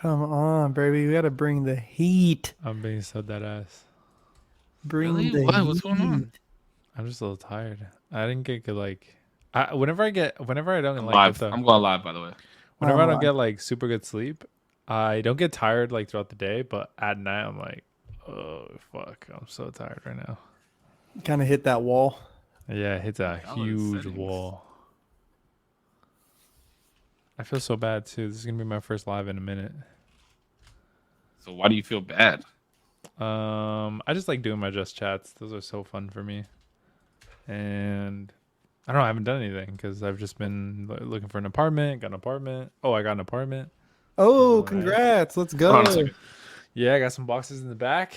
Come on, baby. We gotta bring the heat. I'm being so dead ass. Bring Really? the What? What's going on? heat. I'm just a little tired. I didn't get good like. Whenever I don't I'm like get live. the I'm going live, by the way. whenever I don't Like, get like super good sleep, I don't get tired like throughout the day, but at night I'm like, oh fuck, I'm so tired right now. kind of hit that wall. Yeah, it hits a Y'all are huge settings. wall. I feel so bad too. This is gonna be my first live in a minute. So why do you feel bad? I just like doing my just chats. Those are so fun for me. And I don't know. I haven't done anything because I've just been looking for an apartment. Got an apartment. Oh, I got an apartment. Oh, Really nice. congrats. Let's Hold on a go. second. Yeah, I got some boxes in the back,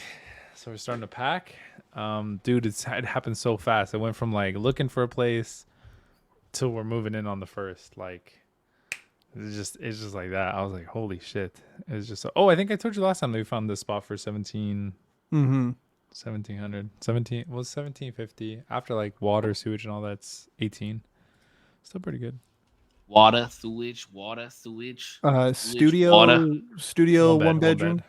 so we're starting to pack. Dude, it happened so fast. I went from like looking for a place till we're moving in on the first. Like, it's just like that. I was like, holy shit! It's just oh, I think I told you last time that we found this spot for 17. Mm-hmm. 1700 17 was 1750 after like water sewage and all that's 18. Still pretty good. Water, sewage, water, sewage. Studio, studio, one One bedroom. bed.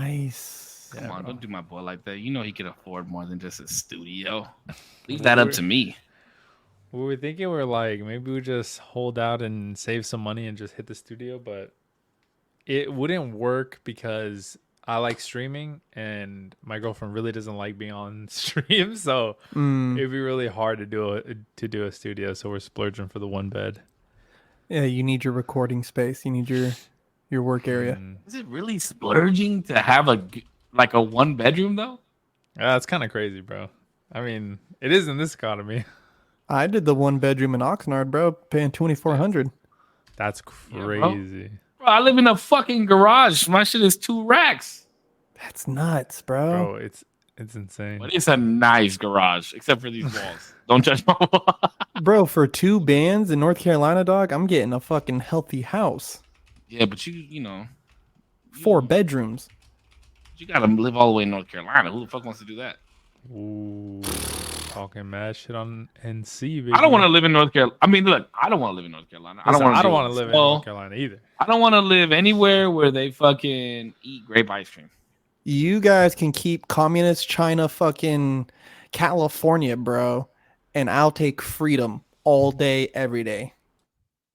Nice. Come Yeah, on, bro. don't do my boy like that. You know he can afford more than just a studio. Leave Well, that up we're- to me. we were thinking we're like maybe we just hold out and save some money and just hit the studio, but it wouldn't work because I like streaming and my girlfriend really doesn't like being on stream, so it'd be really hard to do a studio. So we're splurging for the one bed. Yeah, you need your recording space. You need your work area. Is it really splurging to have a one bedroom though? Yeah, that's kind of crazy, bro. I mean, it is in this economy. I did the one bedroom in Oxnard, bro, paying 2,400. That's Yeah, bro. crazy. Bro, I live in a fucking garage. My shit is 2 racks. That's nuts, bro. Bro, it's insane. But it's a nice garage, except for these walls. Don't judge my wall. Bro, for 2 bands in North Carolina, dog, I'm getting a fucking healthy house. Yeah, but you know, 4 bedrooms. you gotta live all the way in North Carolina. Who the fuck wants to do that? Ooh, talking mad shit on NC, baby. I don't want to live in North Carolina. I mean, look, I don't want to live in North Carolina. Listen, I don't want want to live in North Carolina either. I don't want to live anywhere where they fucking eat grape ice cream. You guys can keep communist China fucking California, bro, and I'll take freedom all day, every day.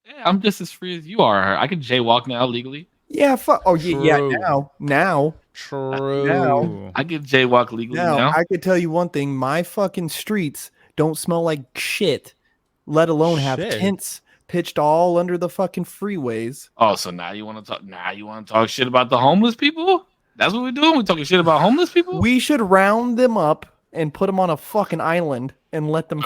Yeah, I'm just as free as you are. I can jaywalk now legally. Yeah, fuck. Oh, yeah, True. now, True. I can jaywalk legally now. I could tell you one thing. My fucking streets don't smell like shit, let alone have Shit. tents pitched all under the fucking freeways. Oh, so now you want to talk? Now you want to talk shit about the homeless people? That's what we're doing. We're talking shit about homeless people. We should round them up and put them on a fucking island and let them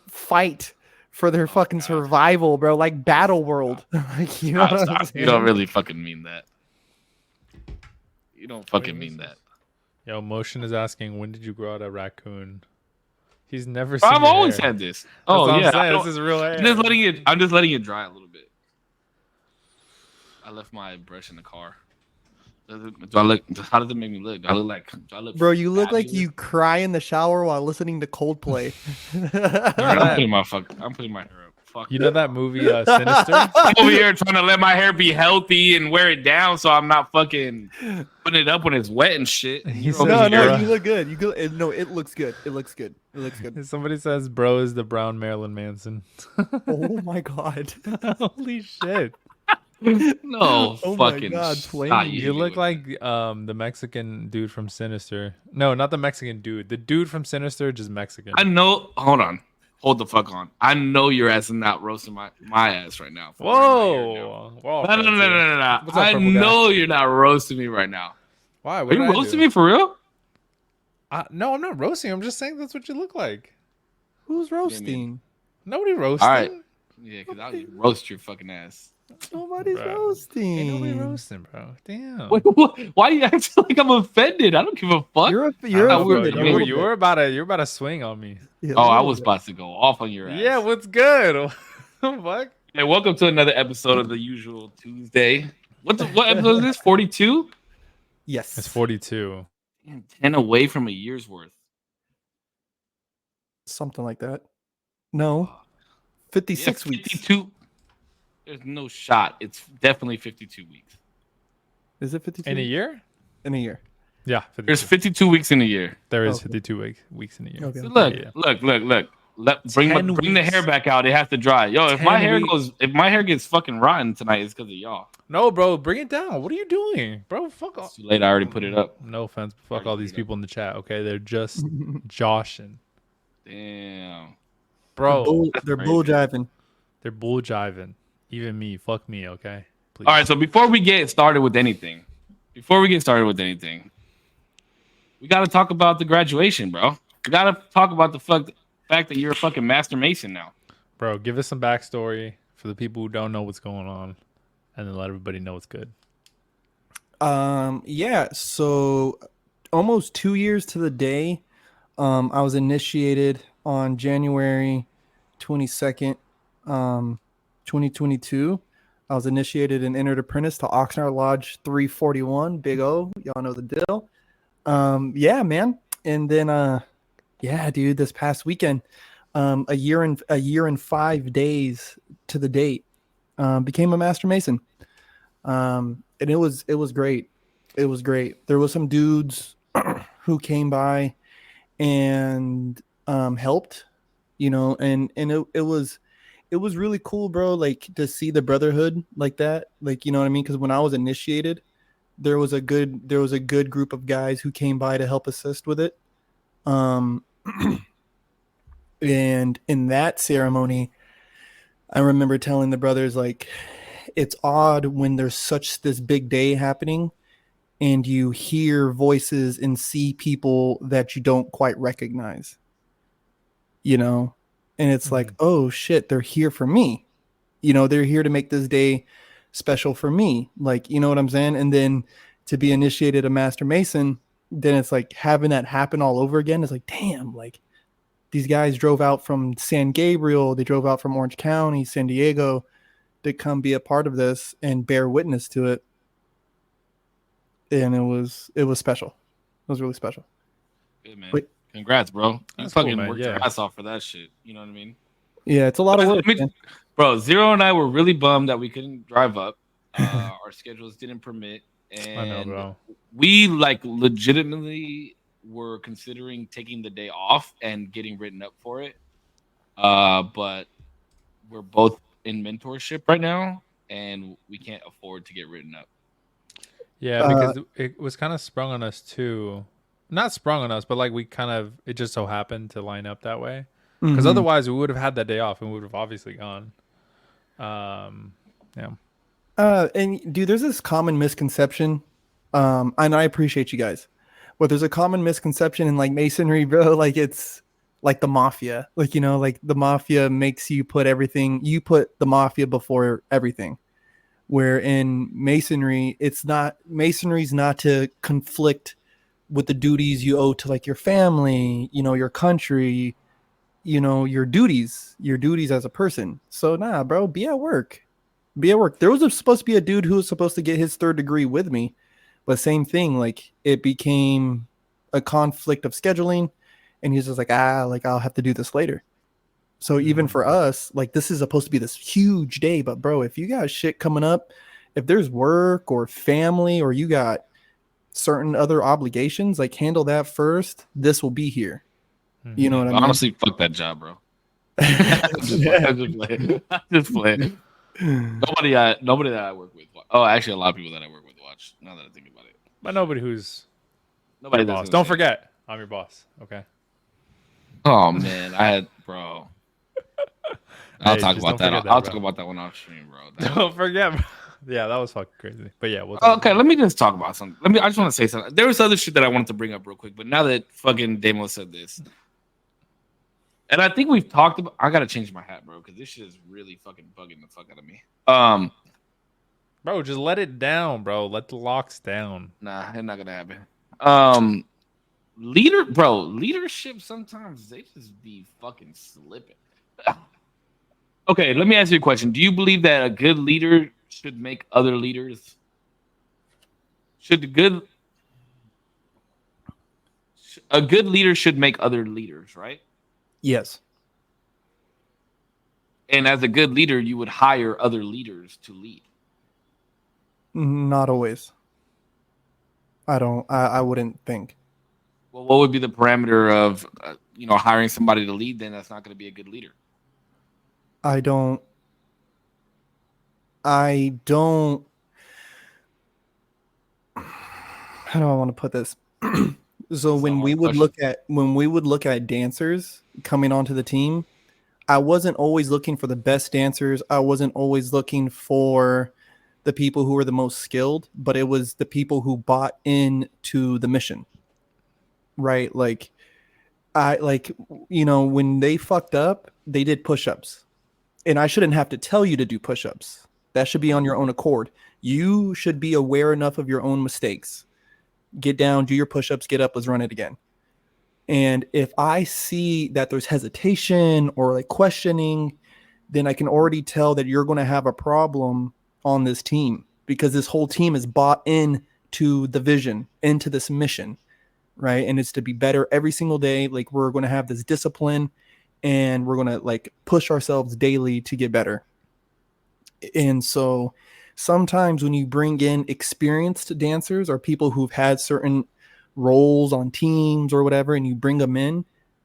fight for their fucking survival, bro. Like Battle World. Like, you know what I'm Stop. saying? You don't really fucking mean that. You don't fucking mean that. Yo, Motion is asking, when did you grow out a raccoon? He's never seen I've your always hair. had this. That's Oh what I'm yeah, saying. This is real hair. I'm just letting it dry a little bit. I left my brush in the car. Do I look? How does it make me look? Do I look Bro, you look like fabulous? you cry in the shower while listening to Coldplay. I'm putting my hair up. Fuck. You know that movie Sinister? I'm over here trying to let my hair be healthy and wear it down so I'm not fucking putting it up when it's wet and shit. He You're said- over No, here- you look good. You go. No, it looks good. It looks good. It looks good. Somebody says bro is the brown Marilyn Manson. Oh my god. Holy shit. No, Oh my fucking God, stop. flaming. You look like the Mexican dude from Sinister. No, not the Mexican dude. The dude from Sinister, just Mexican. I know. Hold on. Hold the fuck on. I know your ass is not roasting my ass right now. Whoa. Whoa. No. What's up, I purple guy? know you're not roasting me right now. Why? Are What you did I roasting do? me for real? No, I'm not roasting. I'm just saying that's what you look like. Who's roasting? Nobody roasting. All right. Yeah, because I'll roast your fucking ass. Nobody's Bro. roasting. Ain't nobody roasting, bro. Damn. Why you acting like I'm offended? I don't give a fuck. You're I know, bro. offended a little You bit. were about to swing on me. Yeah, a Oh, I little was bit. about to go off on your ass. Yeah, what's good? Fuck. Hey, welcome to another episode of the usual Tuesday. What episode is this? 42? Yes. It's 42. 10 away from a year's worth. Something like that. No. 56 Yeah, weeks. 52. There's no shot. It's definitely 52 weeks. Is it 52 In a year? in a year? Yeah, There's 52. 52 weeks in a year. There is Okay. 52 weeks in a year. Okay. So Okay. look. Bring 10 the hair weeks. back out. It has to dry. Yo, if 10 weeks. if my hair gets fucking rotten tonight, it's because of y'all. No, bro, bring it down. What are you doing, bro? Fuck off. It's too late. I already put it up. No offense, but fuck Already all put these it up. people in the chat. Okay, they're just joshing, Damn. bro. They're crazy. bull jiving. They're bull jiving. Even me. Fuck me. Okay. Please. All right. So before we get started with anything, we got to talk about the graduation, bro. We got to talk about the fact that you're a fucking master mason now. Bro, give us some backstory for the people who don't know what's going on, and then let everybody know it's good. Yeah, so almost 2 years to the day, I was initiated on January 22nd, 2022. I was initiated and entered apprentice to Oxnard Lodge 341, Big O. Y'all know the deal. Yeah, man. And then, yeah, dude, this past weekend, a year and 5 days to the date, became a master mason. And it was great. It was great. There was some dudes who came by and helped, and it was really cool, bro. Like to see the brotherhood like that, like you know what I mean? Because when I was initiated, there was a good group of guys who came by to help assist with it. Um, and in that ceremony, I remember telling the brothers like, it's odd when there's this big day happening and you hear voices and see people that you don't quite recognize, and it's like, oh shit, they're here for me. They're here to make this day special for me. Like, you know what I'm saying? And then to be initiated a master mason, then it's like having that happen all over again. It's like, damn, like these guys drove out from San Gabriel. They drove out from Orange County, San Diego to come be a part of this and bear witness to it. And it was special. It was really special. Good, man. Wait. Congrats, bro. You That's fucking cool, man. worked your ass off for that shit. You know what I mean? Yeah, it's a lot of work, man. Bro, Zero and I were really bummed that we couldn't drive up. Our schedules didn't permit. And I know, bro. we like legitimately were considering taking the day off and getting written up for it. But we're both in mentorship right now and we can't afford to get written up. Yeah, because it was kind of sprung on us too. Not sprung on us, but like it just so happened to line up that way. Because otherwise we would have had that day off and we would have obviously gone. Yeah. And dude, there's this common misconception. And I appreciate you guys, but there's a common misconception in like masonry, bro. Like it's like the mafia, like, like the mafia makes you put the mafia before everything. Where in masonry, masonry's not to conflict with the duties you owe to like your family, your country, your duties as a person. So nah, bro, be at work. There was supposed to be a dude who was supposed to get his 3rd degree with me, but same thing, like it became a conflict of scheduling and he's just like, like I'll have to do this later. So even for us, like this is supposed to be this huge day, but bro, if you got shit coming up, if there's work or family or you got certain other obligations, like handle that first. This will be here. You know what I mean? Honestly, fuck that job, bro. I'm just playing. Nobody that I work with. Oh, actually, a lot of people that I work with watch. Now that I think about it, But nobody who's nobody boss. that's Don't forget, I'm your boss. Okay. Oh man, bro. I'll talk about that. I'll talk about that one off stream, bro. Don't forget, bro. Yeah, that was fucking crazy. But yeah, okay. Let me just talk about something. I just want to say something. There was other shit that I wanted to bring up real quick, but now that fucking Damo said this, and I think we've talked about. I gotta change my hat, bro, because this shit is really fucking bugging the fuck out of me. Bro, just let it down, bro. Let the locks down. Nah, it's not gonna happen. Leadership sometimes they just be fucking slipping. Okay, let me ask you a question. Do you believe that a good leader should make other leaders? A good leader should make other leaders, right? Yes. And as a good leader, you would hire other leaders to lead. Not always. I wouldn't think. Well, what would be the parameter of hiring somebody to lead? Then that's not going to be a good leader. I don't. I don't. How do I want to put this? So This is a hard question. when we would look at dancers coming onto the team, I wasn't always looking for the best dancers. I wasn't always looking for the people who were the most skilled, but it was the people who bought into the mission, right? Like I like when they fucked up, they did push-ups. And I shouldn't have to tell you to do push-ups. That should be on your own accord. You should be aware enough of your own mistakes. Get down, do your push-ups, get up, let's run it again. And if I see that there's hesitation or like questioning, then I can already tell that you're going to have a problem on this team because this whole team is bought in to the vision, into this mission, right? And it's to be better every single day. Like we're going to have this discipline and we're going to like push ourselves daily to get better. And so sometimes when you bring in experienced dancers or people who've had certain roles on teams or whatever, and you bring them in,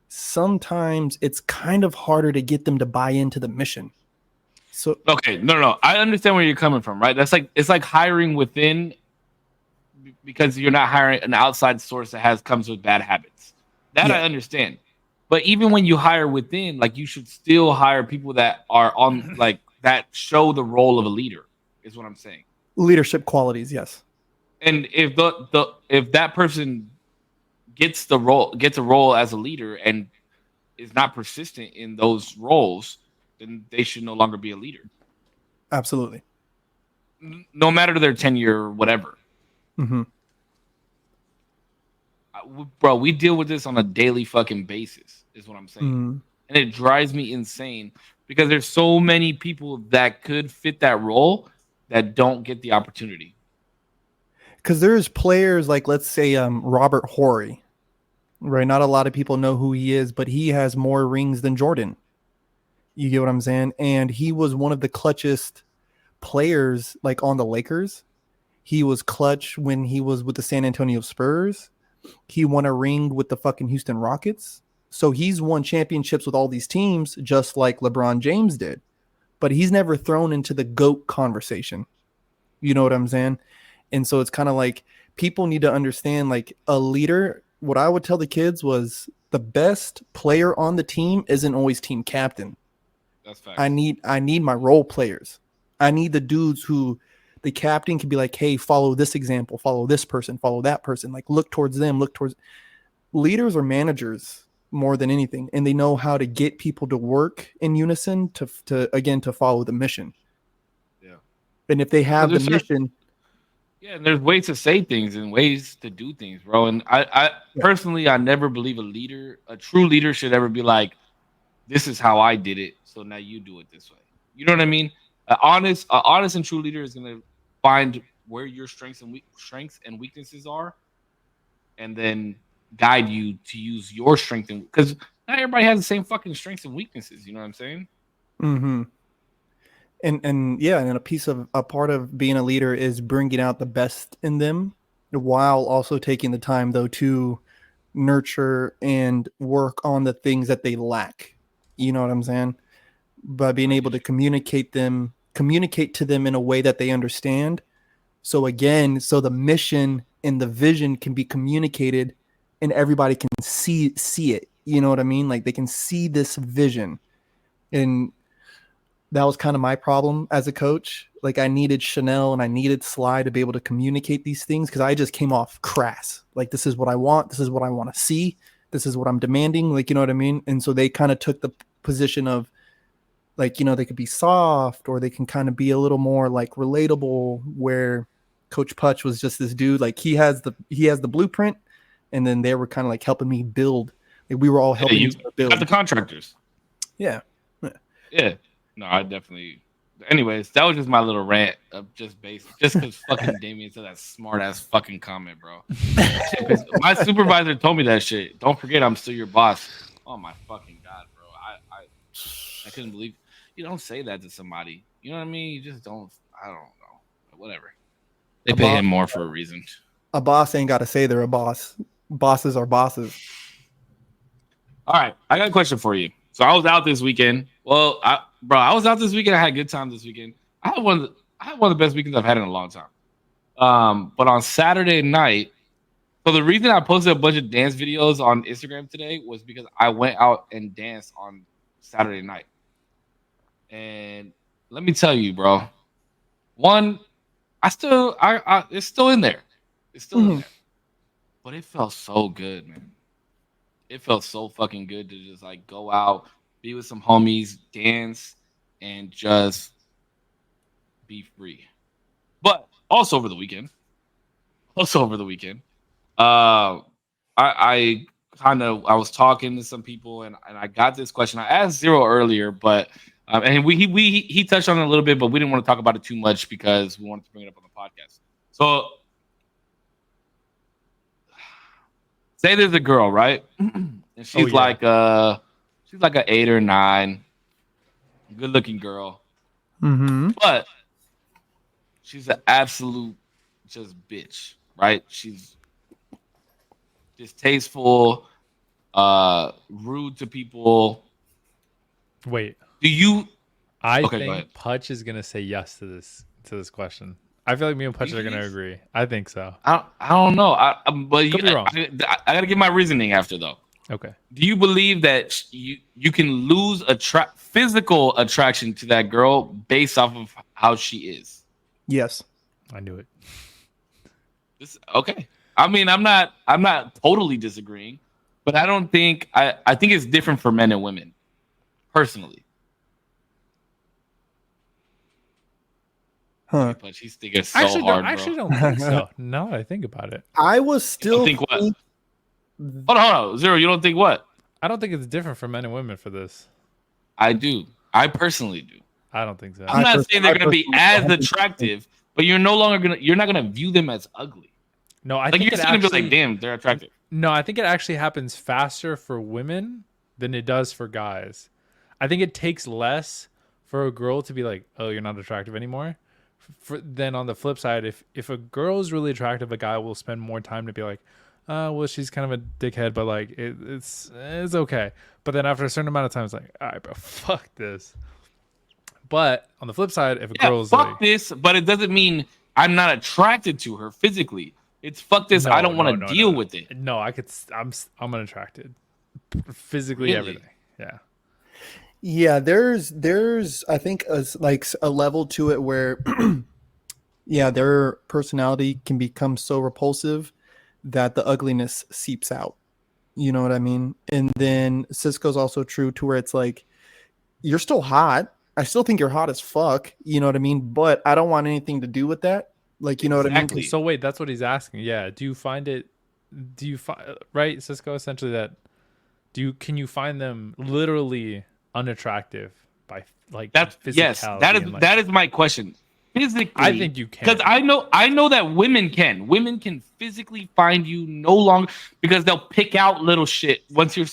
sometimes it's kind of harder to get them to buy into the mission. So Okay, no. I understand where you're coming from, right? It's like hiring within because you're not hiring an outside source that comes with bad habits. That yeah, I understand. But even when you hire within, like you should still hire people that are on like that show the role of a leader, is what I'm saying. leadership qualities, yes. And if that person gets a role as a leader and is not persistent in those roles, then they should no longer be a leader. Absolutely. No matter their tenure or whatever. Mm-hmm. Bro, we deal with this on a daily fucking basis, is what I'm saying. Mm. And it drives me insane because there's so many people that could fit that role that don't get the opportunity. Because there's players like, let's say, Robert Horry, right? Not a lot of people know who he is, but he has more rings than Jordan. You get what I'm saying? And he was one of the clutchest players, like on the Lakers. He was clutch when he was with the San Antonio Spurs. He won a ring with the fucking Houston Rockets. So he's won championships with all these teams, just like LeBron James did. But he's never thrown into the GOAT conversation. You know what I'm saying? And so it's kind of like people need to understand like a leader. What I would tell the kids was the best player on the team isn't always team captain. That's I facts. need I need my role players. I need the dudes who the captain can be like, hey, follow this example, follow this person, follow that person. Like look towards them, look towards leaders or managers more than anything, and they know how to get people to work in unison to follow the mission. Yeah. And if they Well, have the mission, and there's ways to say things and ways to do things, bro. And I yeah. personally, I never believe a true leader should ever be like, this is how I did it, so now you do it this way. You know what I mean? A honest and true leader is gonna find where your strengths and weaknesses are, and then guide you to use your strength and because not everybody has the same fucking strengths and weaknesses. You know what I'm saying? Mm-hmm. And yeah, and a part of being a leader is bringing out the best in them while also taking the time though to nurture and work on the things that they lack. You know what I'm saying? By being I able get to you. communicate to them in a way that they understand. So again, so the mission and the vision can be communicated and everybody can see it. You know what I mean? Like they can see this vision. And that was kind of my problem as a coach. Like I needed Chanel and I needed Sly to be able to communicate these things because I just came off crass. Like this is what I want. This is what I want to see. This is what I'm demanding. Like you know what I mean. And so they kind of took the position of like they could be soft or they can kind of be a little more like relatable. Where Coach Putch was just this dude. Like he has the blueprint, and then they were kind of like helping me build. Like we were all Yeah, helping you each other got the build. contractors. Yeah. Yeah. No, I definitely. Anyways, that was just my little rant of just because fucking Damien said that smart ass fucking comment, bro. That shit my supervisor told me that shit. Don't forget, I'm still your boss. Oh my fucking god, bro. I couldn't believe you don't say that to somebody. You know what I mean? You just don't. I don't know. Whatever. They A pay boss. him more for a reason. A boss ain't got to say they're a boss. Bosses are bosses. All right, I got a question for you. So I was out this weekend. Well, I was out this weekend. I had a good time this weekend. I had one of the best weekends I've had in a long time. But on Saturday night, so the reason I posted a bunch of dance videos on Instagram today was because I went out and danced on Saturday night. And let me tell you, bro. One, it's still in there. It's still in there. But it felt so good, man. It felt so fucking good to just like go out, be with some homies, dance, and just be free. But also over the weekend, I was talking to some people and I got this question. I asked Zero earlier, but and he touched on it a little bit, but we didn't want to talk about it too much because we wanted to bring it up on the podcast. So say there's a girl, right? And she's like an 8 or 9, good looking girl. Mm-hmm. But she's an absolute just bitch, right? She's distasteful, rude to people. Wait. Do you? I Okay, go ahead. think Putch is gonna say yes to this question. I feel like me and Putch are gonna agree. I think so. I don't know. But Could be wrong. I gotta give my reasoning after though. Okay. Do you believe that you can lose physical attraction to that girl based off of how she is? Yes. I knew it. Okay. I mean, I'm not totally disagreeing, but I don't think I think it's different for men and women, personally. Huh. But she's thinking so Actually, hard, I actually don't think so. Now that I think about it, I was still think what? Hold on. Zero, you don't think what? I don't think it's different for men and women for this. I do. I personally do. I don't think so. I'm not saying they're going to be as attractive, but you're not going to view them as ugly. No, I Like think you're just going to be like, damn, they're attractive. No, I think it actually happens faster for women than it does for guys. I think it takes less for a girl to be like, "Oh, you're not attractive anymore." Then on the flip side, if a girl's really attractive, a guy will spend more time to be like, well, she's kind of a dickhead, but like it's okay. But then after a certain amount of time, it's like, all right, bro, fuck this. But on the flip side, if a girl's fuck like, this, but it doesn't mean I'm not attracted to her physically. It's fuck this. I don't want to deal with it. No, I'm unattracted, physically, Really? everything. Yeah. Yeah, there's I think a level to it where yeah, their personality can become so repulsive that the ugliness seeps out. You know what I mean? And then Cisco's also true to where it's like you're still hot. I still think you're hot as fuck, you know what I mean? But I don't want anything to do with that. Like, you know what I mean? So wait, that's what he's asking. Yeah. Do you find right, Cisco, essentially can you find them literally unattractive by like that is my question. Physically, I think you can, because I know that women can physically find you no longer because they'll pick out little shit once you're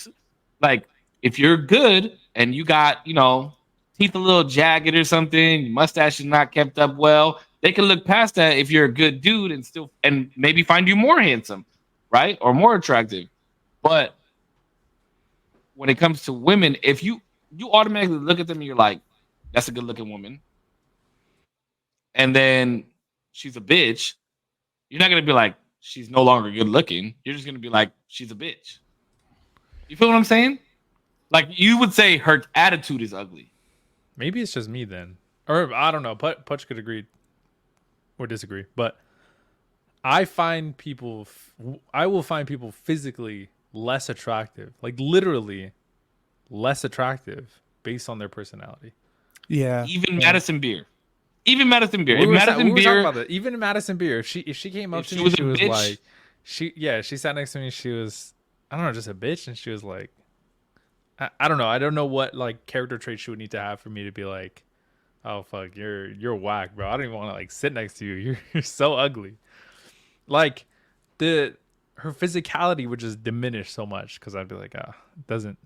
like, if you're good and you got teeth a little jagged or something, your mustache is not kept up well, they can look past that if you're a good dude and maybe find you more handsome, right, or more attractive. But when it comes to women, if you automatically look at them and you're like, that's a good looking woman, and then she's a bitch, you're not going to be like, she's no longer good looking. You're just going to be like, she's a bitch. You feel what I'm saying? Like, you would say her attitude is ugly. Maybe it's just me then. Or I don't know. Putch could agree or disagree. But I will find people physically less attractive. Like, literally less attractive based on their personality. Yeah. Even Madison Beer. Even Madison Beer. We were Madison talking Beer. about that. Even Madison Beer. If she came up to me, she was like, she sat next to me. She was, I don't know, just a bitch, and she was like, I don't know. I don't know what like character trait she would need to have for me to be like, oh fuck, you're whack, bro. I don't even want to like sit next to you. You're so ugly. Like her physicality would just diminish so much because I'd be like, it doesn't.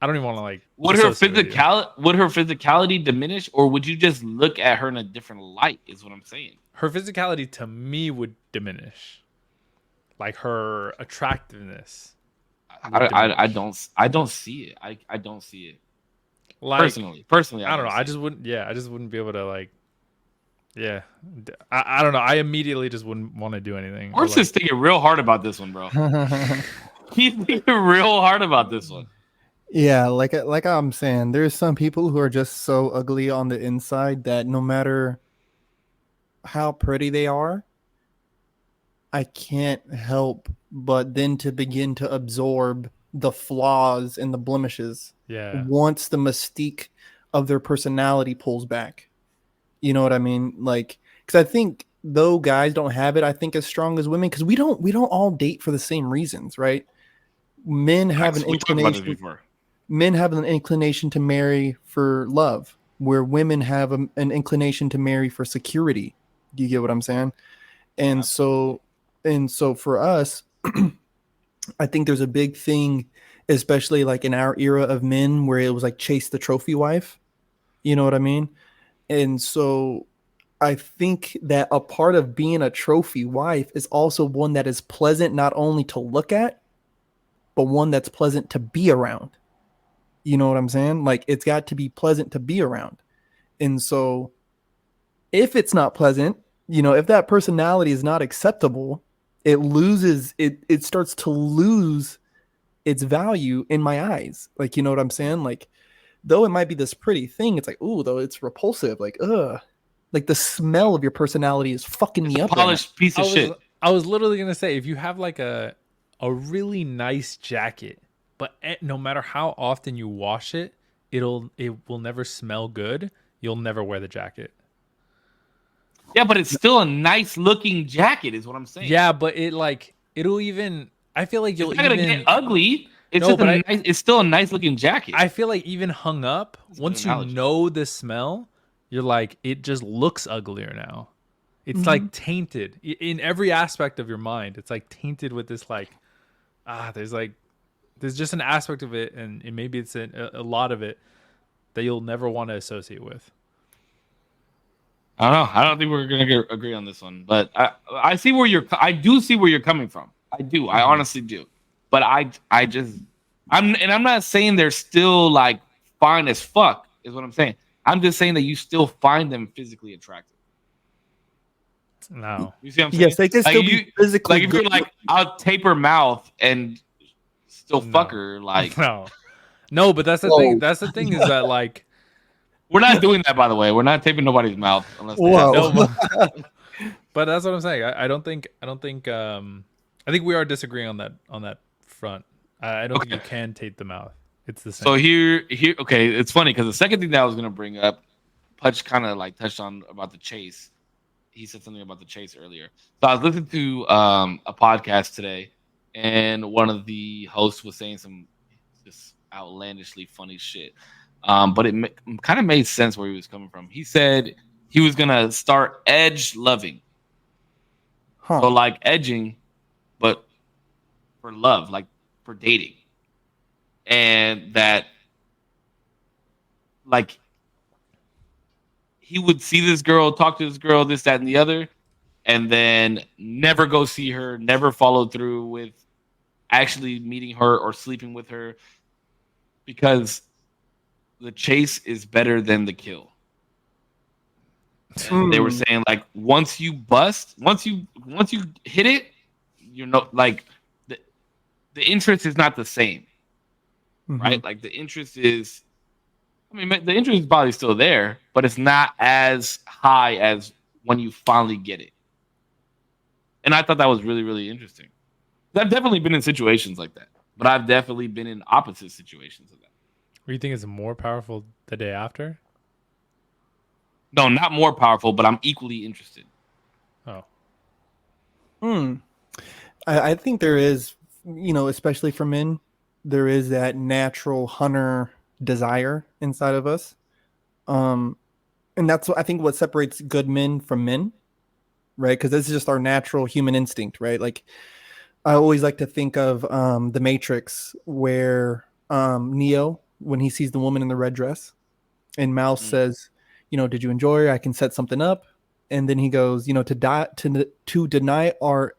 I don't even want to like. Would her physicality diminish, or would you just look at her in a different light? Is what I'm saying. Her physicality to me would diminish. like her attractiveness would I diminish. I don't see it. I don't see it Like personally. I I don't don't know. I see it. just wouldn't. Yeah, I just wouldn't be able to like. Yeah, I don't know. I immediately just wouldn't want to do anything or Horse like. is thinking real hard about this one, bro. He's thinking real hard about this one. Yeah, like I'm saying, there's some people who are just so ugly on the inside that no matter how pretty they are, I can't help but then to begin to absorb the flaws and the blemishes Yeah, once the mystique of their personality pulls back. You know what I mean? Like, because I think though guys don't have it, I think as strong as women, because we don't all date for the same reasons, right? Men have an We talked about this inclination. before. Men have an inclination to marry for love, where women have an inclination to marry for security. Do you get what I'm saying? And Absolutely. so for us, I think there's a big thing, especially like in our era of men, where it was like chase the trophy wife. You know what I mean? And so I think that a part of being a trophy wife is also one that is pleasant not only to look at, but one that's pleasant to be around. You know what I'm saying? Like it's got to be pleasant to be around. And so if it's not pleasant, if that personality is not acceptable, it starts to lose its value in my eyes. Like, you know what I'm saying? Like, though it might be this pretty thing, it's like, ooh, though it's repulsive. Like, ugh. Like the smell of your personality is fucking It's me a up right now. polished piece I of was shit. I was literally gonna say if you have like a really nice jacket, but no matter how often you wash it, it will never smell good. You'll never wear the jacket. Yeah, but it's still a nice looking jacket, is what I'm saying. Yeah, but it'll even. I feel like It's you'll not gonna get even ugly. It's no, just a but nice. It's still a nice looking jacket. I feel like even hung up, That's a good once you analogy. know the smell, you're like it just looks uglier now. It's Mm-hmm. like tainted in every aspect of your mind. It's like tainted with this like there's just an aspect of it, and maybe it's a lot of it that you'll never want to associate with. I don't know. I don't think we're gonna agree on this one, but I see where you're. I do see where you're coming from. I do. I Mm-hmm. honestly do. But I just I'm not saying they're still like fine as fuck. Is what I'm saying. I'm just saying that you still find them physically attractive. No, You see what I'm Yes, saying? they can Like still be you, physically like if good. you're like I'll tape her mouth and still fuck no, her. Like no, no. But that's the thing. Whoa. That's the thing is that like we're not doing that, by the way. We're not taping nobody's mouth unless they have Whoa. no. to. But that's what I'm saying. I don't think. I think we are disagreeing on that front. I don't think Okay. you can tape the mouth. It's the So same. here. Okay, it's funny because the second thing that I was gonna bring up, Pudge kind of like touched on about the chase. He said something about the chase earlier. So I was listening to a podcast today, and one of the hosts was saying some just outlandishly funny shit. But it kind of made sense where he was coming from. He said he was gonna start edge loving, Huh. so like edging, but for love, like for dating, and that like he would see this girl, talk to this girl, this, that, and the other, and then never go see her, never follow through with actually meeting her or sleeping with her because the chase is better than the kill. And they were Mm. saying like once you hit it, you're not like the the interest is not the same, Mhm. right? Like the interest is I mean the interest is probably still there, but it's not as high as when you finally get it. And I thought that was really, really interesting. I've definitely been in situations like that, but I've definitely been in opposite situations of that. Or you think it's more powerful the day after? No, not more powerful, but I'm equally interested. Oh, Hmm. I think there is, especially for men, there is that natural hunter desire inside of us. Um, and that's what I think what separates good men from men, right? Because this is just our natural human instinct, right? Like I always like to think of the Matrix, where Neo, when he sees the woman in the red dress, and Mouse Mm. says, "Did you enjoy her? I can set something up." And then he goes, "To die to deny our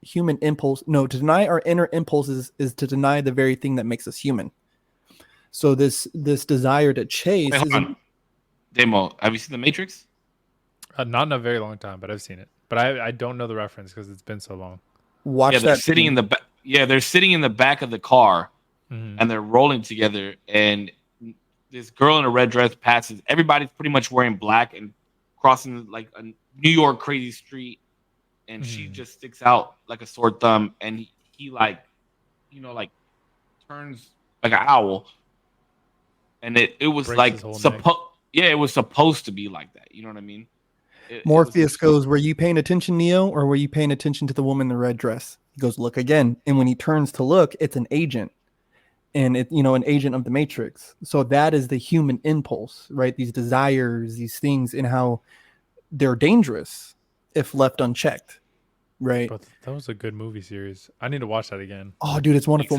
human impulse. No, to deny our inner impulses is to deny the very thing that makes us human. So this desire to chase Wait, hold is on. Demo, have you seen The Matrix? Not in a very long time, but I've seen it. But I don't know the reference because it's been so long. watch Yeah, they're that. sitting in the back. Yeah, they're sitting in the back of the car, Mhm. and they're rolling together. And this girl in a red dress passes. Everybody's pretty much wearing black and crossing like a New York crazy street, and she Mhm. just sticks out like a sore thumb. And he like, like turns like an owl, and it was Breaks like his whole neck. it was supposed to be like that. You know what I mean? It was Morpheus goes, "Were you paying attention, Neo, or were you paying attention to the woman in the red dress?" He goes, "Look again." And when he turns to look, it's an agent, and an agent of the Matrix. So that is the human impulse, right? These desires, these things, and how they're dangerous if left unchecked, right? But that was a good movie series. I need to watch that again. Oh, dude, it's wonderful.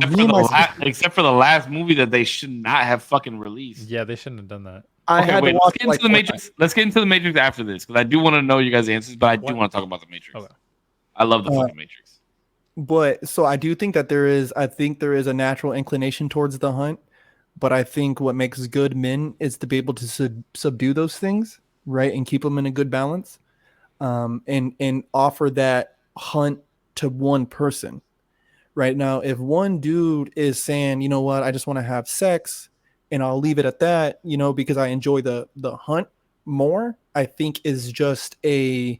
Except for the last movie that they should not have fucking released. Yeah, they shouldn't have done that. I Okay, had wait. to Let's watch get into the Matrix. Let's get into the Matrix after this because I do want to know you guys' answers, but I do What? want to talk about the Matrix. Okay. I love the fucking Matrix. But so I do think that I think there is a natural inclination towards the hunt, but I think what makes good men is to be able to subdue those things, right, and keep them in a good balance, and offer that hunt to one person. Right now, if one dude is saying, you know what, I just want to have sex, and I'll leave it at that, because I enjoy the hunt more, I think is just a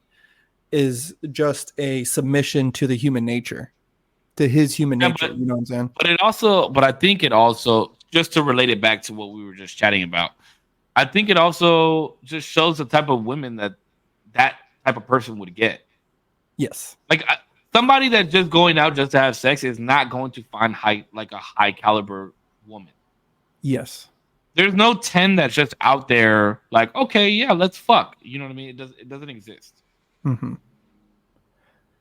submission to the human nature, to his human nature. You know what I'm saying? But I think it also, just to relate it back to what we were just chatting about, I think it also just shows the type of women that type of person would get. Yes. Like somebody that's just going out just to have sex is not going to find a high caliber woman. Yes. There's no 10 that's just out there like, okay, yeah, let's fuck. You know what I mean? It doesn't exist. Mm-hmm.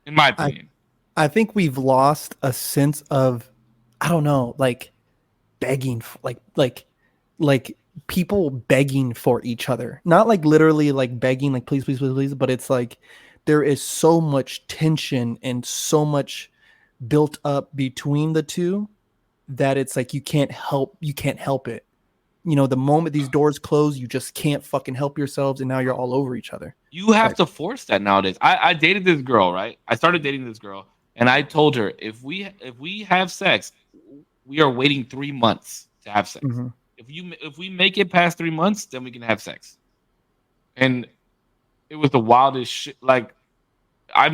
In my opinion. I think we've lost a sense of, I don't know, like begging, like people begging for each other. Not like literally like begging, like please, please, please, please, but it's like there is so much tension and so much built up between the two that it's like you can't help it. The moment these doors close, you just can't fucking help yourselves, and now you're all over each other. You have to force that nowadays. I dated this girl, right? I started dating this girl, and I told her if we have sex, we are waiting 3 months to have sex. Mm-hmm. If we make it past 3 months, then we can have sex. And it was the wildest shit. Like I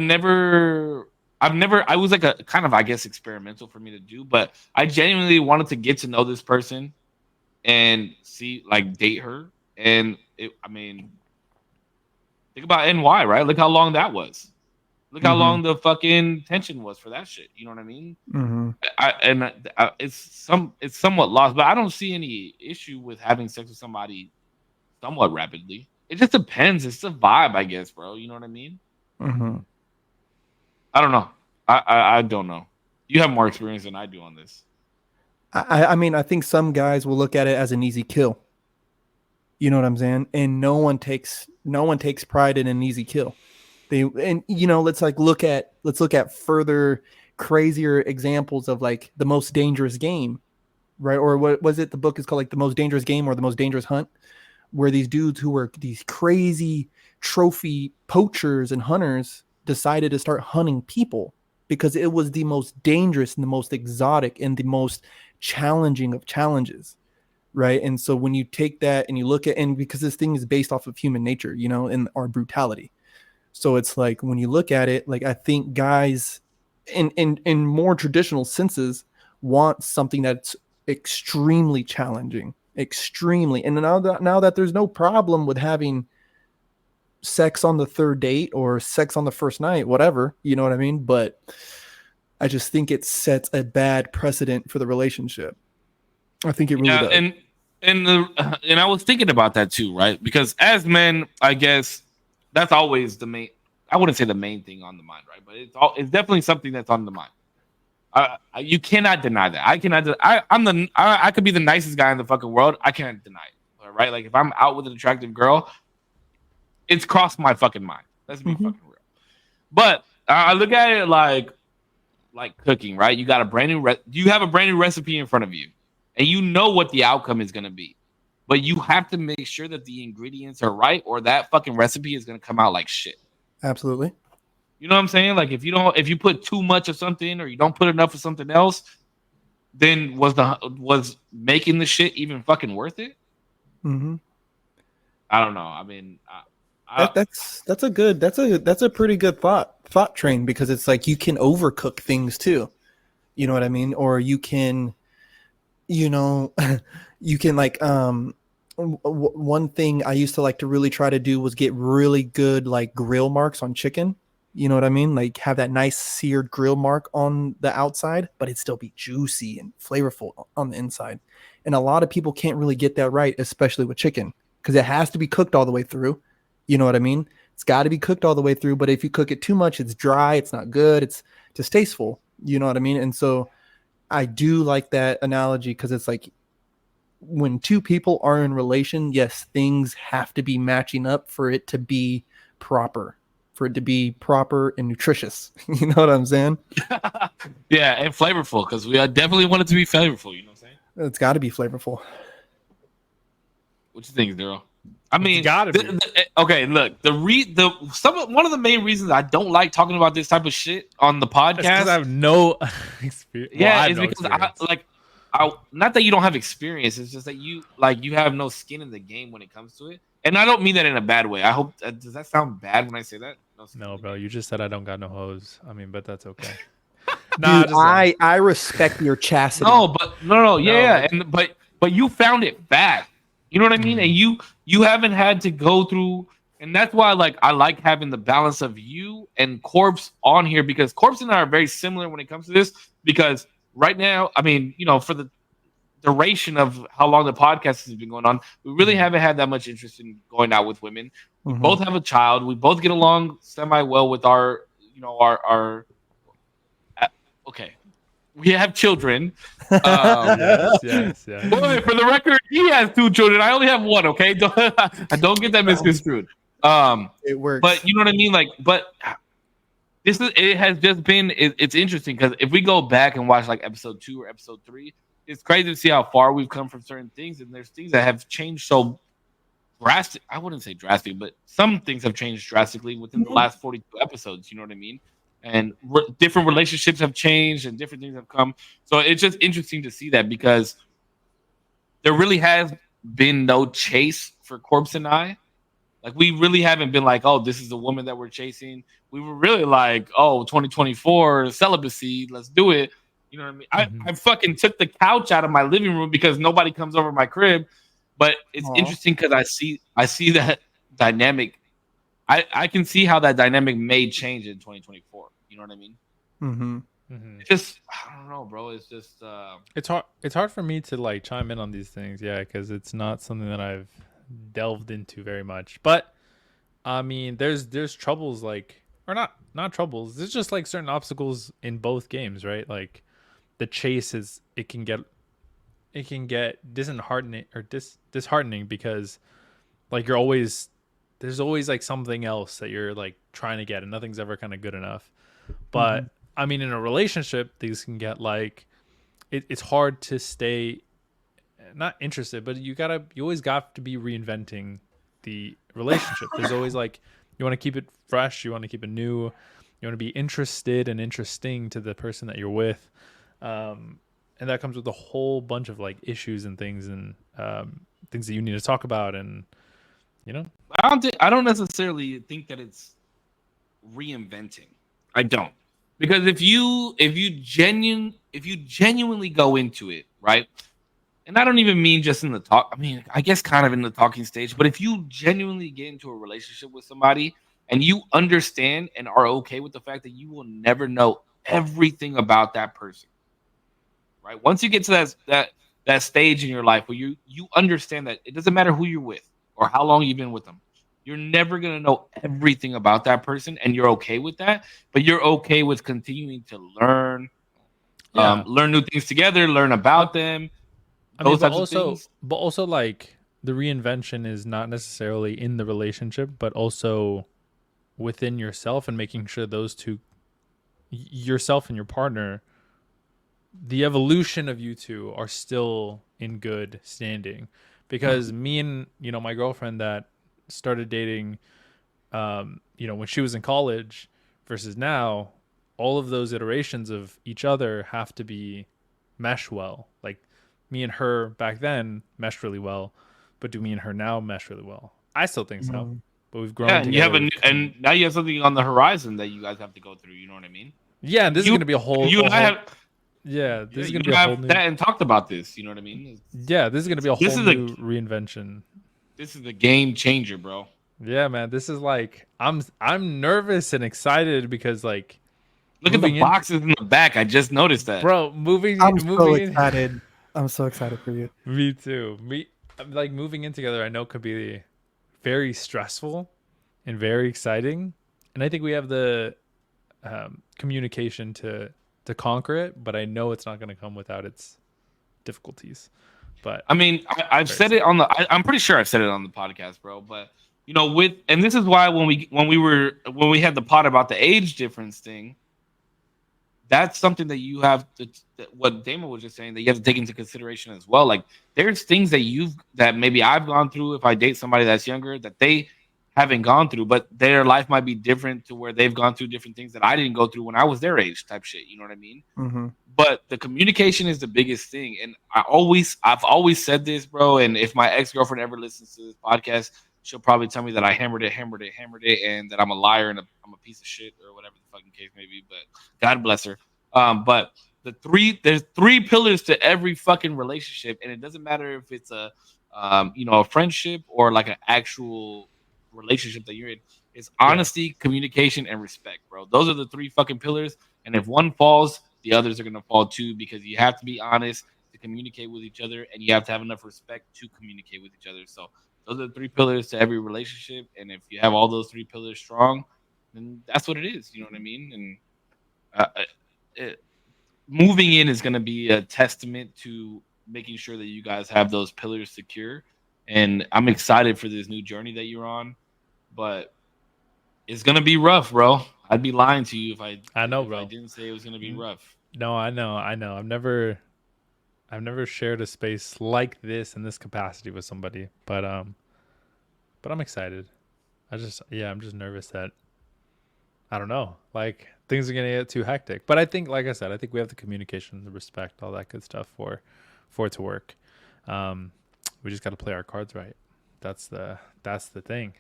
was like a kind of, I guess, experimental for me to do, but I genuinely wanted to get to know this person and see, like, date her. And think about NY, right? Look how long that was. Look how long the fucking tension was for that shit. You know what I mean? Mm-hmm. It's somewhat lost, but I don't see any issue with having sex with somebody somewhat rapidly. It just depends. It's the vibe, I guess, bro. You know what I mean? Mm-hmm. I don't know. I don't know. You have more experience than I do on this. I think some guys will look at it as an easy kill. You know what I'm saying? And no one takes pride in an easy kill. Let's look at further crazier examples of like the most dangerous game, right? Or what was it? The book is called like The Most Dangerous Game or The Most Dangerous Hunt, where these dudes who were these crazy trophy poachers and hunters decided to start hunting people because it was the most dangerous and the most exotic and the most challenging of challenges, right? And so when you take that and you look at, and because this thing is based off of human nature, and our brutality, so it's like when you look at it, like I think guys in more traditional senses want something that's extremely challenging, extremely. And now that there's no problem with having sex on the third date or sex on the first night, whatever, you know what I mean? But I just think it sets a bad precedent for the relationship. I think it really does. And I was thinking about that too, right? Because as men, I guess that's always the main. I wouldn't say the main thing on the mind, right? But it's definitely something that's on the mind. You cannot deny that. I cannot. I could be the nicest guy in the fucking world. I can't deny it, right? Like if I'm out with an attractive girl, it's crossed my fucking mind. Let's be fucking real. But I look at it like like cooking, right? You got a brand new you have a brand new recipe in front of you, and you know what the outcome is going to be, but you have to make sure that the ingredients are right, or that fucking recipe is going to come out like shit. Absolutely. You know what I'm saying? Like if you put too much of something or you don't put enough of something else, then was making the shit even fucking worth it? Mm-hmm. I don't know. I mean, That's a pretty good thought train, because it's like you can overcook things too. You know what I mean? Or you can, you know, you can like one thing I used to like to really try to do was get really good like grill marks on chicken. You know what I mean? Like have that nice seared grill mark on the outside, but it still be juicy and flavorful on the inside. And a lot of people can't really get that right, especially with chicken, because it has to be cooked all the way through. You know what I mean? It's got to be cooked all the way through. But if you cook it too much, it's dry. It's not good. It's distasteful. You know what I mean? And so I do like that analogy, because it's like when two people are in relation, yes, things have to be matching up for it to be proper, and nutritious. You know what I'm saying? yeah, and flavorful, because we definitely want it to be flavorful. You know what I'm saying? It's got to be flavorful. What you think, Daryl? I mean, gotta be. Okay. Look, one of the main reasons I don't like talking about this type of shit on the podcast. Because I have no experience. Yeah, it's because I not that you don't have experience. It's just that you have no skin in the game when it comes to it. And I don't mean that in a bad way. I hope does that sound bad when I say that? No, bro. You just said I don't got no hose. I mean, but that's okay. Nah, dude, I respect your chastity. No, yeah, and but you found it fast. You know what I mean? And you haven't had to go through, and that's why I like having the balance of you and Korpsx on here, because Korpsx and I are very similar when it comes to this. Because right now, I mean, for the duration of how long the podcast has been going on, we really haven't had that much interest in going out with women. We both have a child. We both get along semi well with our okay. We have children. Yes. Well, for the record, he has 2 children. I only have 1. Okay, don't get that misconstrued. It works, but you know what I mean. But it has just been. It's interesting, because if we go back and watch episode 2 or episode 3, it's crazy to see how far we've come from certain things, and there's things that have changed so drastic. I wouldn't say drastic, but some things have changed drastically within the last 42 episodes. You know what I mean? And different relationships have changed and different things have come. So it's just interesting to see that, because there really has been no chase for Korpsx and I. We really haven't been oh, this is the woman that we're chasing. We were really 2024 celibacy, let's do it. You know what I mean? I fucking took the couch out of my living room because nobody comes over my crib. But it's interesting, because I see that dynamic. I can see how that dynamic may change in 2024. You know what I mean? It's just, I don't know, bro. It's just it's hard for me to chime in on these things, yeah, because it's not something that I've delved into very much. But I mean, there's troubles or not troubles. There's just certain obstacles in both games, right? The chase it can get disheartening or disheartening, because there's always something else that you're trying to get, and nothing's ever kind of good enough. But I mean, in a relationship, things can get it's hard to stay not interested, but you always got to be reinventing the relationship. There's always you want to keep it fresh, you want to keep it new, you want to be interested and interesting to the person that you're with, and that comes with a whole bunch of issues and things, and things that you need to talk about, and I don't necessarily think that it's reinventing. I don't, because if you genuinely go into it, right, and I don't even mean just in the talk. I mean, I guess kind of in the talking stage. But if you genuinely get into a relationship with somebody and you understand and are okay with the fact that you will never know everything about that person, right? Once you get to that stage in your life where you understand that it doesn't matter who you're with or how long you've been with them, you're never going to know everything about that person, and you're okay with that, but you're okay with continuing to learn, learn new things together, learn about them, those types of things. But also, the reinvention is not necessarily in the relationship, but also within yourself, and making sure those two yourself and your partner, the evolution of you two are still in good standing. Because me and my girlfriend that started dating, when she was in college versus now, all of those iterations of each other have to be mesh well. Like me and her back then meshed really well, but do me and her now mesh really well? I still think so, Mhm. but we've Yeah, grown and you have together. and now you have something on the horizon that you guys have to go through. You know what I mean? Yeah, and And this is you gonna be a whole you a and I whole have yeah, this yeah, is you gonna be and a I whole have new that and talked about this. You know what I mean? yeah, this is gonna be a This whole is a new reinvention. game changer, bro. Yeah, man, this is like I'm nervous and excited because like Look at the moving in, boxes in the back. I just noticed that. bro, moving I'm so moving in. excited. I'm so excited for you. Me too. Like moving in together. I know could be very stressful and very exciting, and I think we have the communication to conquer it. But I know it's not going to come without its difficulties. But I mean, I've very said it excited. on the. I'm pretty sure I've said it on the podcast, bro. But with and this is why when we had the pod about the age difference thing, that's something that you have to what Damon was just saying that you have to take into consideration as well. Like there's things that maybe I've gone through if I date somebody that's younger that they haven't gone through, but their life might be different to where they've gone through different things that I didn't go through when I was their age type shit. You know what I mean? Hmm. But the communication is the biggest thing. And I've always said this, bro. And if my ex-girlfriend ever listens to this podcast, she'll probably tell me that I hammered it, and that I'm a liar and I'm a piece of shit or whatever the fucking case may be. But God bless her. But there's three pillars to every fucking relationship, and it doesn't matter if it's a friendship or like an actual relationship that you're in. It's Yeah, honesty, communication, and respect, bro. Those are the three fucking pillars. And if one falls, the others are gonna fall too, because you have to be honest to communicate with each other, and you have to have enough respect to communicate with each other. So those are the three pillars to every relationship. And if you have all those three pillars strong, then that's what it is. You know what I mean? And it, moving in is going to be a testament to making sure that you guys have those pillars secure. And I'm excited for this new journey that you're on, but it's going to be rough, bro. I'd be lying to you I know, if I bro. didn't say it was going to be rough. No, I know, I know. I've never shared a space like this in this capacity with somebody, but I'm excited. I'm just nervous that I don't know, like things are gonna get too hectic. But I think, like I said, I think we have the communication, the respect, all that good stuff for it to work. Um, we just got to play our cards right. That's the thing.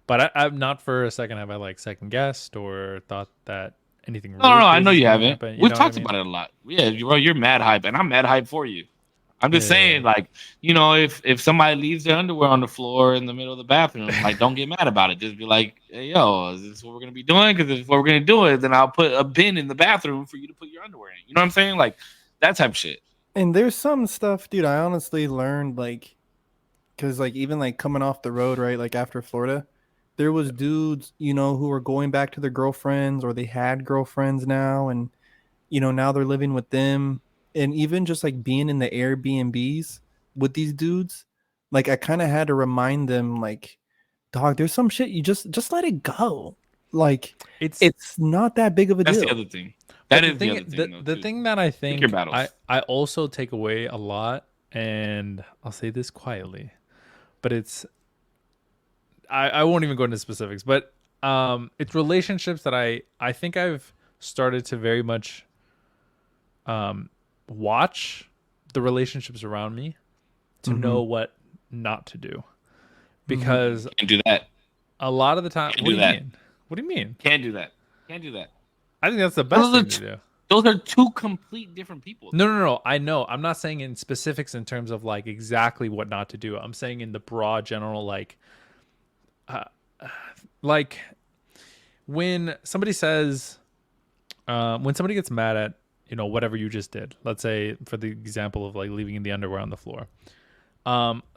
But I'm not for a second have I like second guessed or thought that anything No, no, really no, I know crazy is you gonna haven't. happen. You We've know what I talked mean? about it a lot. Yeah, bro, you're mad hype, and I'm mad hype for you. I'm just Yeah. saying, like, if somebody leaves their underwear on the floor in the middle of the bathroom, like, don't get mad about it. Just be like, hey, yo, is this what we're gonna be doing? Because if what we're gonna do it, then I'll put a bin in the bathroom for you to put your underwear in. You know what I'm saying? Like that type of shit. And there's some stuff, dude, I honestly learned like because like even like coming off the road, right? Like after Florida, there was dudes, who were going back to their girlfriends or they had girlfriends now, and now they're living with them. And even just like being in the Airbnbs with these dudes, like I kind of had to remind them, like, dog, there's some shit you just let it go. Like It's it's not that big of a That's the deal. other thing. That But the is the thing other the, thing, though, the too. thing that I Pick your think I battles. I also take away a lot, and I'll say this quietly, but I won't even go into specifics, but it's relationships that I think I've started to very much watch the relationships around me to Mm-hmm. know what not to do, Mm-hmm. because Can't do that. a lot of the time, Can't what do do you that. mean? What do you mean? Can't do that. Can't do that. I think that's the best Those are thing to t- do. those are two complete different people, No, though. no, no. I know. I'm not saying in specifics in terms of like exactly what not to do. I'm saying in the broad general, uh, like when somebody says, when somebody gets mad at whatever you just did. Let's say for the example of like leaving in the underwear on the floor.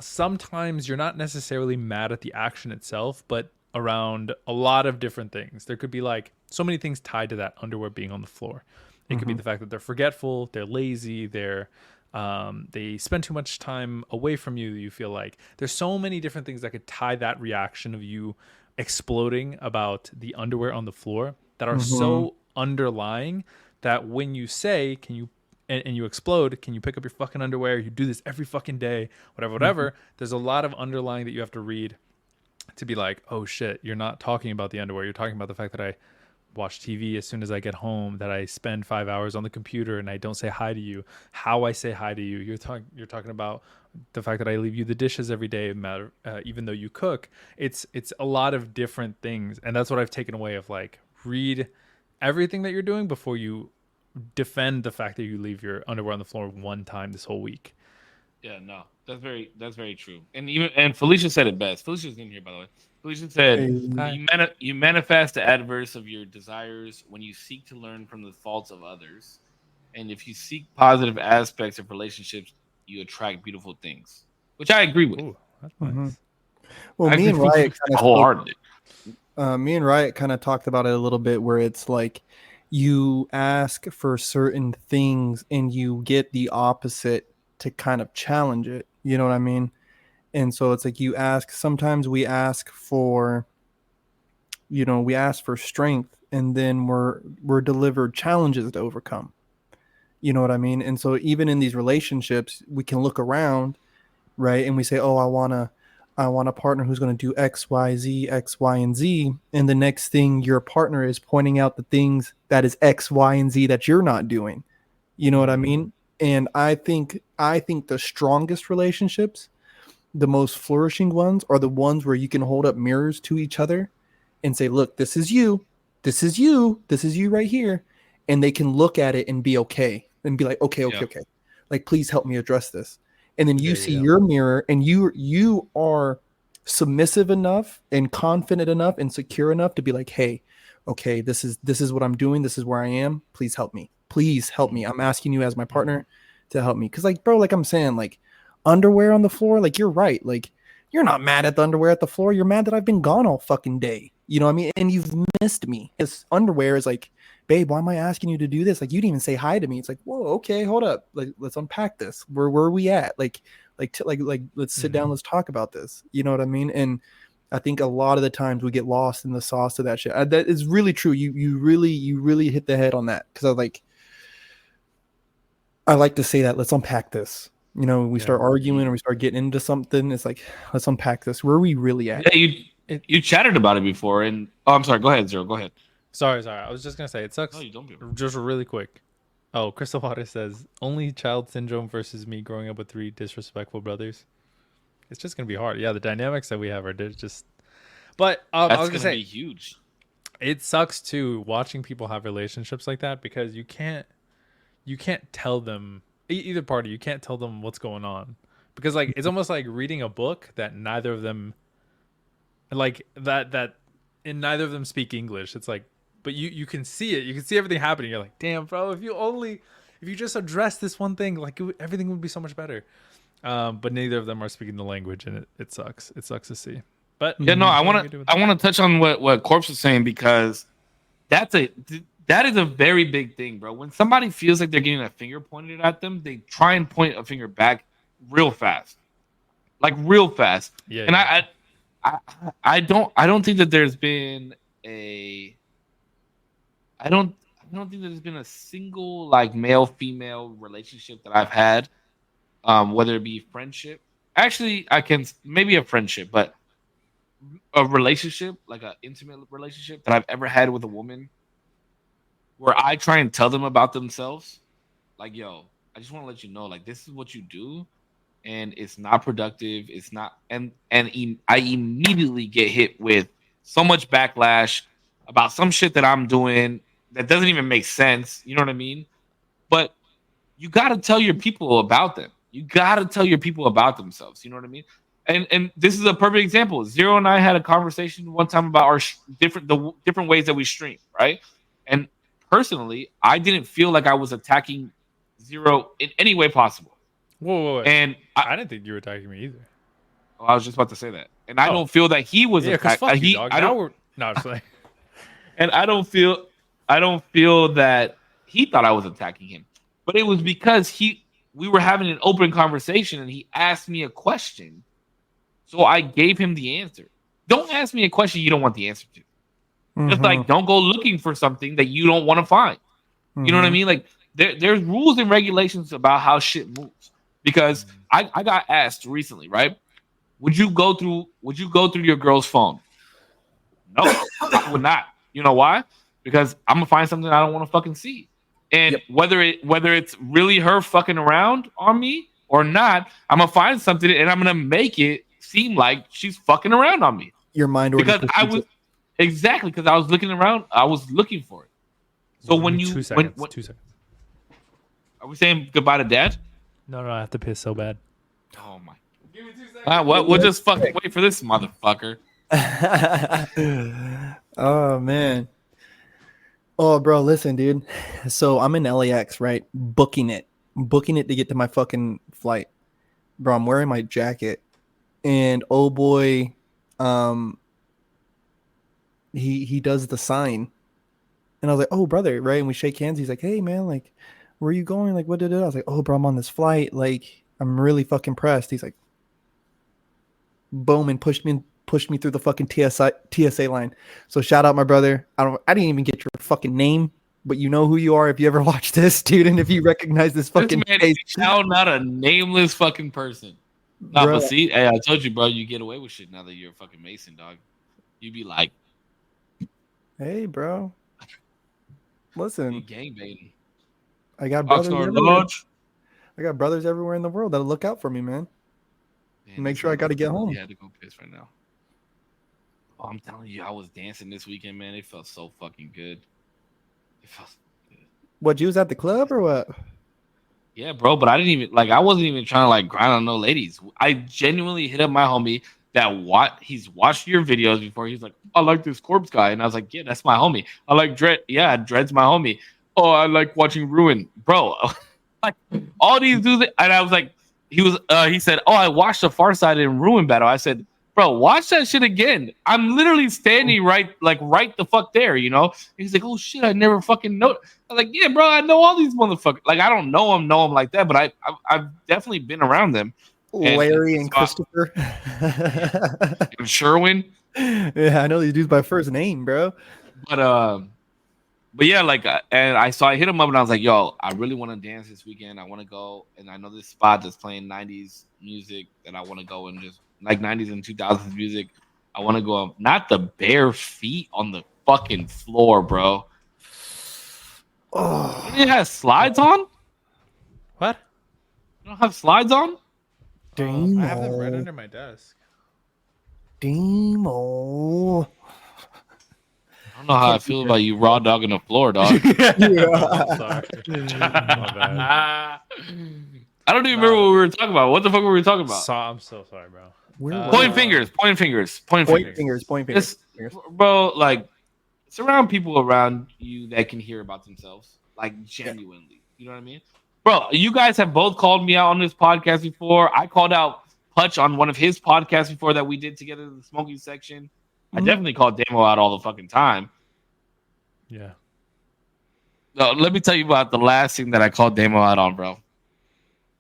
Sometimes you're not necessarily mad at the action itself, but around a lot of different things. There could be like so many things tied to that underwear being on the floor. It could be Mm-hmm. the fact that they're forgetful, they're lazy, they spend too much time away from you. You feel like there's so many different things that could tie that reaction of you exploding about the underwear on the floor that are Mm-hmm. so underlying that when you say, can you, and you explode, can you pick up your fucking underwear? You do this every fucking day, whatever. There's a lot of underlying that you have to read to be like, oh shit, you're not talking about the underwear. You're talking about the fact that I watch TV as soon as I get home, that I spend 5 hours on the computer and I don't say hi to you, how I say hi to you. You're talking about the fact that I leave you the dishes every day, even though you cook. It's a lot of different things, and that's what I've taken away of like, read everything that you're doing before you defend the fact that you leave your underwear on the floor one time this whole week. Yeah, no, that's very true. And Felicia said it best. Felicia's in here, by the way. Felicia said, Hi. you manifest the adverse of your desires when you seek to learn from the faults of others. And if you seek positive aspects of relationships, you attract beautiful things, which I agree with. Ooh, that's nice. Well, I me and agree Riot with kind of wholeheartedly. talked about it a little bit, where it's like you ask for certain things and you get the opposite to kind of challenge it. You know what I mean? And so it's like sometimes we ask for, we ask for strength, and then we're delivered challenges to overcome. You know what I mean? And so even in these relationships, we can look around, right? And we say, oh, I want a partner who's going to do X, Y, Z, X, Y, and Z. And the next thing, your partner is pointing out the things that is X, Y, and Z that you're not doing. You know what I mean? And I think the strongest relationships, the most flourishing ones, are the ones where you can hold up mirrors to each other and say, look, this is you, this is you, this is you right here. And they can look at it and be okay and be like, okay. Like, please help me address this. And then you see your mirror, and you are submissive enough and confident enough and secure enough to be like, hey, okay, this is what I'm doing. This is where I am. Please help me. Please help me. I'm asking you as my partner to help me. Cause like, bro, like I'm saying, like, underwear on the floor, like, you're right. Like, you're not mad at the underwear at the floor. You're mad that I've been gone all fucking day. You know what I mean? And you've missed me. This underwear is like, babe, why am I asking you to do this? Like, you didn't even say hi to me. It's like, whoa, okay, hold up. Like, let's unpack this. Where are we at? Like, let's sit down. Let's talk about this. You know what I mean? And I think a lot of the times we get lost in the sauce of that shit. That is really true. You really hit the head on that. Cause I like to say that. Let's unpack this. You know, we start arguing or we start getting into something. It's like, let's unpack this. Where are we really at? Yeah, you chatted about it before, and I'm sorry. Go ahead, Zero. Go ahead. Sorry. I was just gonna say it sucks. No, you don't be Just really quick. Oh, Crystal Water says only child syndrome versus me growing up with 3 disrespectful brothers. It's just gonna be hard. Yeah, the dynamics that we have are just. But I was gonna say, be huge. It sucks too watching people have relationships like that, because you can't tell them, either party. You can't tell them what's going on, because like it's almost like reading a book that neither of them like and neither of them speak English. It's like, but you can see it. You can see everything happening. You're like, damn, bro, if you just address this one thing, like everything would be so much better. But neither of them are speaking the language, and it sucks. It sucks to see. But yeah, no, I want to touch on what Korpsx was saying, because that is a very big thing, bro. When somebody feels like they're getting a finger pointed at them, they try and point a finger back real fast, like real fast. Yeah. And I don't think that there's been I don't think that there's been a single like male female relationship that I've had, whether it be friendship. Actually, I can maybe a friendship, but a relationship, like an intimate relationship that I've ever had with a woman, where I try and tell them about themselves, like, yo, I just want to let you know, like, this is what you do, and it's not productive. It's not, I immediately get hit with so much backlash about some shit that I'm doing that doesn't even make sense. You know what I mean? But you got to tell your people about them. You got to tell your people about themselves. You know what I mean? And this is a perfect example. Zero and I had a conversation one time about our different ways that we stream, right? And personally, I didn't feel like I was attacking Zero in any way possible. Whoa. And I didn't think you were attacking me either. I was just about to say that. And I don't feel that he was attacking. Fuck you, dog. No, I'm just like. And I don't feel that he thought I was attacking him. But it was because we were having an open conversation, and he asked me a question. So I gave him the answer. Don't ask me a question you don't want the answer to. Just like don't go looking for something that you don't want to find. You know what I mean? Like there's rules and regulations about how shit moves. Because I got asked recently, right? Would you go through your girl's phone? No, I would not. You know why? Because I'm gonna find something I don't want to fucking see. And whether it's really her fucking around on me or not, I'm gonna find something and I'm gonna make it seem like she's fucking around on me. Your mind already Because I was exactly because I was looking around, I was looking for it. So when you 2 seconds, when 2 seconds. are we saying goodbye to dad? No, I have to piss so bad. Oh my! Give me 2 seconds. We'll just fucking wait for this motherfucker. Oh man. Oh bro, listen, dude. So I'm in LAX, right? Booking it to get to my fucking flight. Bro, I'm wearing my jacket, and oh boy, he does the sign, and I was like, oh brother, right? And we shake hands. He's like, hey man, like, where are you going? Like, what did it? I was like, oh bro, I'm on this flight. Like, I'm really fucking pressed. He's like, boom, and pushed me through the fucking TSA line. So shout out my brother. I didn't even get your fucking name, but you know who you are if you ever watch this, dude, and if you recognize this fucking This man face. is now not a nameless fucking person. Nah, but see, hey, I told you, bro, you get away with shit now that you're a fucking Mason, dog. You be like, hey, bro. Listen, gangbaiting. I got brothers Oxnard everywhere. Lodge. I got brothers everywhere in the world that'll look out for me, man. Make sure I got to get home. You had to go piss right now. Oh, I'm telling you, I was dancing this weekend, man. It felt so fucking good. It felt so good. What, you was at the club or what? Yeah, bro, but I wasn't even trying to like grind on no ladies. I genuinely hit up my homie that he's watched your videos before. He's like, I like this Korpsx guy. And I was like, yeah, that's my homie. I like Dread. Yeah, Dread's my homie. Oh, I like watching Ruin. Bro, like all these dudes. And I was like, he said, oh, I watched the Far Side in Ruin battle. I said, bro, watch that shit again. I'm literally standing right the fuck there, you know? And he's like, oh shit, I never fucking know. I was like, yeah, bro, I know all these motherfuckers. Like, I don't know them like that, but I've definitely been around them. Larry and Christopher. And Sherwin. Yeah, I know these dudes by first name, bro. But yeah, like, and I hit him up and I was like, yo, I really want to dance this weekend. I want to go, and I know this spot that's playing 90s music that I want to go and just like 90s and 2000s music. I want to go up, not the bare feet on the fucking floor, bro. Oh, it has slides on. What? You don't have slides on? I have them right under my desk. Demo. I don't know how I feel about you raw dogging the floor, dog. I'm sorry. My bad. I don't even remember what we were talking about. What the fuck were we talking about? I'm so sorry, bro. Point fingers. Just, bro, like, surround people around you that can hear about themselves, like, genuinely. You know what I mean? Bro, you guys have both called me out on this podcast before. I called out Putch on one of his podcasts before that we did together in the smoking section. I definitely called Damo out all the fucking time. Yeah. No, let me tell you about the last thing that I called Damo out on, bro.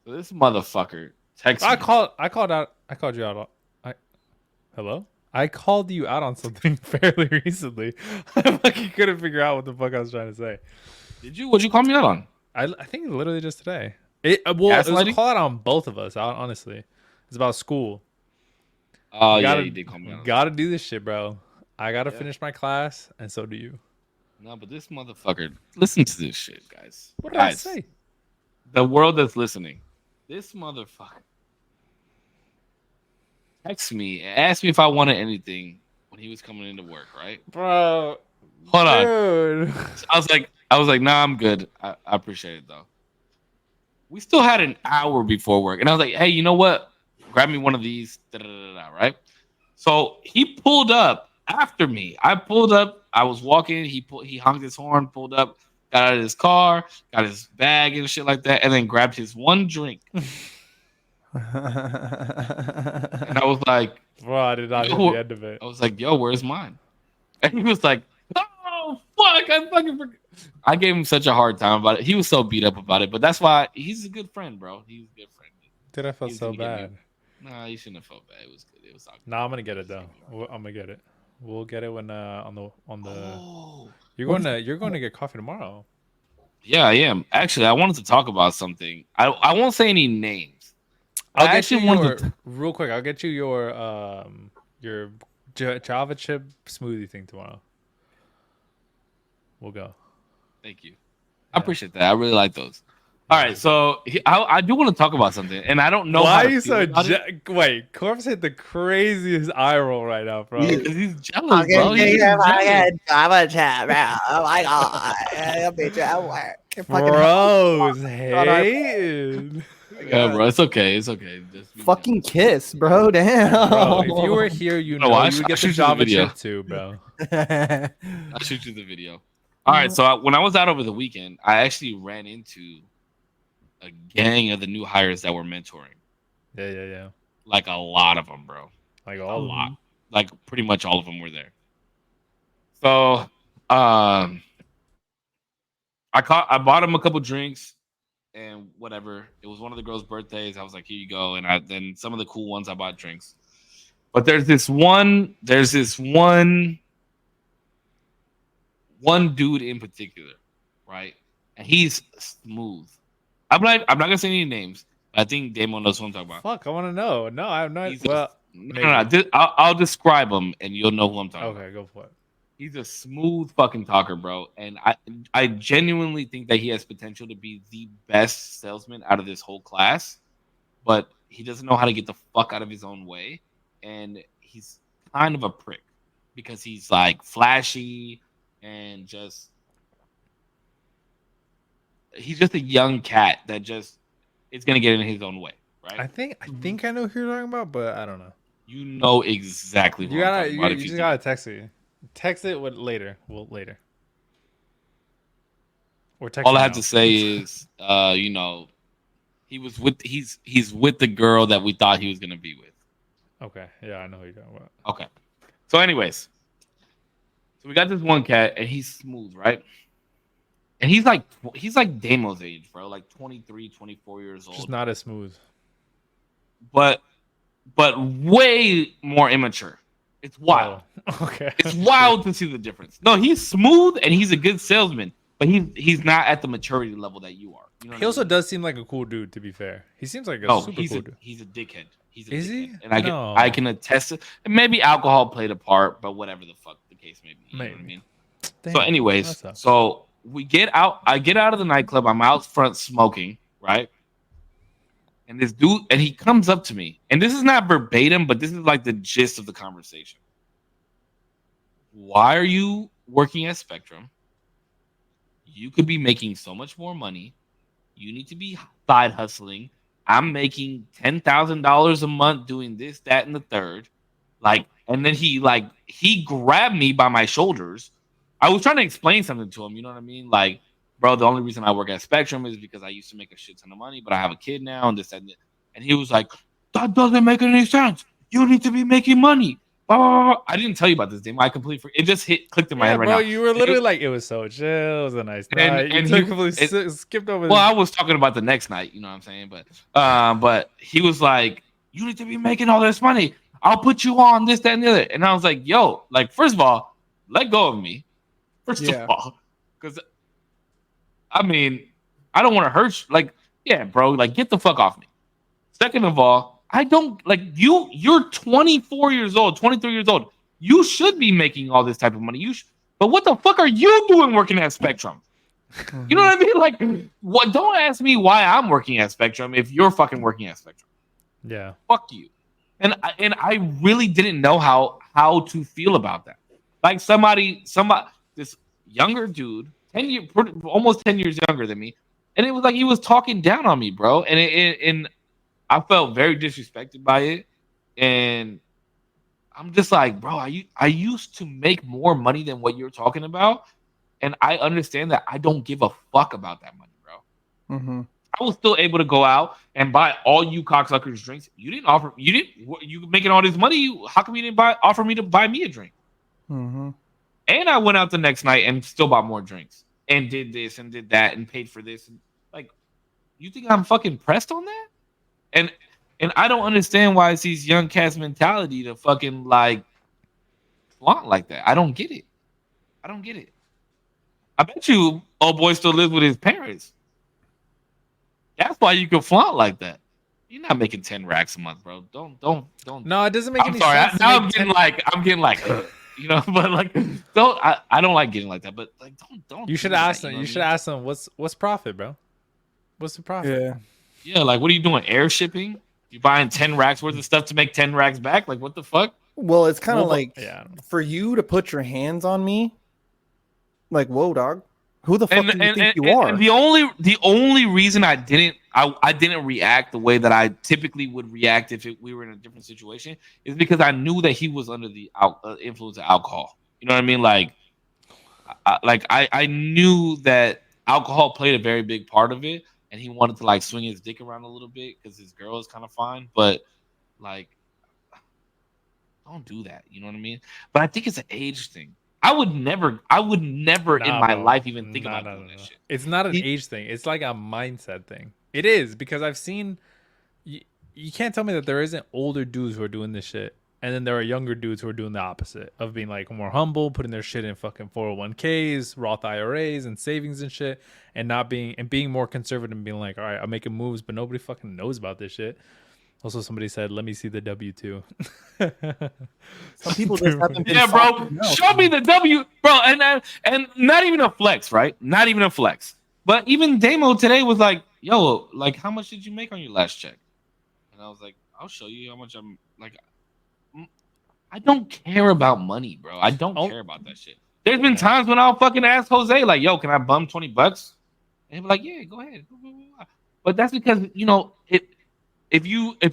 So this motherfucker texted me. I called you out. Hello? I called you out on something fairly recently. I fucking couldn't figure out what the fuck I was trying to say. Did you? What'd you call me out on? I think literally just today. It was a call out on both of us, honestly. It's about school. Oh, yeah, you did call me out. Gotta do this shit, bro. I gotta finish my class, and so do you. No, but this motherfucker, listen to this shit, guys. What did I say? The world that's listening. This motherfucker texted me and asked me if I wanted anything when he was coming into work, right? Bro. Hold on. I was like, nah, I'm good. I appreciate it though. We still had an hour before work. And I was like, hey, you know what? Grab me one of these. Right? So he pulled up after me. I pulled up. I was walking. He honked his horn, pulled up, got out of his car, got his bag and shit like that, and then grabbed his one drink. And I was like, bro, I did not get the end of it. I was like, yo, where's mine? And he was like, oh, fuck, I fucking forgot. I gave him such a hard time about it. He was so beat up about it, but that's why he's a good friend, bro. He's a good friend. Dude, I felt so bad. Nah, you shouldn't have felt bad. It was good. It was awkward. Nah, I'm gonna get it though. I'm gonna get it. We'll get it when on the. Oh, You're going to get coffee tomorrow. yeah, I am. Actually, I wanted to talk about something. I won't say any names. I'll I get you actually wanted your real quick. I'll get you your Java chip smoothie thing tomorrow. We'll go. Thank you. I Yeah. appreciate that. I really like those. All right, so I do want to talk about something, and I don't know Why how are to you feel so about it. wait? Corpse hit the craziest eye roll right now, bro. Because he's jealous, bro. He's jealous. Java chat, bro. Oh my god. I'll be at work. Bros God, I- hating. Yeah, bro. It's okay. It's okay. Just be Fucking kiss, bro. Damn. Bro, if you were here, you No, know I you would I'll get the shoot you the Java video. chip too, bro. I'll shoot you the video. All right. So when I was out over the weekend, I actually ran into a gang of the new hires that were mentoring. Yeah. Like a lot of them, bro. Like A all of lot. them. Like pretty much all of them were there. So um I bought him a couple drinks and whatever. It was one of the girls' birthdays. I was like, here you go. And then some of the cool ones I bought drinks. But there's this one dude in particular, right? And he's smooth. I'm not gonna say any names, but I think Damon knows what I'm talking about. Fuck, I want to know. No, I'm not. He's Well, no. I'll describe him and you'll know who I'm talking about. okay, go for it. He's a smooth fucking talker, bro. And I genuinely think that he has potential to be the best salesman out of this whole class, but he doesn't know how to get the fuck out of his own way. And he's kind of a prick because he's like flashy and he's just a young cat that just is gonna get in his own way, right? I think I know who you're talking about, but I don't know. You know exactly who I'm talking about. You just gotta text me. Text it with later. Well, later. Or text All me I have now. to say is, he's with the girl that we thought he was gonna be with. Okay, yeah, I know who you're talking about. Okay. So, anyways, so we got this one cat, and he's smooth, right? And he's like Damo's age, bro, like 23, 24 years old. Just not as smooth. But way more immature. It's wild. Oh, okay. It's wild to see the difference. No, he's smooth and he's a good salesman, but he's not at the maturity level that you are. You know He also I mean? does seem like a cool dude. To be fair, he seems like a No, super cool dude. he's a dickhead. He's a Is dickhead. he? And No. I can attest to. And maybe alcohol played a part, but whatever the fuck the case may be. You know what I mean? Damn, So, anyways, that sucks. so we get out. I get out of the nightclub. I'm out front smoking, right? And this dude, and he comes up to me, and this is not verbatim, but this is like the gist of the conversation. Why are you working at Spectrum? You could be making so much more money. You need to be side hustling. I'm making $10,000 a month doing this, that, and the third. Like, and then he grabbed me by my shoulders. I was trying to explain something to him. You know what I mean? Like, bro, the only reason I work at Spectrum is because I used to make a shit ton of money, but I have a kid now, and this, that, and that. And he was like, that doesn't make any sense. You need to be making money. Blah, blah, blah. I didn't tell you about this, Dame. I completely forgot. It just clicked in my head right bro, now. you were literally like, it was so chill. It was a nice night. And You completely skipped over. Well, I was talking about the next night, you know what I'm saying? But he was like, you need to be making all this money. I'll put you on this, that, and the other. And I was like, yo, like, first of all, let go of me. First of all. Because, I mean, I don't want to hurt you. Like, yeah, bro, like, get the fuck off me. Second of all, I don't, like, you're 24 years old, 23 years old. You should be making all this type of money. But what the fuck are you doing working at Spectrum? You know what I mean? Like, what? Don't ask me why I'm working at Spectrum if you're fucking working at Spectrum. Yeah. Fuck you. And I really didn't know how to feel about that. Like somebody, this younger dude, almost 10 years younger than me, and it was like he was talking down on me, bro. And I felt very disrespected by it. And I'm just like, bro, I used to make more money than what you're talking about. And I understand that I don't give a fuck about that money, bro. Mm-hmm. I was still able to go out and buy all you cocksuckers drinks. You making all this money. How come you didn't offer me to buy me a drink? Mm-hmm. And I went out the next night and still bought more drinks and did this and did that and paid for this. And like, you think I'm fucking pressed on that? And I don't understand why it's these young cats mentality to fucking like flaunt like that. I don't get it. I bet you old boy still lives with his parents. That's why you can flaunt like that. You're not making 10 racks a month, bro. Don't. No, it doesn't make I'm any sorry. sense. Now I'm getting like, you know, but like, don't. I don't like getting like that. But like, don't. You should do ask that, them. You should ask them what's profit, bro. What's the profit? Yeah. Yeah, like, what are you doing? Air shipping? You buying 10 racks worth of stuff to make 10 racks back? Like, what the fuck? Well, it's kind of Well, like yeah, I don't know. for you to put your hands on me. Like, whoa, dog. Who the fuck do you think you are? And the only reason I didn't react the way that I typically would react if we were in a different situation is because I knew that he was under the influence of alcohol. You know what I mean? Like, I knew that alcohol played a very big part of it, and he wanted to like swing his dick around a little bit because his girl is kind of fine, but like, don't do that. You know what I mean? But I think it's an age thing. I would never in my life even think about doing that shit. It's not an age thing. It's like a mindset thing. It is, because I've seen. You can't tell me that there isn't older dudes who are doing this shit, and then there are younger dudes who are doing the opposite of being like more humble, putting their shit in fucking 401ks, Roth IRAs, and savings and shit, and being more conservative and being like, all right, I'm making moves, but nobody fucking knows about this shit. Also, somebody said, "Let me see the W-2." Some people just haven't been. Yeah, bro. Show me the W, bro. And not even a flex, right? Not even a flex. But even Damo today was like, "Yo, like, how much did you make on your last check?" And I was like, "I'll show you how much I'm like." I don't care about money, bro. I don't care about that shit. There's been times when I'll fucking ask Jose, like, "Yo, can I bum $20?" And he'll be like, "Yeah, go ahead." But that's because, you know, if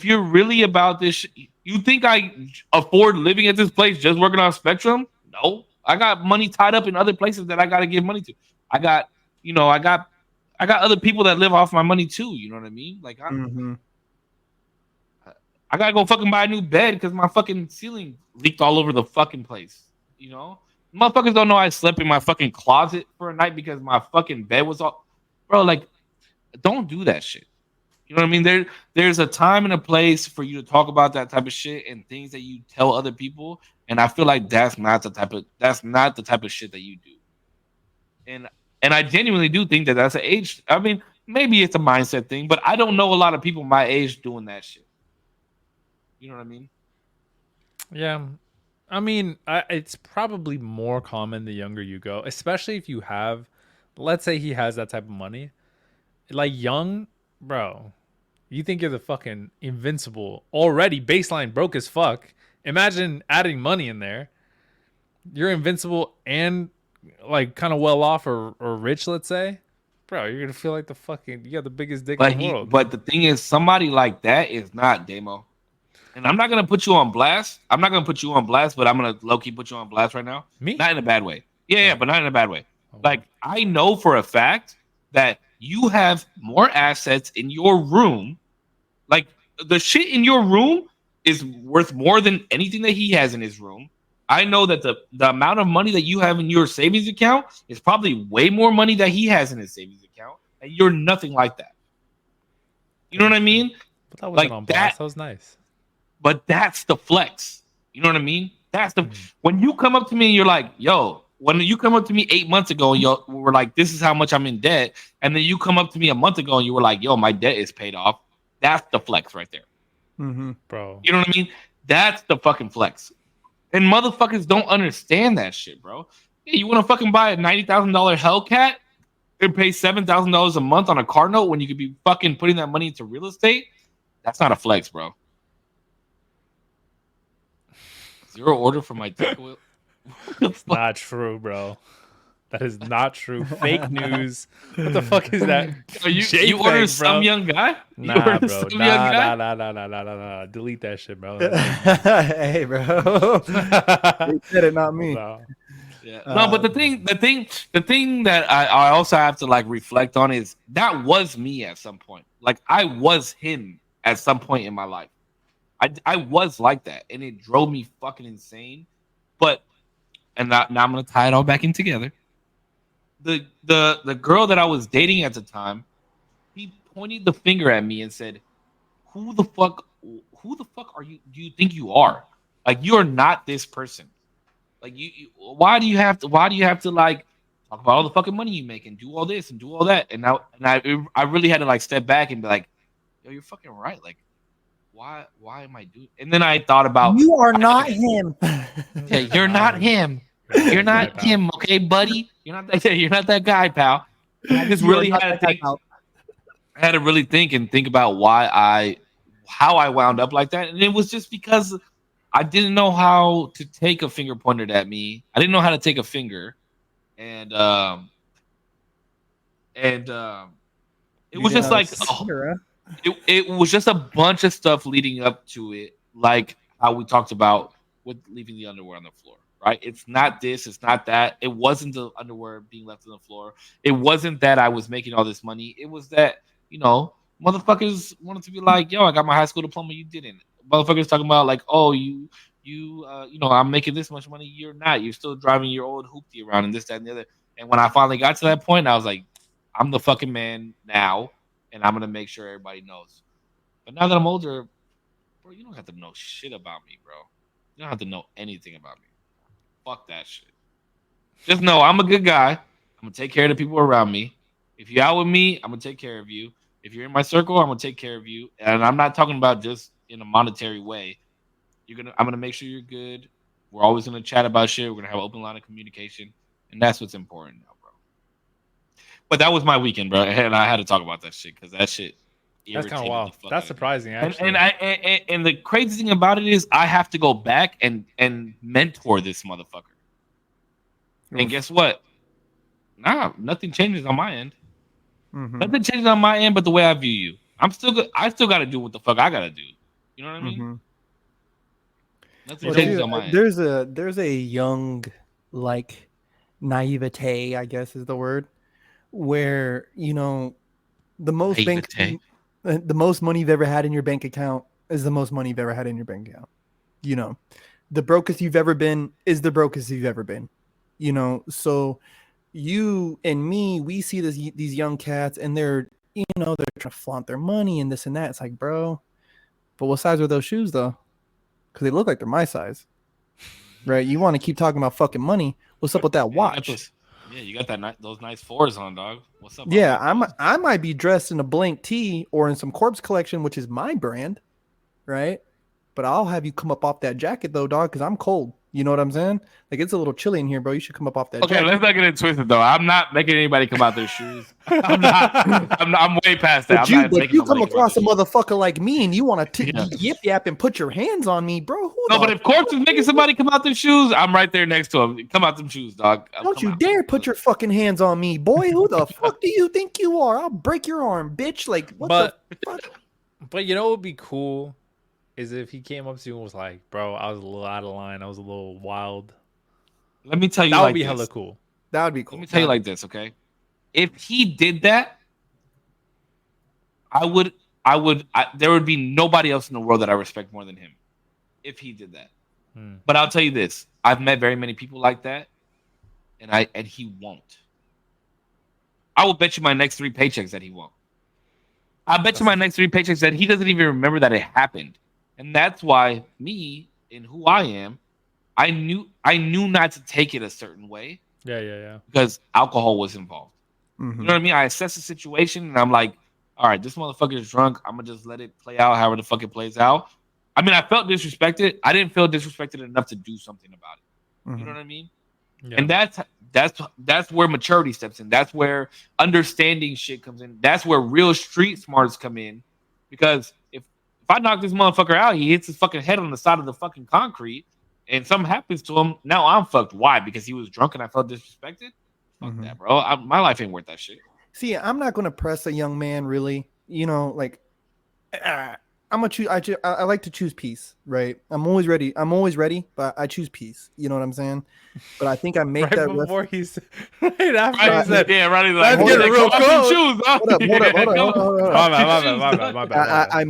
you're really about this, you think I afford living at this place just working on Spectrum? No, I got money tied up in other places that I got to give money to. I got other people that live off my money too. You know what I mean? Like, I gotta go fucking buy a new bed because my fucking ceiling leaked all over the fucking place. You know, motherfuckers don't know I slept in my fucking closet for a night because my fucking bed was all, bro. Like, don't do that shit. You know what I mean? There's a time and a place for you to talk about that type of shit and things that you tell other people. And I feel like that's not the type of shit that you do. And I genuinely do think that that's an age. I mean, maybe it's a mindset thing, but I don't know a lot of people my age doing that shit. You know what I mean? Yeah. I mean, it's probably more common the younger you go, especially if you have, let's say he has that type of money. Like, young, bro, you think you're the fucking invincible, already baseline broke as fuck. Imagine adding money in there. You're invincible and like kind of well off or rich, let's say. Bro, you're gonna feel like you got the biggest dick in the world. But the thing is, somebody like that is not Damo. And I'm not gonna put you on blast. I'm not gonna put you on blast, but I'm gonna low key put you on blast right now. Me? Not in a bad way. Yeah, but not in a bad way. Like, I know for a fact that you have more assets in your room. Like, the shit in your room is worth more than anything that he has in his room. I know that the amount of money that you have in your savings account is probably way more money that he has in his savings account, and you're nothing like that. You know what I mean? But that wasn't on blast. That was nice. But that's the flex. You know what I mean? That's the when you come up to me and you're like, "Yo," when you come up to me 8 months ago and you were like, "This is how much I'm in debt," and then you come up to me a month ago and you were like, "Yo, my debt is paid off." That's the flex right there, bro. You know what I mean? That's the fucking flex. And motherfuckers don't understand that shit, bro. Yeah, you want to fucking buy a $90,000 Hellcat and pay $7,000 a month on a car note when you could be fucking putting that money into real estate? That's not a flex, bro. Zero order for my takeaway. It's not true, bro. That is not true. Fake news. What the fuck is that? You ordered some young guy? Nah, bro. Nah. Delete that shit, bro. Hey, bro. They said it, not me. No. Yeah. No, but the thing that I also have to like reflect on is that was me at some point. Like, I was him at some point in my life. I was like that, and it drove me fucking insane. But now I'm gonna tie it all back in together. The girl that I was dating at the time, he pointed the finger at me and said, who the fuck are you? Do you think you are? Like, you're not this person. Like why do you have to like talk about all the fucking money you make and do all this and do all that? And I really had to like step back and be like, yo, you're fucking right. Like, why am I doing? And then I thought about, You are not him. yeah, you're not him. You're not him, okay, buddy. You're not that. You're not that guy, pal. And I just You are really not had to that guy, think. pal. I had to really think about how I wound up like that, and it was just because I didn't know how to take a finger pointed at me. I didn't know how to take a finger, and it You was didn't just know like it's finger, huh? it was just a bunch of stuff leading up to it, like how we talked about with leaving the underwear on the floor. Right? It's not this, it's not that. It wasn't the underwear being left on the floor. It wasn't that I was making all this money. It was that, motherfuckers wanted to be like, yo, I got my high school diploma, you didn't. Motherfuckers talking about like, oh, I'm making this much money, you're not. You're still driving your old hoopty around and this, that, and the other. And when I finally got to that point, I was like, I'm the fucking man now, and I'm gonna make sure everybody knows. But now that I'm older, bro, you don't have to know shit about me, bro. You don't have to know anything about me. Fuck that shit. Just know I'm a good guy. I'm gonna take care of the people around me. If you're out with me, I'm gonna take care of you. If you're in my circle, I'm gonna take care of you. And I'm not talking about just in a monetary way. I'm gonna make sure you're good. We're always gonna chat about shit. We're gonna have an open line of communication, and that's what's important now, bro. But that was my weekend, bro, and I had to talk about that shit because that shit That's kind irritated of wild. the fuck That's out of me. surprising, actually. And the crazy thing about it is I have to go back and mentor this motherfucker. And guess what? Nah, nothing changes on my end. Mm-hmm. Nothing changes on my end, but the way I view you. I still got to do what the fuck I got to do. You know what I mean? Mm-hmm. Nothing Well, changes on my end. there's a young, like, naivete, I guess is the word, where the most Naivete. the most money you've ever had in your bank account is the most money you've ever had in your bank account. The brokest you've ever been is the brokest you've ever been. So you and me, we see these young cats, and they're trying to flaunt their money and this and that. It's like, bro, but what size are those shoes though? Because they look like they're my size, right? You want to keep talking about fucking money? What's up with that watch? You got those nice fours on, dog. What's up? Yeah, I might be dressed in a blank tee or in some Korpsx collection, which is my brand, right? But I'll have you come up off that jacket though, dog, because I'm cold. You know what I'm saying? Like, it's a little chilly in here, bro. You should come up off that jacket. Okay, let's not get it twisted though. I'm not making anybody come out their shoes. I'm way past that. But you come across a motherfucker like me and you want to yip yap and put your hands on me, bro. But if Korpsx is making somebody come out their shoes, I'm right there next to him. Come out them shoes, dog. Don't you dare put your fucking hands on me, boy. Who the fuck do you think you are? I'll break your arm, bitch. Like, what the fuck? But what would be cool is if he came up to you and was like, bro, I was a little out of line. I was a little wild. Let me tell you, that would be hella cool. That would be cool. Let me tell you like this, okay? If he did that, there would be nobody else in the world that I respect more than him. If he did that. But I'll tell you this. I've met very many people like that, and he won't. I will bet you my next 3 paychecks that he won't. I bet you my next 3 paychecks that he doesn't even remember that it happened. And that's why me and who I am, I knew not to take it a certain way. Yeah. Because alcohol was involved. Mm-hmm. You know what I mean? I assess the situation and I'm like, all right, this motherfucker is drunk. I'm gonna just let it play out however the fuck it plays out. I mean, I felt disrespected. I didn't feel disrespected enough to do something about it. Mm-hmm. You know what I mean? Yeah. And that's where maturity steps in. That's where understanding shit comes in. That's where real street smarts come in. Because if I knock this motherfucker out, he hits his fucking head on the side of the fucking concrete, and something happens to him. Now I'm fucked. Why? Because he was drunk and I felt disrespected? Fuck that, bro. My life ain't worth that shit. See, I'm not going to press a young man, really. Like, I'm gonna choose. I like to choose peace, right? I'm always ready, but I choose peace. You know what I'm saying? But I think I make right that before he's right after he said, "Yeah, right." Like, let's get a real shoes. Hold up. My bad. I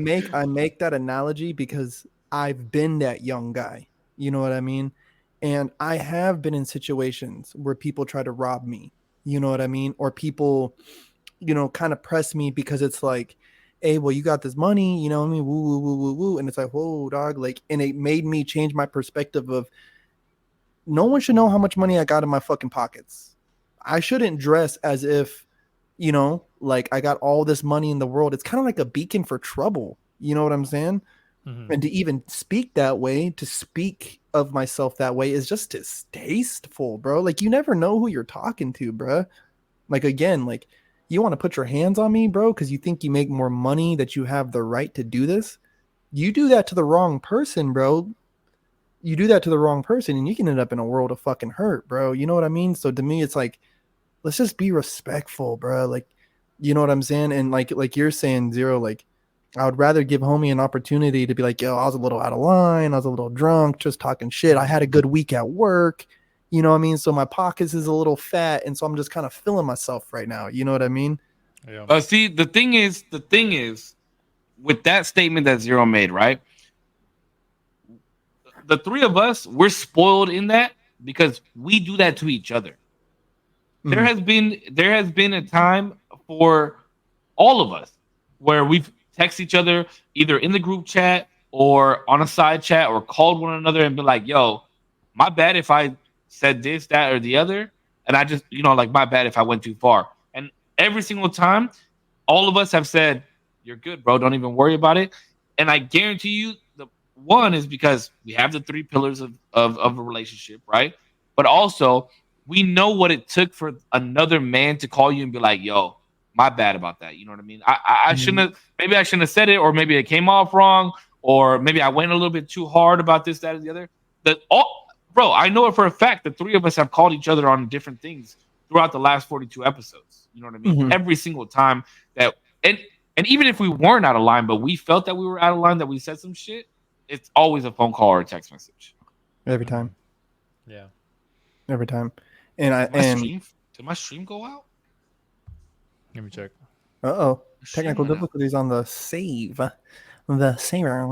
make that analogy because I've been that young guy. You know what I mean? And I have been in situations where people try to rob me. You know what I mean? Or people, kind of press me because it's like, hey, well, you got this money, you know what I mean? Woo. And it's like, whoa, dog. Like, and it made me change my perspective of no one should know how much money I got in my fucking pockets. I shouldn't dress as if, like I got all this money in the world. It's kind of like a beacon for trouble. You know what I'm saying? Mhm. And to even speak that way, to speak of myself that way is just distasteful, bro. Like you never know who you're talking to, bro. Like again, like you want to put your hands on me, bro, because you think you make more money, that you have the right to do this. You do that to the wrong person, bro. You do that to the wrong person and you can end up in a world of fucking hurt, bro. You know what I mean? So to me, it's like, let's just be respectful, bro. Like, you know what I'm saying? And like you're saying, Zero, like, I would rather give homie an opportunity to be like, yo, I was a little out of line. I was a little drunk, just talking shit. I had a good week at work. You know what I mean? So my pockets is a little fat. And so I'm just kind of feeling myself right now. You know what I mean? Yeah. See, the thing is, with that statement that Zero made, right? The three of us, we're spoiled in that because we do that to each other. Mm. There has been a time for all of us where we've texted each other either in the group chat or on a side chat or called one another and been like, yo, my bad if I said this, that, or the other. And I just, like my bad if I went too far. And every single time, all of us have said, you're good, bro. Don't even worry about it. And I guarantee you, the one is because we have the three pillars of a relationship, right? But also, we know what it took for another man to call you and be like, yo, my bad about that. You know what I mean? I shouldn't have, maybe I shouldn't have said it, or maybe it came off wrong, or maybe I went a little bit too hard about this, that, or the other. Bro, I know it for a fact. The three of us have called each other on different things throughout the last 42 episodes. You know what I mean? Mm-hmm. Every single time that, and even if we weren't out of line, but we felt that we were out of line, that we said some shit, it's always a phone call or a text message. Every time. Yeah. Every time. And Did my stream go out? Let me check. Technical difficulties on the save. The saver.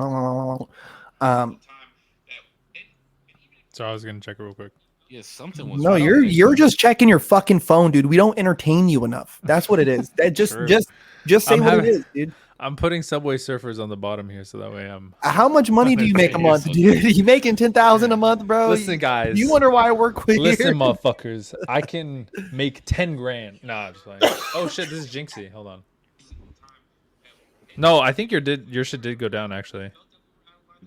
So I was gonna check it real quick. Yeah, something was. No, you're just checking your fucking phone, dude. We don't entertain you enough. That's what it is. That just say it is, dude. I'm putting Subway Surfers on the bottom here, so that way I'm. How much money do you make a month, dude? You making 10,000 a month, bro? Listen, guys. You wonder why I work with you? Listen, motherfuckers. I can make 10 grand. Nah, I'm just playing. Oh shit, this is Jinxie. Hold on. No, I think your shit did go down actually.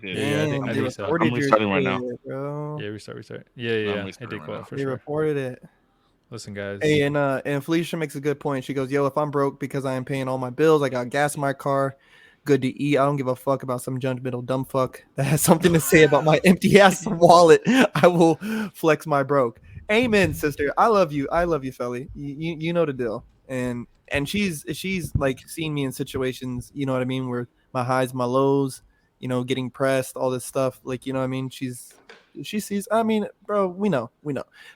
Yeah, I think so. I'm restarting right now. Bro. Yeah, restart. Yeah. It did go out for sure. Reported it. Listen, guys. Hey, and Felicia makes a good point. She goes, yo, if I'm broke because I am paying all my bills, I got gas in my car, good to eat. I don't give a fuck about some judgmental dumb fuck that has something to say about my empty ass wallet. I will flex my broke. Amen, sister. I love you. I love you, Felly. You know the deal. And she's like seen me in situations, you know what I mean, where my highs, my lows, getting pressed, all this stuff. Like, you know what I mean? She sees, I mean, bro, we know.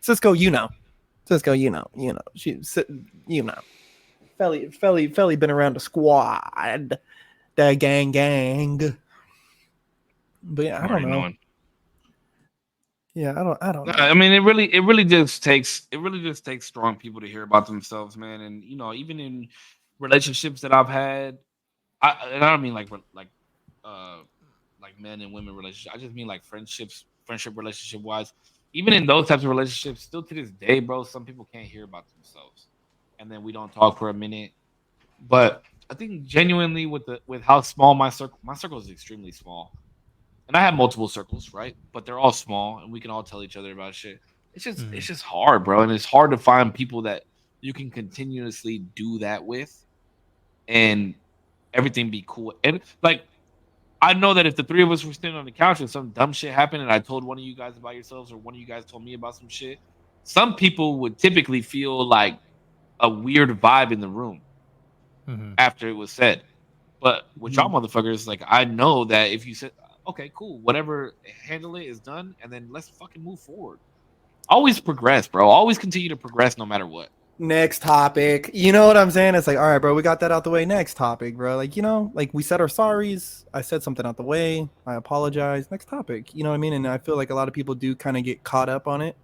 Cisco, Cisco, she, Felly been around the squad, the gang. But yeah, I don't know. Yeah, I don't know. I mean, it really just takes strong people to hear about themselves, man. And even in relationships that I've had, I don't mean like men and women relationships. I just mean like friendship relationship wise. Even in those types of relationships, still to this day, bro, some people can't hear about themselves, and then we don't talk for a minute. But I think genuinely with how small my circle is extremely small, and I have multiple circles, right? But they're all small, and we can all tell each other about shit. It's just hard, bro, and it's hard to find people that you can continuously do that with, and everything be cool. And like, I know that if the three of us were sitting on the couch and some dumb shit happened and I told one of you guys about yourselves or one of you guys told me about some shit, some people would typically feel like a weird vibe in the room after it was said. But with y'all motherfuckers, like, I know that if you said, okay, cool, whatever, handle it, is done, and then let's fucking move forward. Always progress, bro. Always continue to progress no matter what. Next topic. You know what I'm saying? It's like, all right, bro, we got that out the way. Next topic, bro. Like, like we said our sorries. I said something out the way. I apologize. Next topic. You know what I mean? And I feel like a lot of people do kind of get caught up on it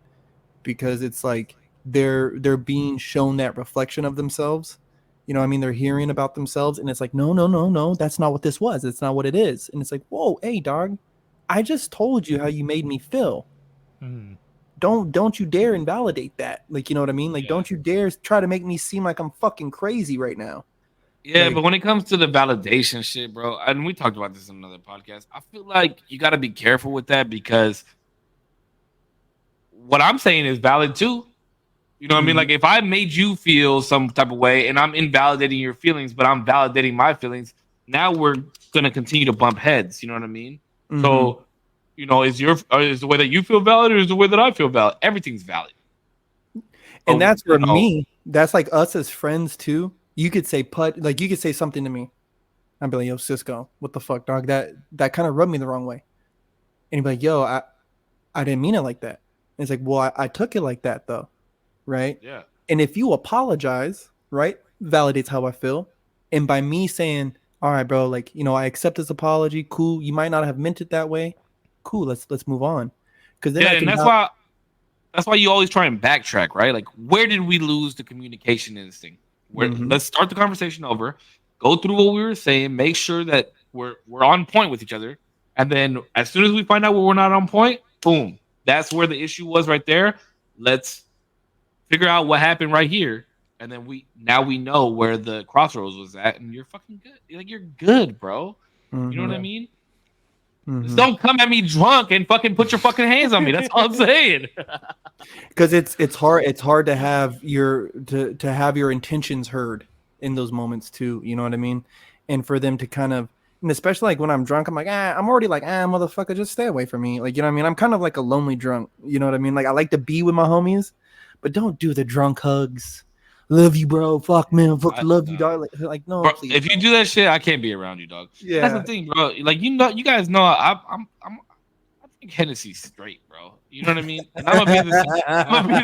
because it's like they're being shown that reflection of themselves. You know what I mean? They're hearing about themselves and it's like, no. That's not what this was. It's not what it is. And it's like, whoa, hey, dog. I just told you how you made me feel. don't you dare invalidate that. Like, you know what I mean? Like, Yeah. don't you dare try to make me seem like I'm fucking crazy right now. Yeah, Like, but when it comes to the validation shit, bro, and we talked about this in another podcast, I feel like you got to be careful with that because what I'm saying is valid too. You know what I mean? mhm, Like if I made you feel some type of way and I'm invalidating your feelings, but I'm validating my feelings, now we're gonna continue to bump heads. You know what I mean? mhm. So, is the way that you feel valid or is the way that I feel valid? Everything's valid. And So that's for me. That's like us as friends too. You could say like you could say something to me. I'd be like, yo, Cisco, what the fuck, dog? That kind of rubbed me the wrong way. And he'd be like, yo, I didn't mean it like that. And it's like, well, I took it like that though, right? yeah, And if you apologize, right, validates how I feel. And by me saying, all right, bro, like, I accept this apology. Cool. You might not have meant it that way. Cool. Let's move on. Because then yeah, I and can that's why you always try and backtrack, right? Like, where did we lose the communication instinct? Where Mhm. Let's start the conversation over, go through what we were saying, make sure that we're on point with each other, and then as soon as we find out where we're not on point, boom, that's where the issue was right there. Let's figure out what happened right here, and then we know where the crossroads was at, and you're fucking good. Like you're good, bro. You know what I Mhm. Yeah. mean? Just Mhm. don't come at me drunk and fucking put your fucking hands on me. That's all I'm saying. Because it's hard to have to have your intentions heard in those moments too, you know what I mean? And for them to kind of, and especially like when I'm drunk, I'm like, I'm already like, motherfucker, just stay away from me, like, you know what I mean? I'm kind of like a lonely drunk, you know what I mean? Like, I like to be with my homies, but don't do the drunk hugs. Love you, bro. Fuck, man. Fuck, love you, dog. Like, no, Bro, please if you don't. do that shit, I can't be around you, dog. And that's the Yeah. thing, bro. Like you guys know, I think Hennessy's straight, bro. You know what I mean? And I'm gonna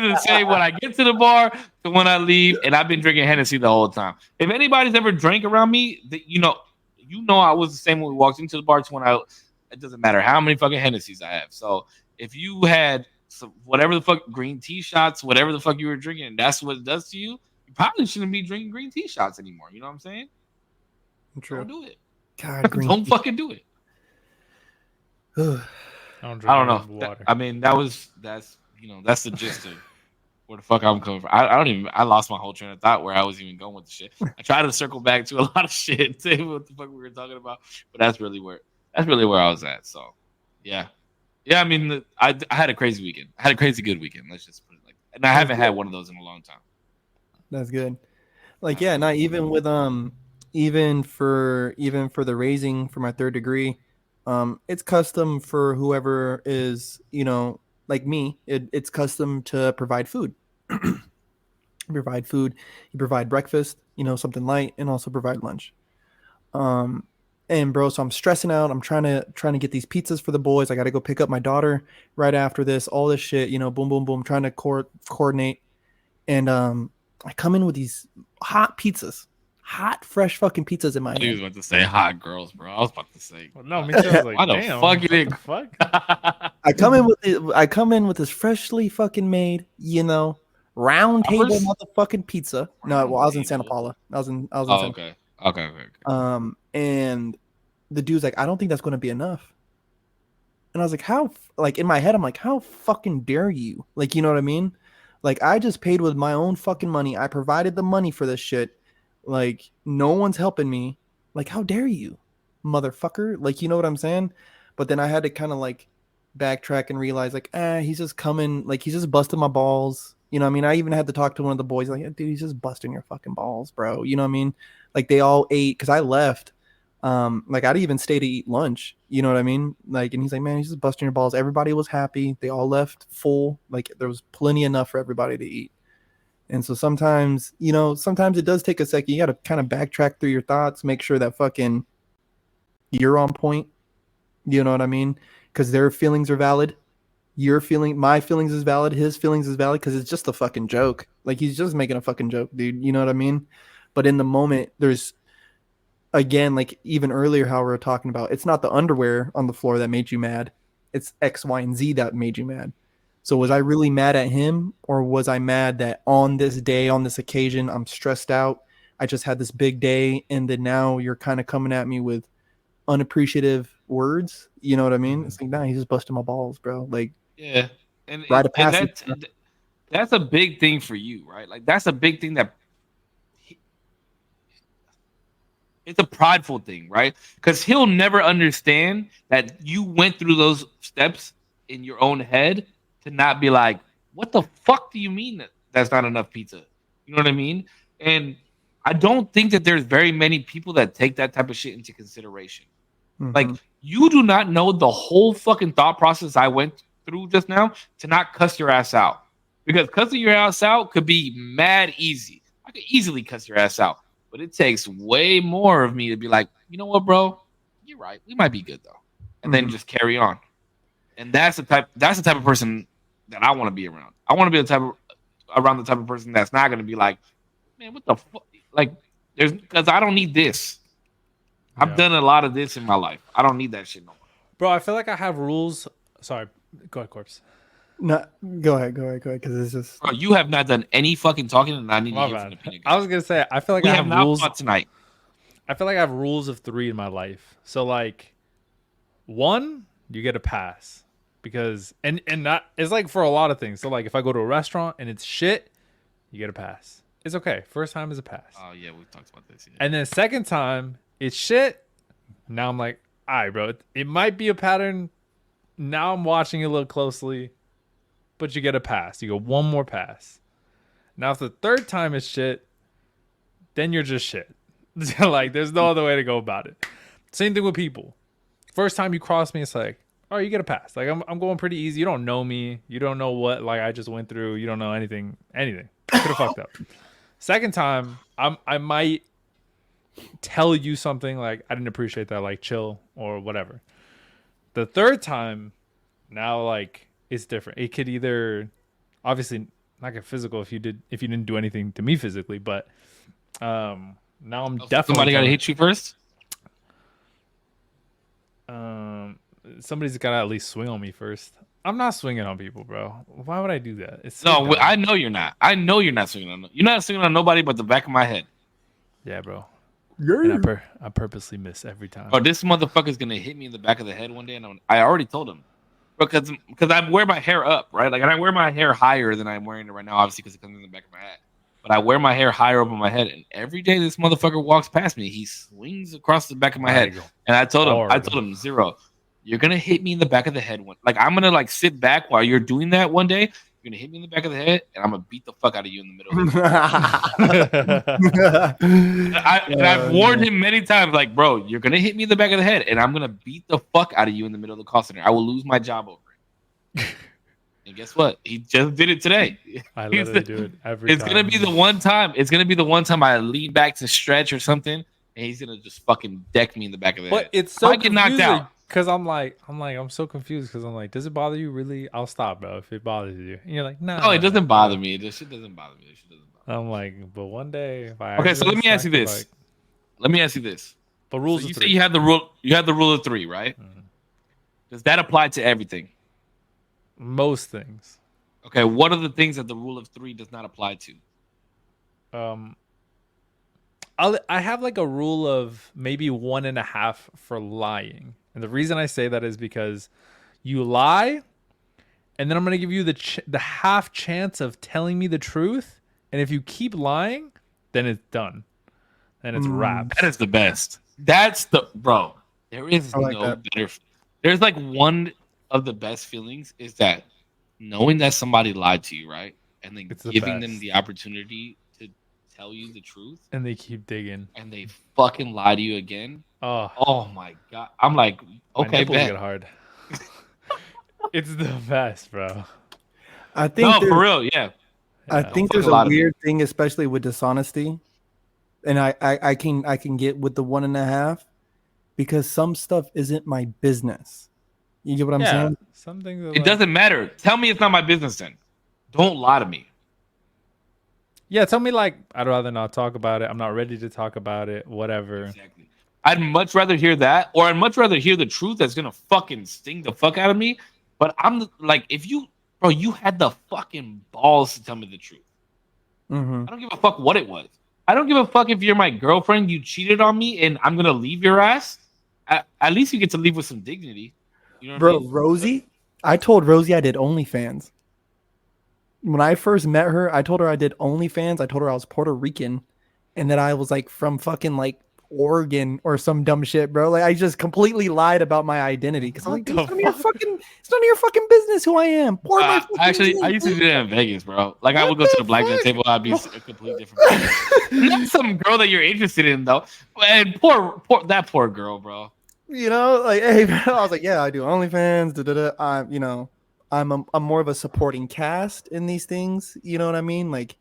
be the same when I get to the bar to when I leave, and I've been drinking Hennessy the whole time. If anybody's ever drank around me, you know I was the same when we walked into the bar to when I. It doesn't matter how many fucking Hennessy's I have. So if you had some whatever the fuck green tea shots, whatever the fuck you were drinking, and that's what it does to you, you probably shouldn't be drinking green tea shots anymore. You know what I'm saying? True. Don't do it. God, green Don't fucking do it. tea. I don't I drink don't any know. water. I mean, that's the gist of where the fuck I'm coming from. I don't even. I lost my whole train of thought where I was even going with the shit. I tried to circle back to a lot of shit, to what the fuck we were talking about, but that's really where I was at. So, yeah, yeah. I mean, I had a crazy weekend. I had a crazy good weekend. Let's just put it like that. And I That's haven't had good. one of those in a long time. That's good. Like, I haven't yeah, had not one of even with even for the raising for my third degree, it's custom for whoever is, like me, it's custom to provide food. Provide food, you provide breakfast, something light, and also provide lunch. um and bro, so I'm stressing out. I'm trying to get these pizzas for the boys. I got to go pick up my daughter right after this, all this shit, boom boom boom, trying to coordinate. And I come in with these hot pizzas, hot fresh fucking pizzas in I my thought he was hand. about to say hot girls, bro. I was about to say, Well, no, me too. I was why like, the damn, fuck you what the didn't? fuck? I come in with this freshly fucking made, round table Poppers? motherfucking pizza. No, Round well, I was in Santa table. Paula. I was in Oh, Santa. okay. Okay. And the dude's like, I don't think that's going to be enough. And I was like, like in my head, I'm like, how fucking dare you? Like, you know what I mean? Like, I just paid with my own fucking money. I provided the money for this shit. Like, no one's helping me. Like, how dare you, motherfucker? Like, you know what I'm saying? But then I had to kind of like backtrack and realize, like, he's just coming, like, he's just busting my balls. You know what I mean? I even had to talk to one of the boys, like, dude, he's just busting your fucking balls, bro. You know what I mean? Like, they all ate because I left. Like, I'd even stay to eat lunch, you know what I mean? Like, and he's like, man, he's just busting your balls. Everybody was happy. They all left full. Like, there was plenty enough for everybody to eat. And so sometimes it does take a second. You got to kind of backtrack through your thoughts, make sure that fucking you're on point. You know what I mean? Because their feelings are valid. My feelings is valid. His feelings is valid because it's just a fucking joke. Like, he's just making a fucking joke, dude. You know what I mean? But in the moment, there's, again, like even earlier, how we were talking about, it's not the underwear on the floor that made you mad. It's X, Y, and Z that made you mad. So was I really mad at him, or was I mad that on this day, on this occasion, I'm stressed out? I just had this big day, and then now you're kind of coming at me with unappreciative words. You know what I mean? Mhm. It's like, nah, he's just busting my balls, bro. Like, Yeah. and Rite of and passage. that's a big thing for you, right? Like that's a big thing that it's a prideful thing, right? Because he'll never understand that you went through those steps in your own head to not be like, what the fuck do you mean that that's not enough pizza? You know what I mean? And I don't think that there's very many people that take that type of shit into consideration. Like, Mhm. you do not know the whole fucking thought process I went through just now to not cuss your ass out. Because cussing your ass out could be mad easy. I could easily cuss your ass out. But it takes way more of me to be like, you know what, bro? You're right. We might be good though. And then Mhm. just carry on. And that's the type of person that I want to be around. I want to be around the type of person that's not gonna be like, man, what the fuck? Like, there's because I don't need this. I've Yeah. done a lot of this in my life. I don't need that shit no more. Bro, I feel like I have rules. Sorry, go ahead, Corpse. No, go ahead, because it's just Bro, you have not done any fucking talking, and I need to My hear from bad. the peanut I guy. was gonna say I feel like We I have have not rules. fought tonight. I feel like I have rules of 3 in my life. So like, 1, you get a pass because and not it's like for a lot of things. So like, if I go to a restaurant and it's shit, you get a pass. It's okay. First time is a pass. Oh yeah, we've talked about this. Yeah. And then second time it's shit. Now I'm like, all right, bro. It might be a pattern. Now I'm watching it a little closely, but you get a pass. You go one more pass. Now if the third time is shit, then you're just shit. Like, there's no other way to go about it. Same thing with people. First time you cross me, it's like, oh, you get a pass. Like, I'm going pretty easy. You don't know me. You don't know what like I just went through. You don't know anything. Could have fucked up. Second time, I might tell you something like I didn't appreciate that, like chill or whatever. The third time, now like it's different. It could either obviously not get physical if you didn't do anything to me physically, but now I'm definitely Somebody got to hit you first. Somebody's got to at least swing on me first. I'm not swinging on people, bro. Why would I do that? It's No, dumb. I know you're not. I know you're not swinging on. You're not swinging on nobody but the back of my head. Yeah, bro. And I purposely miss every time. Oh, this motherfucker's gonna hit me in the back of the head one day, and I already told him because I wear my hair up, right? Like, and I wear my hair higher than I'm wearing it right now, obviously because it comes in the back of my head. But I wear my hair higher over my head, and every day this motherfucker walks past me, he swings across the back of my head. And I told him, Zero, you're gonna hit me in the back of the head one. Like, I'm gonna like sit back while you're doing that one day. You're gonna hit me in the back of the head, and I'm gonna beat the fuck out of you in the middle of the I've warned him many times, like, bro, you're gonna hit me in the back of the head, and I'm gonna beat the fuck out of you in the middle of the call center. I will lose my job over it. And guess what? He just did it today. I literally do it every time. It's gonna be the one time. It's gonna be the one time I lean back to stretch or something, and he's gonna just fucking deck me in the back of the head. But it's so I get knocked out. Because I'm so confused because I'm like, does it bother you really? I'll stop, bro, if it bothers you. And you're like, no, it doesn't bother me. This shit doesn't bother me. I'm like, but one day if I okay, so let me ask you this. But rules. So you of say 3. you have the rule. You have the rule of 3, right? Mm-hmm. Does that apply to everything? Most things. Okay, what are the things that the rule of 3 does not apply to? I have like a rule of maybe 1.5 for lying, and the reason I say that is because you lie, and then I'm gonna give you the half chance of telling me the truth, and if you keep lying, then it's done, and it's wrapped. That is the best. That's the bro. There is no better. There's like one of the best feelings is that knowing that somebody lied to you, right, and then giving them the opportunity to tell you the truth, and they keep digging, and they fucking lie to you again. Oh my god! I'm like, okay, my get hard. It's the best, bro. I think for real, yeah. I think there's a weird thing, especially with dishonesty, and I can get with the 1.5 because some stuff isn't my business. You get what I'm saying? Something it doesn't matter. Tell me it's not my business then. Don't lie to me. Yeah, tell me like I'd rather not talk about it. I'm not ready to talk about it. Whatever. Exactly. I'd much rather hear that, or I'd much rather hear the truth that's gonna fucking sting the fuck out of me. But I'm like, if you, bro, you had the fucking balls to tell me the truth. Mm-hmm. I don't give a fuck what it was. I don't give a fuck if you're my girlfriend, you cheated on me, and I'm gonna leave your ass. At least you get to leave with some dignity. You know what bro, I mean? Rosie, I told Rosie I did OnlyFans. When I first met her, I told her I did OnlyFans. I told her I was Puerto Rican and that I was like from fucking like Oregon or some dumb shit, bro. Like I just completely lied about my identity because I was What like, dude, the fuck? it's none of your fucking business who I am. Pour my fucking Actually, I drink, used to dude. do that in Vegas, bro. Like I What would go to the the blackjack table, I'd be fuck? a complete different person. Not some girl that you're interested in though. And poor that poor girl, bro. You know, like, hey, I was like, yeah, I do OnlyFans. Da, da, da. I'm, you know, I'm more of a supporting cast in these things. You know what I mean? Like,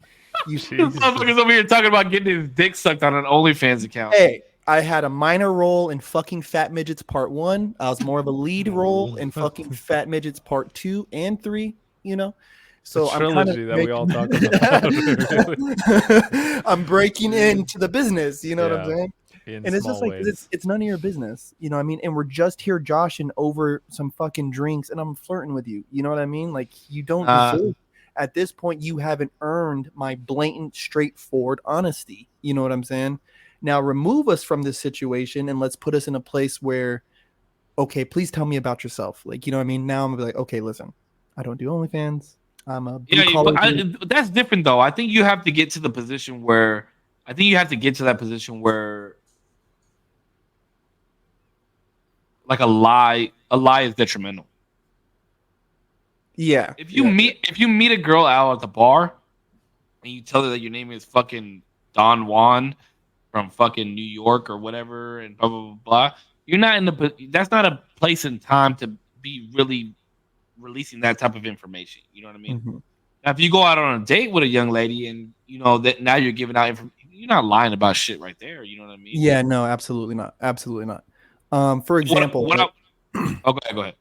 you, This motherfucker's Jesus. over here talking about getting his dick sucked on an OnlyFans account. hey, I had a minor role in fucking Fat Midgets Part One. I was more of a lead role in fucking The Fat Midgets Part 2 and 3. You know, so I'm kind of trilogy that we all breaking. talk about. Really. I'm breaking into the business. You know what I'm Yeah, saying? in And it's just small like ways. it's none of your business, you know what I mean? And we're just here joshing over some fucking drinks, and I'm flirting with you. You know what I mean? Like you don't Uh, deserve. At this point, you haven't earned my blatant, straightforward honesty. You know what I'm saying? Now remove us from this situation and let's put us in a place where, okay, please tell me about yourself. Like you know what I mean? Now I'm gonna be like, okay, listen, I don't do OnlyFans. I'm a blue yeah, collar but dude. that's different though. I think you have to get to the position where I think you have to get to that position where like a lie is detrimental. Yeah, If you yeah, yeah. meet a girl out at the bar and you tell her that your name is fucking Don Juan from fucking New York or whatever and blah blah blah blah, you're not in the that's not a place and time to be really releasing that type of information. You know what I mean? Mhm. Now, if you go out on a date with a young lady and you know that now you're giving out information, you're not lying about shit right there. You know what I mean? Yeah, no, absolutely not. Absolutely not. For example, What? right? Oh, go ahead. Go ahead.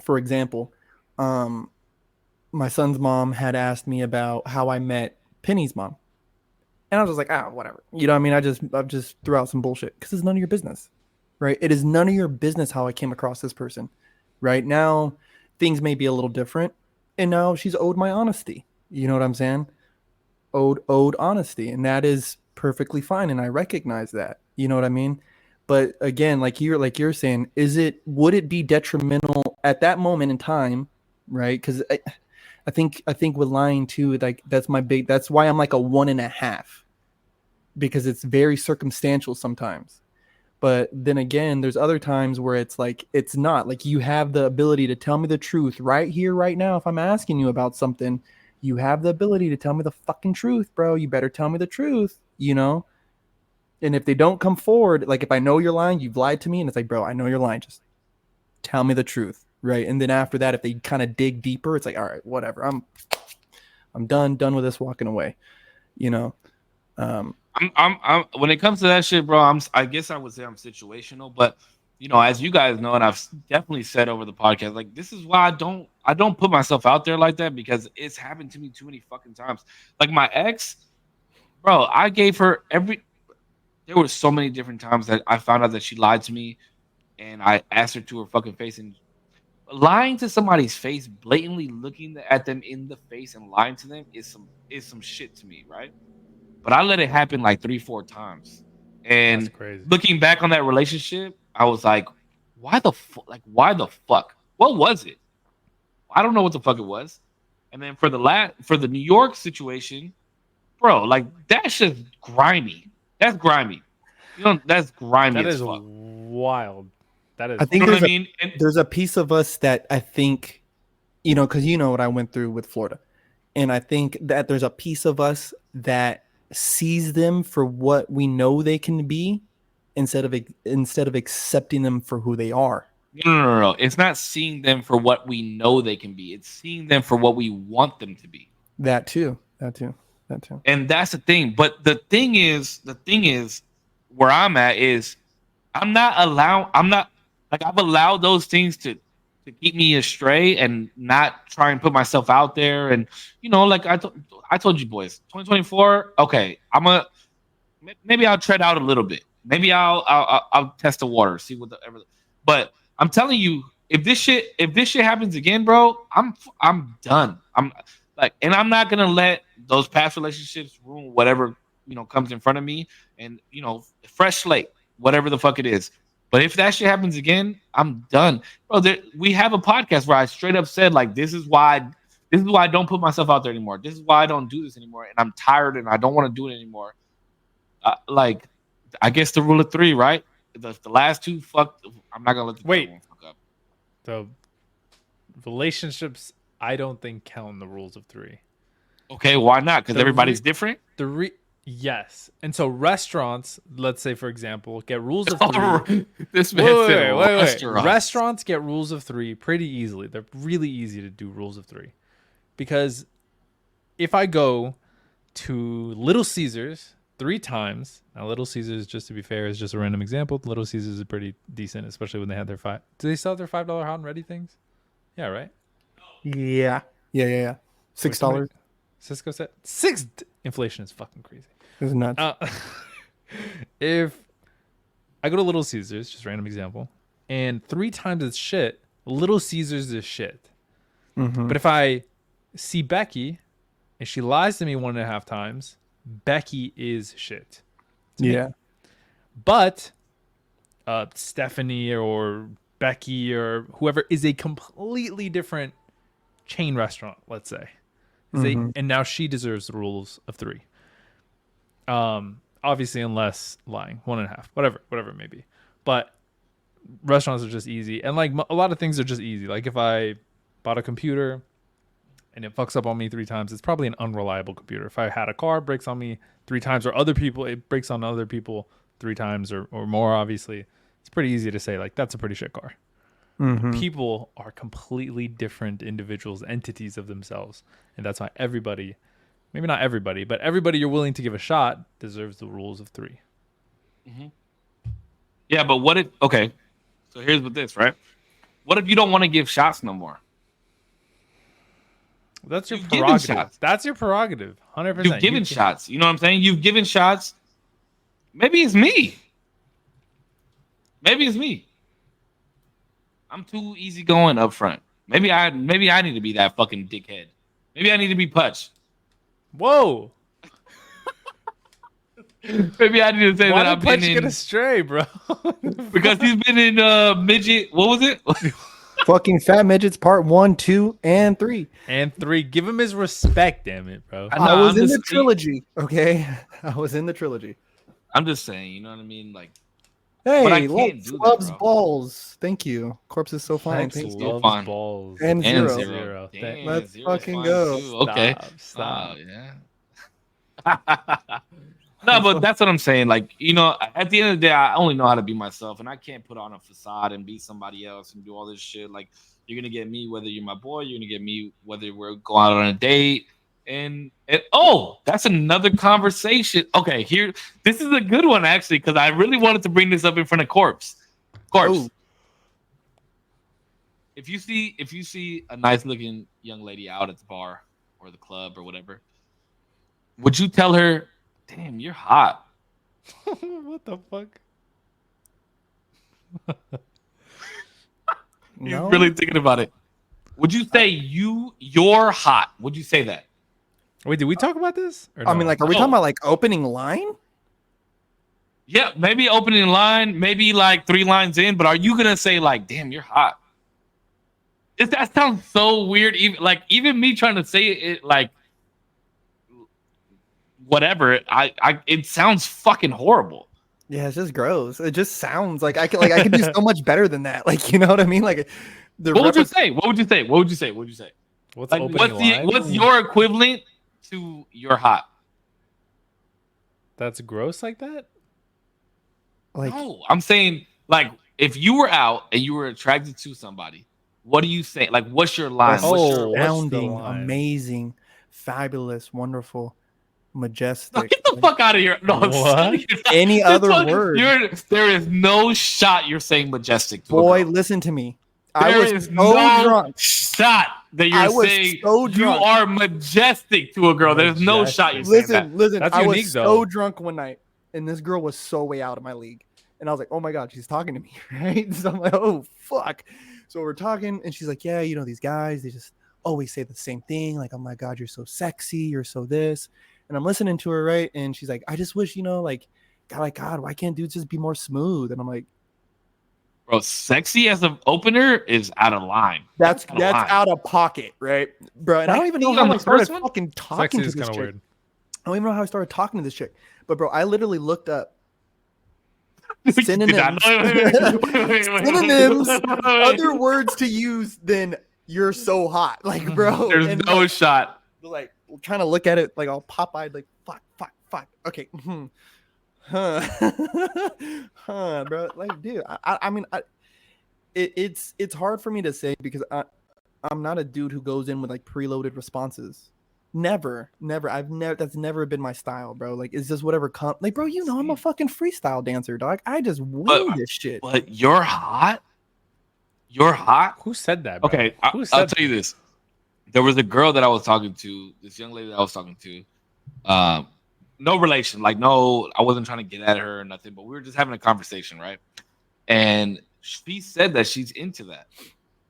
For example, um, my son's mom had asked me about how I met Penny's mom, and I was just like, ah, whatever. You know, what I mean, I've just threw out some bullshit because it's none of your business, right? It is none of your business how I came across this person. Right now, things may be a little different, and now she's owed my honesty. You know what I'm saying? Owed honesty, and that is perfectly fine, and I recognize that. You know what I mean? But again, like you're saying, would it be detrimental at that moment in time, right? Because I think with lying too, like that's why I'm like a 1.5, because it's very circumstantial sometimes. But then again, there's other times where it's like it's not like you have the ability to tell me the truth right here, right now. If I'm asking you about something, you have the ability to tell me the fucking truth, bro. You better tell me the truth, you know? And if they don't come forward, like if I know you're lying, you've lied to me, and it's like, bro, I know you're lying. Just tell me the truth, right? And then after that, if they kind of dig deeper, it's like, all right, whatever. I'm done with this, walking away, you know? Um, I'm when it comes to that shit, bro. I guess I would say I'm situational, but you know, as you guys know, and I've definitely said over the podcast, like this is why I don't put myself out there like that because it's happened to me too many fucking times. Like my ex, bro, I gave her every. There were so many different times that I found out that she lied to me, and I asked her to her fucking face, and lying to somebody's face, blatantly looking at them in the face and lying to them is some shit to me, right? But I let it happen like 3 4 times, That's and crazy. looking back on that relationship, I was like, why the fuck? What was it? I don't know what the fuck it was. And then for the New York situation, bro, like that's just grimy. That's grimy. You know, that's grimy That as is fuck. wild. That I is You think know what I there's a mean? And there's a piece of us that I think, because you know what I went through with Florida, and I think that there's a piece of us that sees them for what we know they can be, instead of accepting them for who they are. no. It's not seeing them for what we know they can be. It's seeing them for what we want them to be. That too. That too. That too. And that's the thing. But the thing is, where I'm at is I'm not like I've allowed those things to keep me astray and not try and put myself out there. And you know, like I told you boys, 2024. Okay, maybe I'll tread out a little bit. Maybe I'll test the water, see what the ever. But I'm telling you, if this shit happens again, bro, I'm done. I'm like, and I'm not gonna let those past relationships ruin whatever comes in front of me. And fresh slate, whatever the fuck it is. But if that shit happens again, I'm done, bro. We have a podcast where I straight up said like, this is why I don't put myself out there anymore. This is why I don't do this anymore, and I'm tired and I don't want to do it anymore. Like, I guess the rule of three, right? The last two fuck. I'm not gonna let the third one fuck up. So relationships, I don't think count in the rules of three. Okay, why not? Because everybody's different. Yes, and so restaurants, let's say for example, get rules of three. This man said wait. Restaurants get rules of three pretty easily. They're really easy to do rules of three, because if I go to Little Caesars 3 times, now Little Caesars, just to be fair, is just a random example. Little Caesars is pretty decent, especially when they had their Do they still have their $5 hot and ready things? Yeah, right. Yeah. $6. Cisco said six. Inflation is fucking crazy. It's nuts. If I go to Little Caesars, just random example, and 3 times it's shit, Little Caesars is shit. Mm-hmm. But if I see Becky and she lies to me 1.5 times, Becky is shit. Yeah. But Stephanie or Becky or whoever is a completely different chain restaurant, let's say. And now she deserves the rules of 3. Obviously, unless lying, 1.5, whatever it may be. But restaurants are just easy, and like a lot of things are just easy. Like if I bought a computer and it fucks up on me 3 times, it's probably an unreliable computer. If I had a car, it breaks on me 3 times, or it breaks on other people 3 times or more. Obviously, it's pretty easy to say like that's a pretty shit car. Mm-hmm. People are completely different individuals, entities of themselves, and that's why everybody, maybe not everybody, but everybody you're willing to give a shot deserves the rules of 3. Mm-hmm. Yeah, but what if? Okay, so here's with this, right? What if you don't want to give shots no more? That's your prerogative. That's your prerogative. 100%. You've given shots. You know what I'm saying? You've given shots. Maybe it's me. I'm too easygoing up front. Maybe I need to be that fucking dickhead. Maybe I need to be Putch. Whoa. Maybe I need to say Why that I've did Putch been in get astray, bro? because he's been in midget. What was it? Fucking Fat Midgets Part 1, 2, and 3. And 3. Give him his respect, damn it, bro. I was in the trilogy. Okay, I was in the trilogy. I'm just saying, you know what I mean? Like, hey, Lex loves balls. Thank you. Corpse is so fine. Lex loves balls. And zero. Zero. Damn, let's fucking go. Okay. Stop. Yeah. No, but that's what I'm saying. Like, you know, at the end of the day, I only know how to be myself, and I can't put on a facade and be somebody else and do all this shit. Like, you're gonna get me whether you're my boy, you're gonna get me whether we're going out on a date. And oh, that's another conversation. Okay, this is a good one actually, because I really wanted to bring this up in front of Korpsx. Oh. If you see a nice looking young lady out at the bar or the club or whatever, would you tell her, damn, you're hot? What the fuck? You're really thinking about it. Would you say you're hot? Would you say that? Wait, did we talk about this? I mean, like, are we talking about like opening line? Yeah, maybe opening line, maybe like 3 lines in, but are you gonna say like, damn, you're hot? That sounds so weird. Even me trying to say it like whatever, it sounds fucking horrible. Yeah, it's just gross. It just sounds like I can do so much better than that. Like, you know what I mean? Like, what would you say? What's like, what's your equivalent to you're hot? That's gross like that? Like, no, I'm saying like if you were out and you were attracted to somebody, what do you say? Like, what's your line? Astounding, amazing, fabulous, wonderful, majestic. No, get the fuck out of here. No, what? Any other word? There is no shot you're saying majestic to Boy, a girl. Listen to me. There is no drunk shot that you're saying you are majestic to a girl. There's no shot you're saying that. Listen, that's I unique, was though. So drunk one night, and this girl was so way out of my league. And I was like, oh my God, she's talking to me, right? So I'm like, oh, fuck. So we're talking, and she's like, yeah, you know, these guys, they just always say the same thing. Like, oh my God, you're so sexy. You're so this. And I'm listening to her, right? And she's like, I just wish, you know, like, God, why can't dudes just be more smooth? And I'm like, Bro, sexy as an opener is out of line. That's Out of line. out of pocket, right, bro? And I don't even know Sexy how on I the started first one? fucking talking Sexy to is this kind of chick. weird. I don't even know how I started talking to this chick. But bro, I literally looked up Did synonyms, wait. synonyms, other words to use than "you're so hot," like bro. There's and no shot. like trying to look at it like all pop-eyed, like fuck. Okay, bro. Like, dude, I mean, it's hard for me to say because I'm not a dude who goes in with like preloaded responses. Never. That's never been my style, bro. Like, is this whatever like, bro? You know, I'm a fucking freestyle dancer, dog. I just wing this shit. But you're hot. You're hot. Who said that, bro? Okay, Who I'll tell you this. There was a girl that I was talking to, this young lady that I was talking to. No relation, like no, I wasn't trying to get at her or nothing, but we were just having a conversation, right? And she said that she's into that.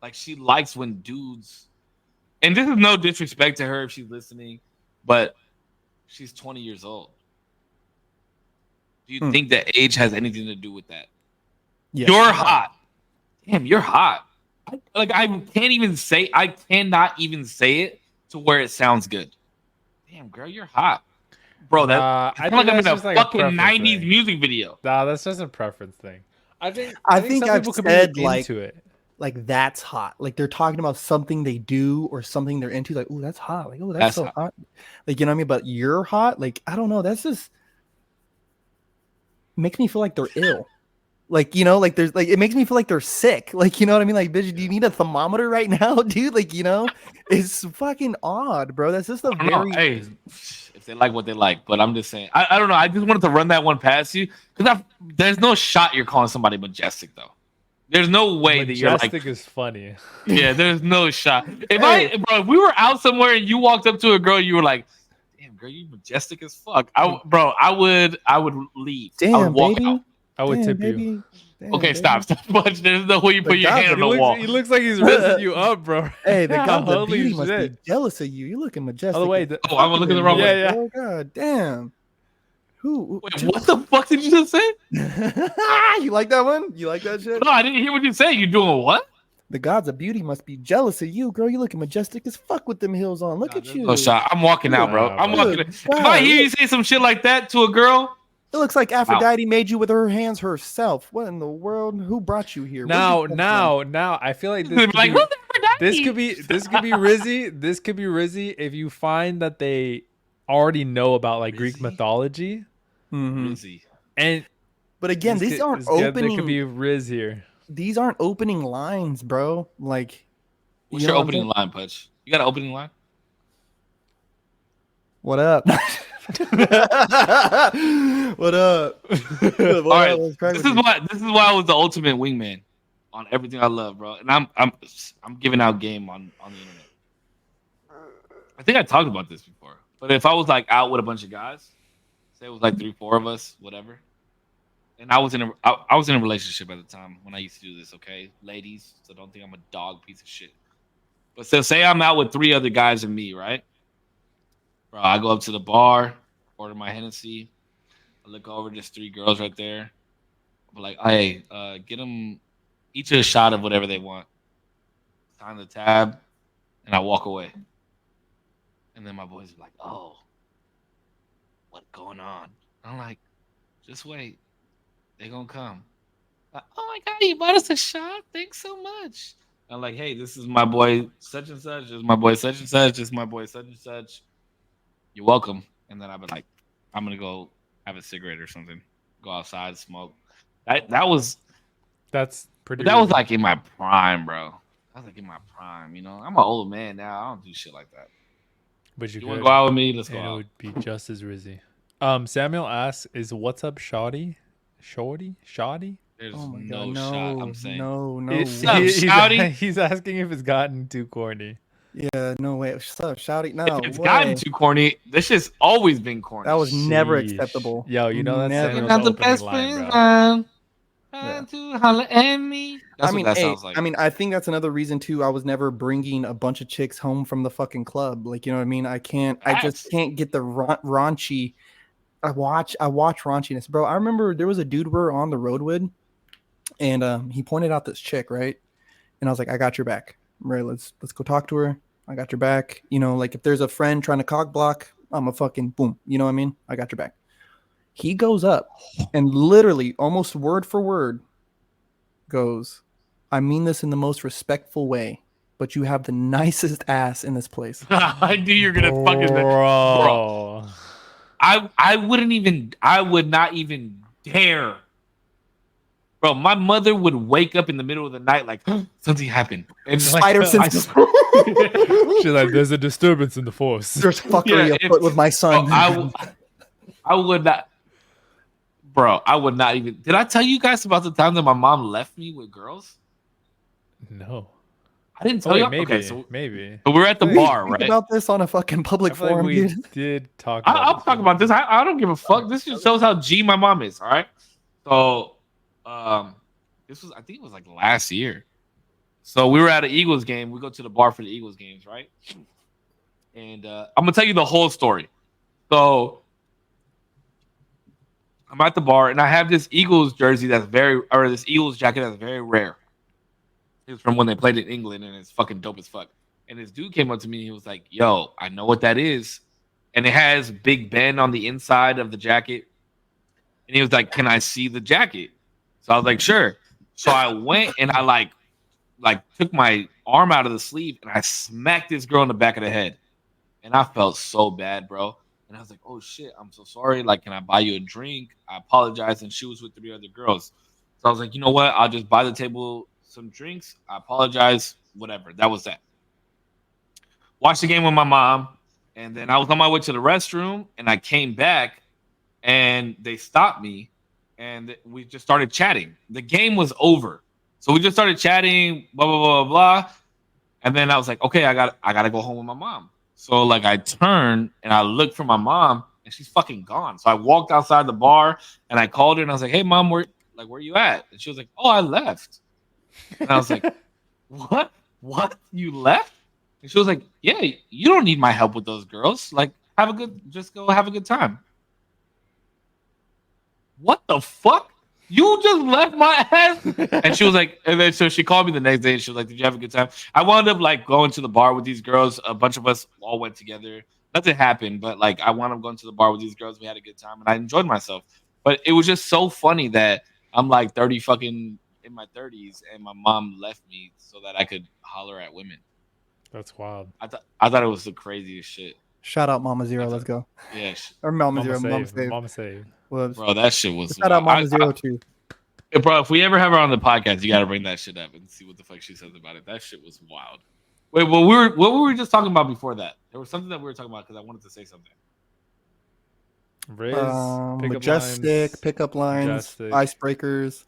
Like she likes when dudes, and this is no disrespect to her if she's listening, but she's 20 years old. Do you think that age has anything to do with that? Yeah. You're hot. Damn, you're hot. I cannot even say it to where it sounds good. Damn, girl, you're hot. Bro, that I I think like I'm in that's a just like a fucking preference 90s thing. music video. Nah, that's just a preference thing. I think I've some people could said be like into it. like that's hot. Like they're talking about something they do or something they're into. Like, oh, that's hot. Like, oh, that's so hot. Like, you know what I mean? But you're hot. Like, I don't know. That's just makes me feel like they're ill. Like, you know, like there's like it makes me feel like they're sick. Like, you know what I mean? Like, bitch, do you need a thermometer right now, dude? Like, you know, it's fucking odd, bro. That's just a very Hey, if they like what they like, but I'm just saying. I don't know. I just wanted to run that one past you because there's no shot you're calling somebody majestic though. There's no way that you're like. Majestic is funny. Yeah, there's no shot. If we were out somewhere and you walked up to a girl, you were like, "Damn, girl, you majestic as fuck." I would leave. damn, I would walk baby. out. I would Damn, tip baby. you. Damn, Okay, baby. stop. Much. There's no way you put your hand on the wall. He looks like he's raising you up, bro. Hey, the gods of Holy beauty must shit. be jealous of you. You're looking majestic. By the way, Oh, I'm looking the wrong way. Yeah. Oh god, damn. Who? Wait, what the fuck did you just say? You like that one? You like that shit? No, I didn't hear what you said. You doing what? The gods of beauty must be jealous of you, girl. You looking majestic as fuck with them heels on. Look at you. No shot. I'm walking out, bro. I'm Good walking. If I hear you say some shit like that to a girl, It looks like Aphrodite made you with her hands herself. What in the world? Who brought you here? Now, I feel like this could like, be, who's Aphrodite? this could be Rizzy. This could be Rizzy if you find that they already know about like Greek Rizzy? mythology. Mhm. Rizzy. And But again, these aren't opening. There could be Riz here. These aren't opening lines, bro. Like, What's you your know what I'm opening saying? line, Pudge? You got an opening line? What up? What up? All right. This is why I was the ultimate wingman on everything I love, bro. And I'm giving out game on the internet. I think I talked about this before. But if I was like out with a bunch of guys, say it was like 3-4 of us, whatever. And I was in a relationship at the time when I used to do this, okay? Ladies, so don't think I'm a dog piece of shit. But so say I'm out with 3 other guys and me, right? Bro, I go up to the bar, order my Hennessy. I look over, just 3 girls right there. I'm like, hey, get them each a shot of whatever they want. Sign the tab, and I walk away. And then my boys are like, oh, what's going on? I'm like, just wait. They're going to come. Like, oh, my God, you bought us a shot? Thanks so much. I'm like, hey, this is my boy such and such. This is my boy such and such. This is my boy such and such. You're welcome. And then I've been like, I'm going to go have a cigarette or something. Go outside, smoke. That's pretty. That was like in my prime, bro. That was like in my prime, you know? I'm an old man now. I don't do shit like that. But you want to go out with me? Let's go and out. it would be just as Rizzy. Samuel asks, "Is what's up, Shawty? Shoddy? There's Oh my no god, shot. I'm saying. no He's, up, Shawty? he's asking if it's gotten too corny. Yeah, no way. What's up, Shouty? No If it's way. gotten too corny, this shit's always been corny. That was never Sheesh. acceptable. Yo, you know that's Never. Samuel's not the opening best line, friends, bro. man. Yeah. To holler at me. That's what that hey, sounds like. I mean, I think that's another reason too. I was never bringing a bunch of chicks home from the fucking club. Like, you know what I mean? I just can't get the raunchy. I watch raunchiness, bro. I remember there was a dude we were on the road with. And he pointed out this chick, right? And I was like, I got your back. Right, let's go talk to her. I got your back. You know, like if there's a friend trying to cock block, I'm a fucking boom. You know what I mean? I got your back. He goes up and literally almost word for word goes, I mean this in the most respectful way, but you have the nicest ass in this place. I knew you were gonna fucking bro. Bro. I would not even dare. Bro, my mother would wake up in the middle of the night like something happened. And Spider sense. She's like, there's a disturbance in the force. There's fuckery afoot with my son. I would not. Bro, I would not even. Did I tell you guys about the time that my mom left me with girls? No. I didn't tell you. Maybe. Okay, so maybe. we're at the bar, right? About this on a fucking public forum, we dude. did talk. About I'll talk about this. I don't give a fuck. This just shows how G my mom is. All right. So, this was, I think it was like last year. So we were at an Eagles game. We go to the bar for the Eagles games, right? And I'm gonna tell you the whole story. So I'm at the bar and I have this Eagles jersey this Eagles jacket that's very rare. It's from when they played in England and it's fucking dope as fuck. And this dude came up to me and he was like, yo, I know what that is. And it has Big Ben on the inside of the jacket. And he was like, can I see the jacket? So I was like, sure. So I went and I like took my arm out of the sleeve and I smacked this girl in the back of the head. And I felt so bad, bro. And I was like, oh shit, I'm so sorry. Like, can I buy you a drink? I apologize. And she was with 3 other girls. So I was like, you know what? I'll just buy the table some drinks. I apologize. Whatever. That was that. Watched the game with my mom. And then I was on my way to the restroom and I came back and they stopped me and we just started chatting. The game was over. So we just started chatting, blah, blah, blah, blah. And then I was like, okay, I gotta go home with my mom. So like I turned and I looked for my mom and she's fucking gone. So I walked outside the bar and I called her and I was like, hey mom, where you at? And she was like, oh, I left. And I was like, what? You left? And she was like, yeah, you don't need my help with those girls. Like, just go have a good time. What the fuck? You just left my ass. And she was like, and then so she called me the next day and she was like, did you have a good time? I wound up like going to the bar with these girls. A bunch of us all went together. Nothing happened, but like I wound up going to the bar with these girls. We had a good time and I enjoyed myself. But it was just so funny that I'm like 30 fucking in my 30s and my mom left me so that I could holler at women. That's wild. I thought it was the craziest shit. Shout out Mama Zero, let's go. Yeah. Or Mama Zero, Mama Save. Mama Save. Bro, that shit was shout out Mama Zero too. Bro, if we ever have her on the podcast, you gotta bring that shit up and see what the fuck she says about it. That shit was wild. Wait, what were we just talking about before that? There was something that we were talking about because I wanted to say something. Riz, Majestic, pickup lines, icebreakers.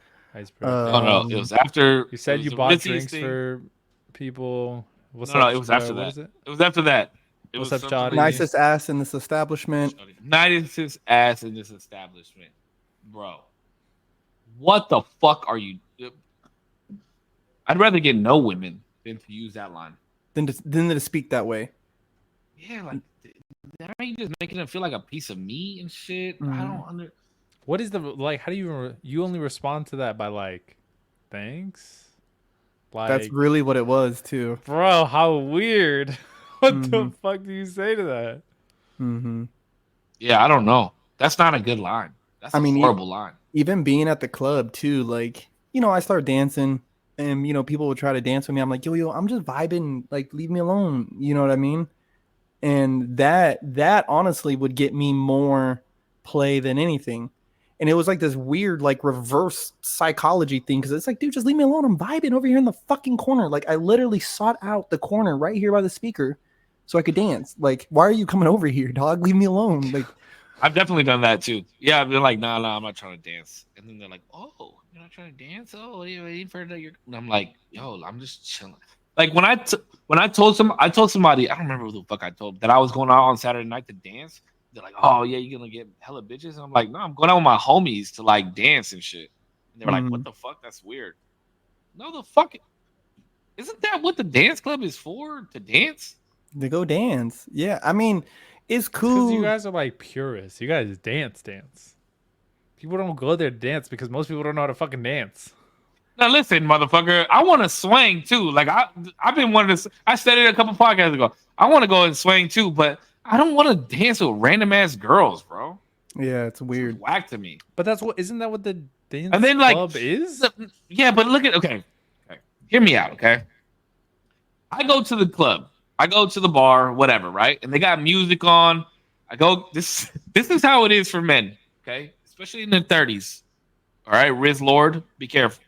No, it was after. You said you bought drinks for people. No, it was after that. It was after that. What's up, Jody? Nicest ass in this establishment. Nicest ass in this establishment. Bro. What the fuck are you? I'd rather get no women than to use that line. Than to speak that way. Yeah, like, are you just making it feel like a piece of meat and shit? I don't What is the, like, how do you only respond to that by, like, thanks? Like, that's really what it was, too. Bro, how weird. What the fuck do you say to that? Yeah, I don't know. That's not a good line. That's a horrible line. Even being at the club, too, like, you know, I start dancing and, you know, people would try to dance with me. I'm like, yo, I'm just vibing. Like, leave me alone. You know what I mean? And that honestly would get me more play than anything. And it was like this weird, like, reverse psychology thing. Because it's like, dude, just leave me alone. I'm vibing over here in the fucking corner. Like, I literally sought out the corner right here by the speaker so I could dance. Like, why are you coming over here, dog? Leave me alone. Like, I've definitely done that too. Yeah, I've been like, nah, I'm not trying to dance. And then they're like, oh, you're not trying to dance? Oh, what are you waiting for? And I'm like, yo, I'm just chilling. Like when I told somebody, I don't remember who the fuck I told, that I was going out on Saturday night to dance. They're like, oh yeah, you're gonna get hella bitches. And I'm like, no, I'm going out with my homies to like dance and shit. And they were like, what the fuck? That's weird. No, the fuck. Isn't that what the dance club is for? To dance? To go dance. Yeah, I mean, it's cool. Because you guys are like purists. You guys dance. People don't go there to dance because most people don't know how to fucking dance. Now listen, motherfucker. I want to swing too. Like I've been wanting to. I said it a couple podcasts ago. I want to go and swing too, but I don't want to dance with random ass girls, bro. Yeah, it's weird. It's whack to me. But isn't that what the dance And then like, club is? yeah, but look at okay. Hear me out, okay? I go to the club. I go to the bar, whatever, right? And they got music on. I go. This is how it is for men, okay? Especially in their 30s. All right, Riz Lord, be careful.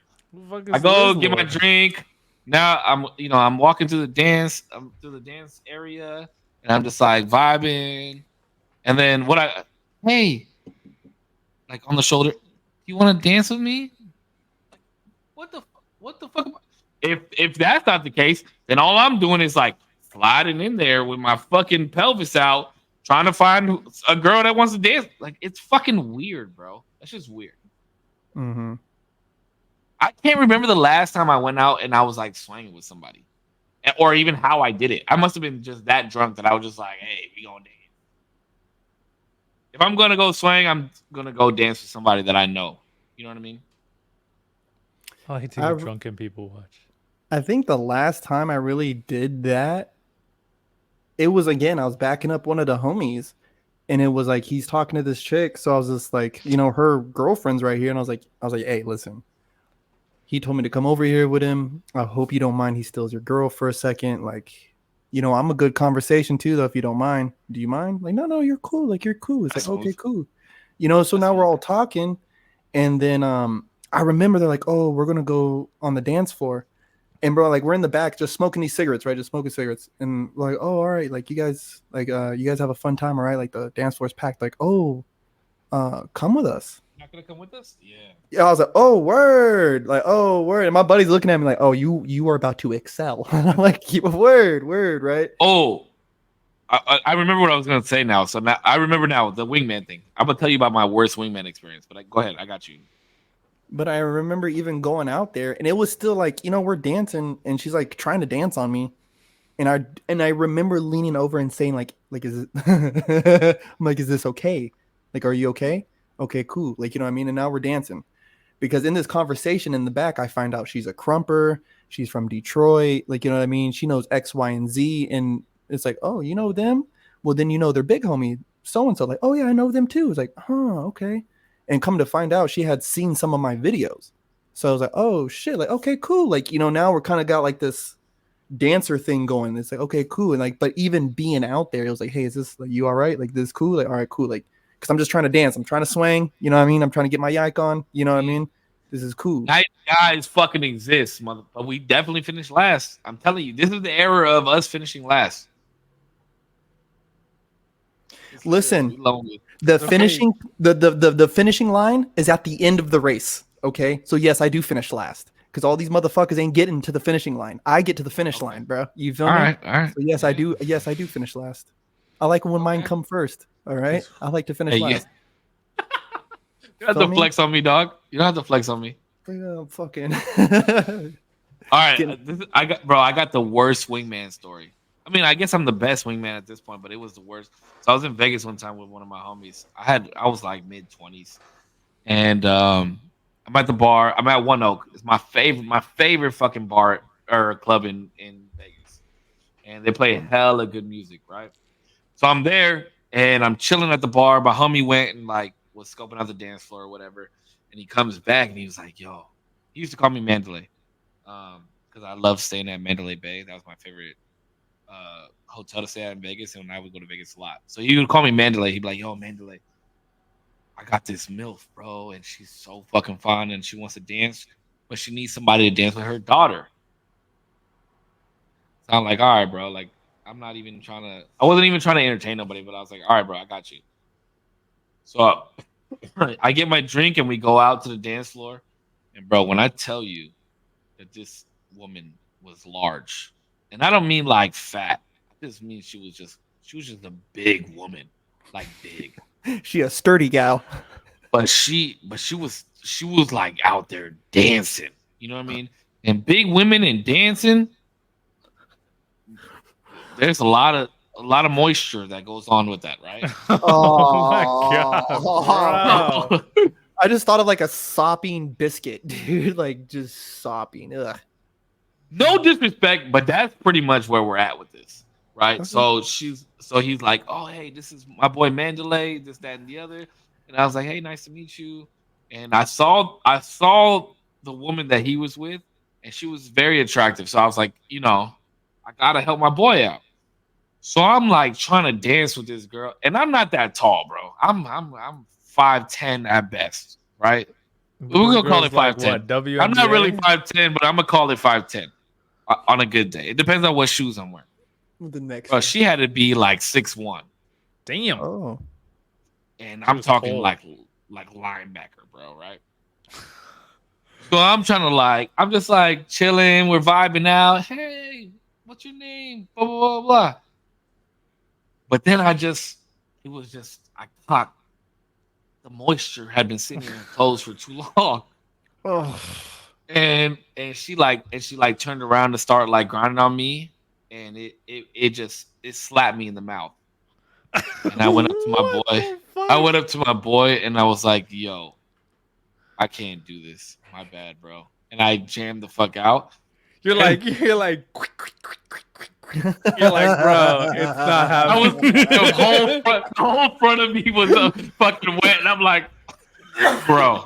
I go get my drink. Now I'm walking through the dance. I'm through the dance area, and I'm just like vibing. And then hey, like on the shoulder, you want to dance with me? What the fuck? If that's not the case, then all I'm doing is like sliding in there with my fucking pelvis out, trying to find a girl that wants to dance. Like it's fucking weird, bro. That's just weird. Mm-hmm. I can't remember the last time I went out and I was like swinging with somebody, or even how I did it. I must have been just that drunk that I was just like, "Hey, we gonna dance." If I'm gonna go swing, I'm gonna go dance with somebody that I know. You know what I mean? I like to get drunken people watch. I think the last time I really did that, it was again, I was backing up one of the homies, and it was like he's talking to this chick. So I was just like, her girlfriend's right here, and I was like, hey, listen. He told me to come over here with him. I hope you don't mind. He steals your girl for a second. Like, I'm a good conversation too, though, if you don't mind. Do you mind? Like, no, you're cool. Like, you're cool. It's like, okay, cool. So now we're all talking. And then I remember they're like, oh, we're going to go on the dance floor. And bro, like we're in the back just smoking these cigarettes, right? Just smoking cigarettes. And we're like, oh, all right. Like you guys have a fun time, all right? Like the dance floor is packed. Like, oh, come with us. Not gonna come with us? Yeah. Yeah, I was like, oh, word. Like, oh, word. And my buddy's looking at me like, oh, you are about to excel. Like, word, right? Oh, I remember what I was gonna say now. So now I remember now the wingman thing. I'm gonna tell you about my worst wingman experience, but go ahead, I got you. But I remember even going out there, and it was still like, we're dancing, and she's like trying to dance on me, and I remember leaning over and saying like is it? I'm like, is this okay? Like, are you okay? Okay, cool. Like, you know what I mean? And now we're dancing. Because in this conversation in the back, I find out she's a crumper. She's from Detroit. Like, you know what I mean? She knows X, Y, and Z. And it's like, oh, you know them? Well, then their big homie, so-and-so. Like, oh, yeah, I know them too. It's like, huh, okay. And come to find out, she had seen some of my videos. So I was like, oh, shit. Like, okay, cool. Like, now we're kind of got like this dancer thing going. It's like, okay, cool. And like, but even being out there, it was like, hey, is this like you all right? Like, this cool? Like, all right, cool. Like, because I'm just trying to dance. I'm trying to swing. You know what I mean? I'm trying to get my yike on. You know what I mean? This is cool. Nice guys fucking exist, mother. But we definitely finished last. I'm telling you, this is the era of us finishing last. Listen, the finishing the finishing line is at the end of the race. Okay, so yes, I do finish last because all these motherfuckers ain't getting to the finishing line. I get to the finish line, bro. You feel me? All right. So yes, I do. Yes, I do finish last. I like when mine come first. All right, I like to finish last. You don't have to flex on me, dog. You don't have to flex on me. Fucking. All right, I got the worst wingman story. I mean, I guess I'm the best wingman at this point, but it was the worst. So I was in Vegas one time with one of my homies. I was like mid-20s, and I'm at the bar. I'm at One Oak. It's my favorite fucking bar or club in Vegas, and they play hella good music, right? So I'm there and I'm chilling at the bar. My homie went and like was scoping out the dance floor or whatever, and he comes back and he was like, "Yo," he used to call me Mandalay, because I love staying at Mandalay Bay. That was my favorite hotel to stay at in Vegas, and I would go to Vegas a lot. So he would call me Mandalay. He'd be like, "Yo, Mandalay, I got this MILF, bro, and she's so fucking fun, and she wants to dance, but she needs somebody to dance with her daughter." So I'm like, "All right, bro, like." I wasn't even trying to entertain nobody, but I was like, all right, bro, I got you. So I get my drink and we go out to the dance floor. And bro, when I tell you that this woman was large, and I don't mean like fat, I just mean she was just a big woman, like big. She a sturdy gal. But she was like out there dancing. You know what I mean? And big women and dancing. There's a lot of moisture that goes on with that, right? Oh my god! Wow. I just thought of like a sopping biscuit, dude. Like just sopping. Ugh. No disrespect, but that's pretty much where we're at with this, right? Okay. So he's like, oh hey, this is my boy Mandalay, this, that, and the other. And I was like, hey, nice to meet you. And I saw the woman that he was with, and she was very attractive. So I was like, I gotta help my boy out. So I'm like trying to dance with this girl, and I'm not that tall, bro. I'm 5'10" at best, right? We're gonna call it Girls like 5'10". what? I'm not really WNBA? 5'10", but I'm gonna call it 5'10" on a good day. It depends on what shoes I'm wearing. The next Bro, one. she had to be like 6'1", Damn. Oh. and She I'm was talking tall. like linebacker, bro, right? So I'm trying to I'm just like chilling, we're vibing out. Hey, what's your name? Blah blah blah blah. But then I caught the moisture had been sitting in her clothes for too long. Oh. And she turned around to start like grinding on me, and it slapped me in the mouth. And I went up to my What boy. the fuck? I went up to my boy and I was like, yo, I can't do this. My bad, bro. And I jammed the fuck out. You're like, you're like, you're like, bro, it's not I was happening. the whole front of me was fucking wet, and I'm like, bro.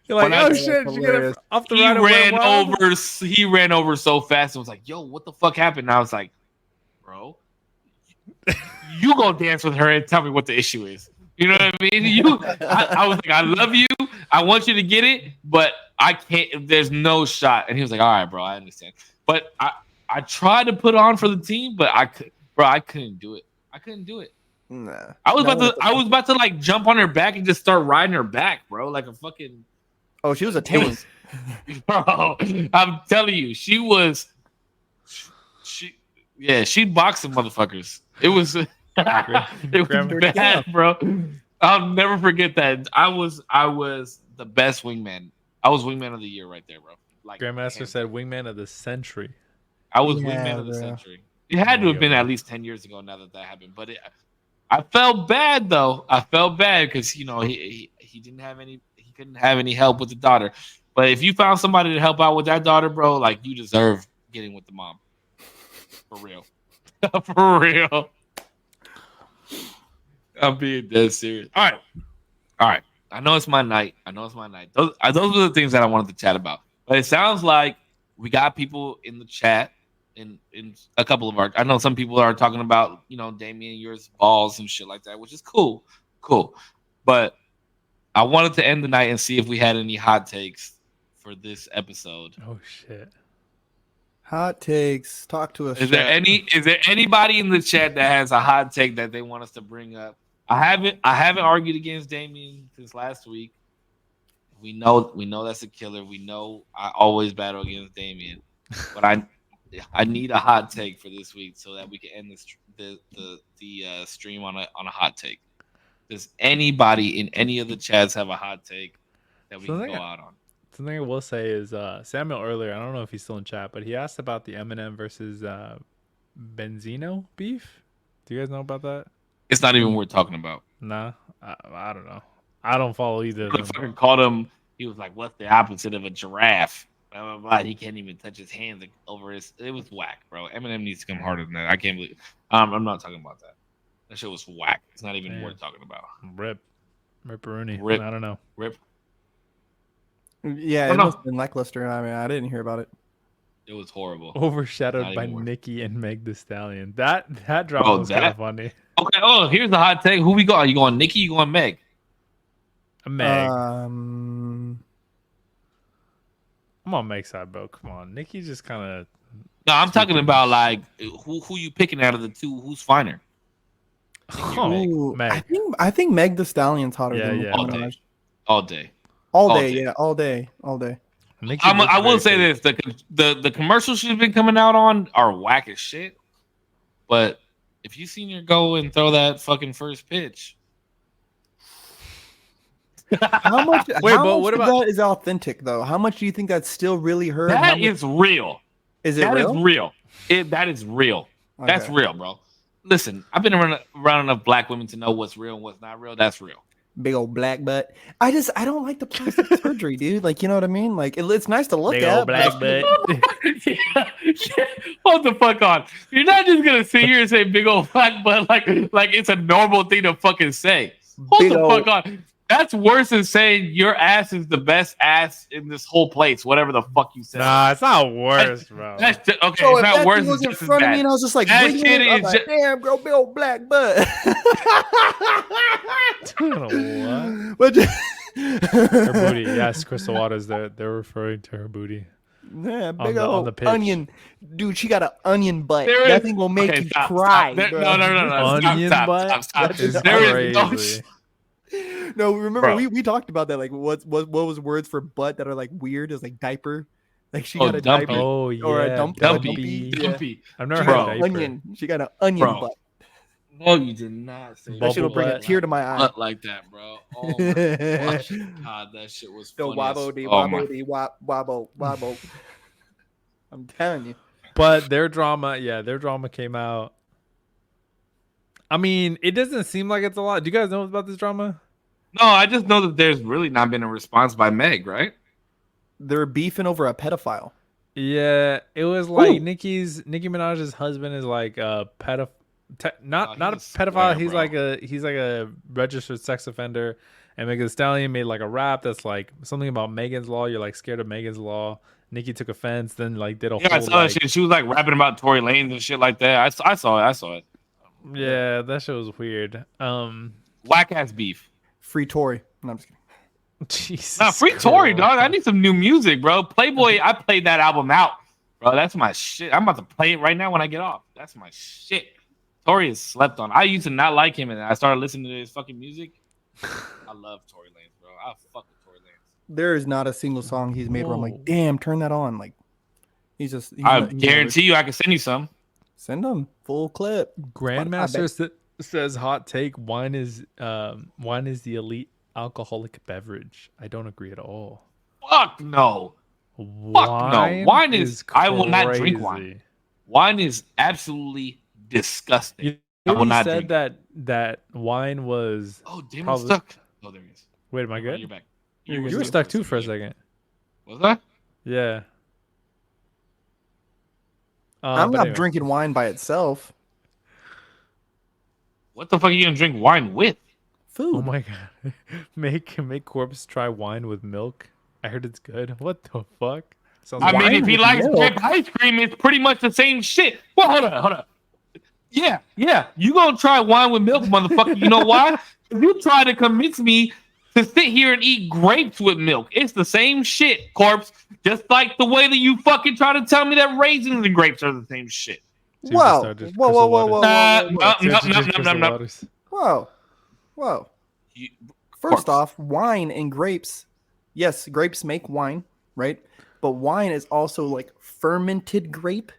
You're like, When I- oh That's shit, did you get hilarious. it off the He ride of Wet ran Wild? over. He ran over so fast and was like, "Yo, what the fuck happened?" And I was like, "Bro, you go dance with her and tell me what the issue is." You know what I mean? I was like, "I love you. I want you to get it, but I can't. There's no shot." And he was like, "All right, bro, I understand." But I tried to put on for the team, but I couldn't do it. I couldn't do it. Nah. I was No, about to like jump on her back and just start riding her back, bro, like a fucking. Oh, she was a It tank. was, bro, I'm telling you, she boxed some motherfuckers. It was it was Grandma- bad, bro. I'll never forget that. I was the best wingman. I was wingman of the year right there, bro. Like Grandmaster said, wingman of the century. I was Yeah, wingman of the bro. century. It had to have been at least 10 years ago now that happened. But I felt bad though. I felt bad because he didn't have any. He couldn't have any help with the daughter. But if you found somebody to help out with that daughter, bro, like you deserve getting with the mom. For real. For real. I'm being dead serious. All right. I know it's my night. Those are the things that I wanted to chat about. But it sounds like we got people in the chat. In a couple of I know some people are talking about Damian yours balls and shit like that, which is cool, but I wanted to end the night and see if we had any hot takes for this episode. Oh shit. Hot takes. Talk to us. Is there anybody in the chat that has a hot take that they want us to bring up? I haven't argued against Damian since last week. We know that's a killer. We know I always battle against Damian, but I need a hot take for this week so that we can end the stream on a hot take. Does anybody in any of the chats have a hot take that we can go out on? Something I will say is Samuel earlier. I don't know if he's still in chat, but he asked about the Eminem versus Benzino beef. Do you guys know about that? It's not even worth talking about. Nah, I don't know. I don't follow either of them. Fucking called him. He was like, "What's the opposite of a giraffe?" Blah, blah, blah. He can't even touch his hands over his. It was whack, bro. Eminem needs to come harder than that. I can't believe. I'm not talking about that. That shit was whack. It's not even worth talking about. Ripperoonie. Rip. I don't know. Rip. Yeah, it must have been lackluster. I mean, I didn't hear about it. It was horrible. Overshadowed by Nicki and Meg Thee Stallion. That drama was kind of funny. Okay. Oh, here's the hot take. Who we got? You going Nicki? You going Meg? Meg. I'm on Meg's side, bro. Come on, Nicki just kind of. No, I'm talking about like who you picking out of the two? Who's finer? Ooh, Meg. I think Meg the Stallion's hotter Yeah, than yeah. All day. all day. Yeah, all day. Nicki I will looks say very this: the commercials she's been coming out on are whack as shit. But if you seen her go and throw that fucking first pitch, How much? Wait, how but much what of about- that is authentic though? How much do you think that's still really her? that is real. Is it That is real? real. That is real. Okay. That's real, bro. Listen, I've been around enough black women to know what's real and what's not real. That's real. Big old black butt. I don't like the plastic surgery, dude. Like, you know what I mean? Like, it's nice to look Big at. old black butt. Hold the fuck on. You're not just gonna sit here and say big old black butt like it's a normal thing to fucking say. Hold Big the old- fuck on. That's worse than saying your ass is the best ass in this whole place. Whatever the fuck you said. Nah, it's not worse, bro. That's just, okay. So it's if not that worse. thing was It's in just as front of me bad. and I was just like, That wiggling shit it, I'm is like, just- damn, girl, big old black butt. What? But Her booty. Yes, Crystal Waters. They're referring to her booty. yeah, big on old the pitch. onion, dude. She got an onion butt. There That is- thing will make okay, you stop, cry. stop. There- bro. no. Onion Stop. butt is There is no crazy. No, remember Bro. we talked about that. Like, what was words for butt that are like weird? Is like diaper. Like she Oh, got a dumpy. diaper. Oh yeah, Or a dumpy. Dumpy. Yeah. Dumpy. I've never She heard got Bro. an diaper. onion. She got an onion Bro. butt. No, you did not say That That shit will bring a butt. tear to my eye. butt like that, bro. Oh my fucking god, that shit was The funny. wobble dee Oh my- wobble dee wobble. I'm telling you. But their drama came out. I mean, it doesn't seem like it's a lot. Do you guys know about this drama? No, I just know that there's really not been a response by Meg, right? They're beefing over a pedophile. Yeah, it was like Ooh. Nicki Minaj's husband is like a pedophile. Not Oh, a he's a pedophile. square, He's like a registered sex offender. And Megan Thee Stallion made like a rap that's like something about Megan's Law. You're like scared of Megan's Law. Nicki took offense, then like did a Yeah, I whole saw like, that shit. She was like rapping about Tory Lanez and shit like that. I saw it. yeah, that shit was weird. Whack ass beef. Free Tory. No, I'm just kidding. Jesus. Nah, free Tory, Christ. dog. I need some new music, bro. Playboy, I played that album out, bro. That's my shit. I'm about to play it right now when I get off. That's my shit. Tory is slept on. I used to not like him, and I started listening to his fucking music. I love Tory Lanez, bro. I fuck with Tory Lanez. There is not a single song he's made where I'm Whoa. like, damn, turn that on. Like, he's I not- guarantee you, I can send you some. Send him full clip. Grandmaster says hot take: wine is the elite alcoholic beverage. I don't agree at all. Fuck no. Wine Wine is- I will not drink crazy. wine. Wine is absolutely disgusting. You I will not said drink. that wine was. Oh, damn, Probably- I'm stuck. Oh, there he is. Wait, am I Oh, good? you're back. You were stuck too for a second. Was that? Yeah. I'm but not anyway. drinking wine by itself. What the fuck are you gonna drink wine with? Food. Oh my god! make Korpsx try wine with milk. I heard it's good. What the fuck? Sounds I mean, Wine if he with likes milk? grape ice cream, it's pretty much the same shit. Well, hold on. Yeah. You gonna try wine with milk, motherfucker? You know why? You try to convince me to sit here and eat grapes with milk. It's the same shit, Corpse. Just like the way that you fucking try to tell me that raisins and grapes are the same shit. Seriously, Whoa. started Whoa, Crystal whoa, whoa, Waters. whoa, whoa, Seriously, No. Crystal Waters. whoa. You- First Corpse. off, wine and grapes. Yes, grapes make wine, right? But wine is also like fermented grape,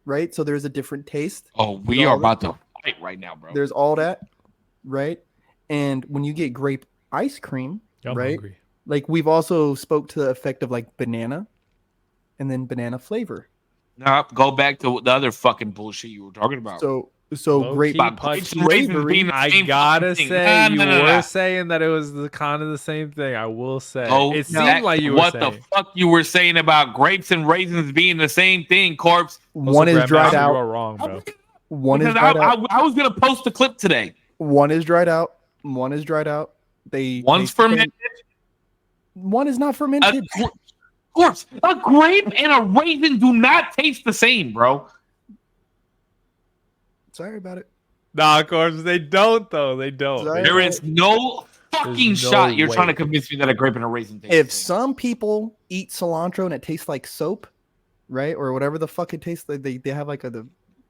right? So there's a different taste. Oh, we are about to fight right now, bro. There's all that, right? And when you get grape ice cream, I'm right? hungry. Like we've also spoke to the effect of like banana and then banana flavor. Now go back to the other fucking bullshit you were talking about. So Low grape key About punch grapes and raisins flavoring- being the I same gotta fucking thing. say, you No. were saying that it was the kind of the same thing. I will say, Oh, it that- seemed like you were what saying. the fuck you were saying about grapes and raisins being the same thing, Corpse. one is Also, dried Grandmaster, You out. are wrong, bro. One is Because dried out. I was gonna post a clip today. One is dried out. One is dried out. They One's taste the same. fermented. One is not A, fermented. Corpse, a grape and a raisin do not taste the same, bro. Sorry about it. Nah, of course they don't, though. They don't. Sorry. There is no fucking There's no shot you're way. trying to convince me that a grape and a raisin taste If the same. some people eat cilantro and it tastes like soap, right, or whatever the fuck it tastes like, they have like the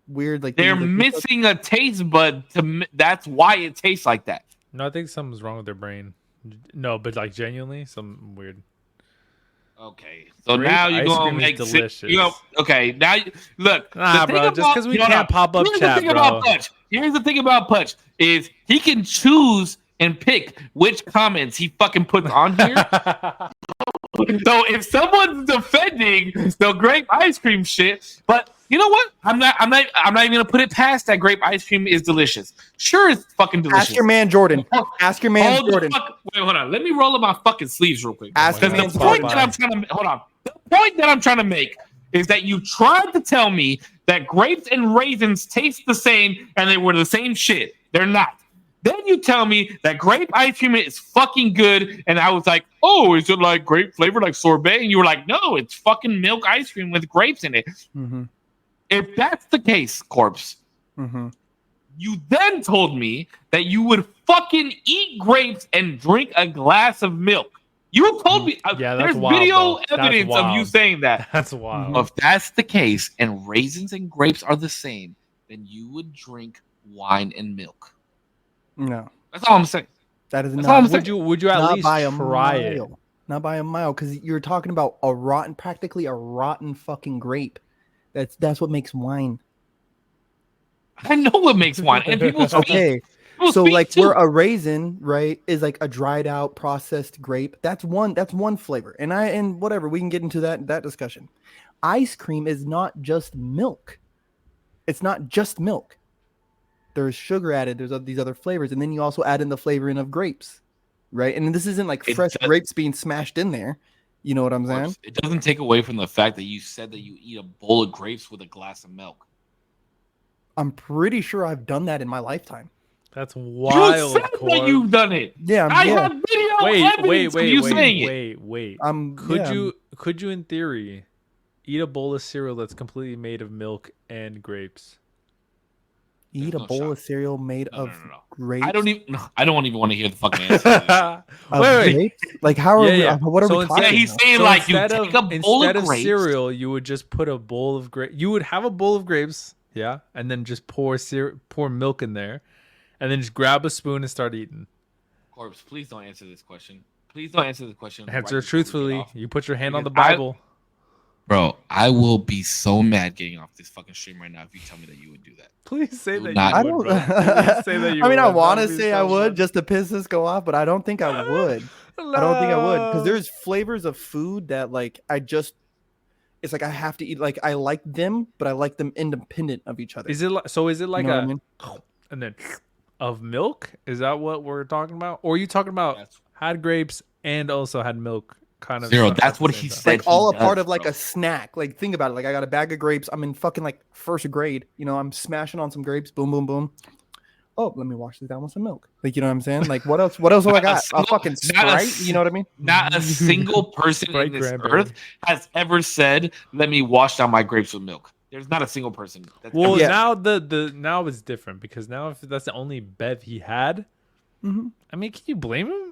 weird like They're things, like, missing a taste bud. That's why it tastes like that. No, I think something's wrong with their brain. No, but like genuinely, something weird. Okay, so Grape now you're ice gonna cream is make delicious. okay, now look. Nah, the thing bro, just about- because we no, can't pop up Here's chat, the thing bro. about Punch. Here's the thing about Punch is he can choose and pick which comments he fucking puts on here. So if someone's defending the grape ice cream shit, but You know what? I'm not even gonna put it past that grape ice cream is delicious. Sure, it's fucking delicious. Ask your man Jordan. Ask your man Jordan. Wait, hold on. Let me roll up my fucking sleeves real quick. Ask your man The point that I'm trying to make is that you tried to tell me that grapes and raisins taste the same and they were the same shit. They're not. Then you tell me that grape ice cream is fucking good, and I was like, "Oh, is it like grape flavored like sorbet?" And you were like, "No, it's fucking milk ice cream with grapes in it." Mm-hmm. If that's the case, Korpsx, you then told me that you would fucking eat grapes and drink a glass of milk. You told me there's wild, video bro. evidence of you saying that. That's wild. If that's the case, and raisins and grapes are the same, then you would drink wine and milk. No, that's all I'm saying. That is that's not. Would you at least try it? Not by a mile, because you're talking about practically a rotten fucking grape. That's what makes wine. I know what makes wine, and people speak. Okay, so like where a raisin, right, is like a dried out processed grape. That's one flavor, and whatever, we can get into that discussion. Ice cream is not just milk. It's not just milk. There's sugar added. There's these other flavors, and then you also add in the flavoring of grapes, right? And this isn't like fresh grapes being smashed in there. You know what I'm saying? It doesn't take away from the fact that you said that you eat a bowl of grapes with a glass of milk. I'm pretty sure I've done that in my lifetime. That's wild. You said that you've done it. Yeah, I have video evidence of you saying it. Wait. Could you, in theory, eat a bowl of cereal that's completely made of milk and grapes? Eat a bowl of cereal made of grapes. I don't even want to hear the fucking answer. Wait. Like how are we? What are we talking? Yeah, he's saying like you take a bowl of grapes. Cereal, you would just put a bowl of grapes. You would have a bowl of grapes, yeah, and then just pour milk in there, and then just grab a spoon and start eating. Korpsx, please don't answer this question. Please don't answer this question. Answer truthfully. You put your hand on the Bible. Bro, I will be so mad getting off this fucking stream right now if you tell me that you would do that. Please say that you would, bro. Please say that you would. I mean, I want to say I would just to piss this go off, but I don't think I would. I don't think I would, because there's flavors of food that like it's like I have to eat. Like I like them, but I like them independent of each other. Is it like you know what I mean? And then of milk? Is that what we're talking about? Or are you talking about had grapes and also had milk? Kind of Zero. That's what he said. Like all a part of like a snack. Like think about it. Like I got a bag of grapes. I'm in fucking like first grade. You know, I'm smashing on some grapes. Boom, boom, boom. Oh, let me wash this down with some milk. Like you know what I'm saying? Like what else? What else have I got? A fucking Sprite. You know what I mean? Not a single person in this earth has ever said, "Let me wash down my grapes with milk." There's not a single person. Well, now now it's different, because now if that's the only bev he had, I mean, can you blame him?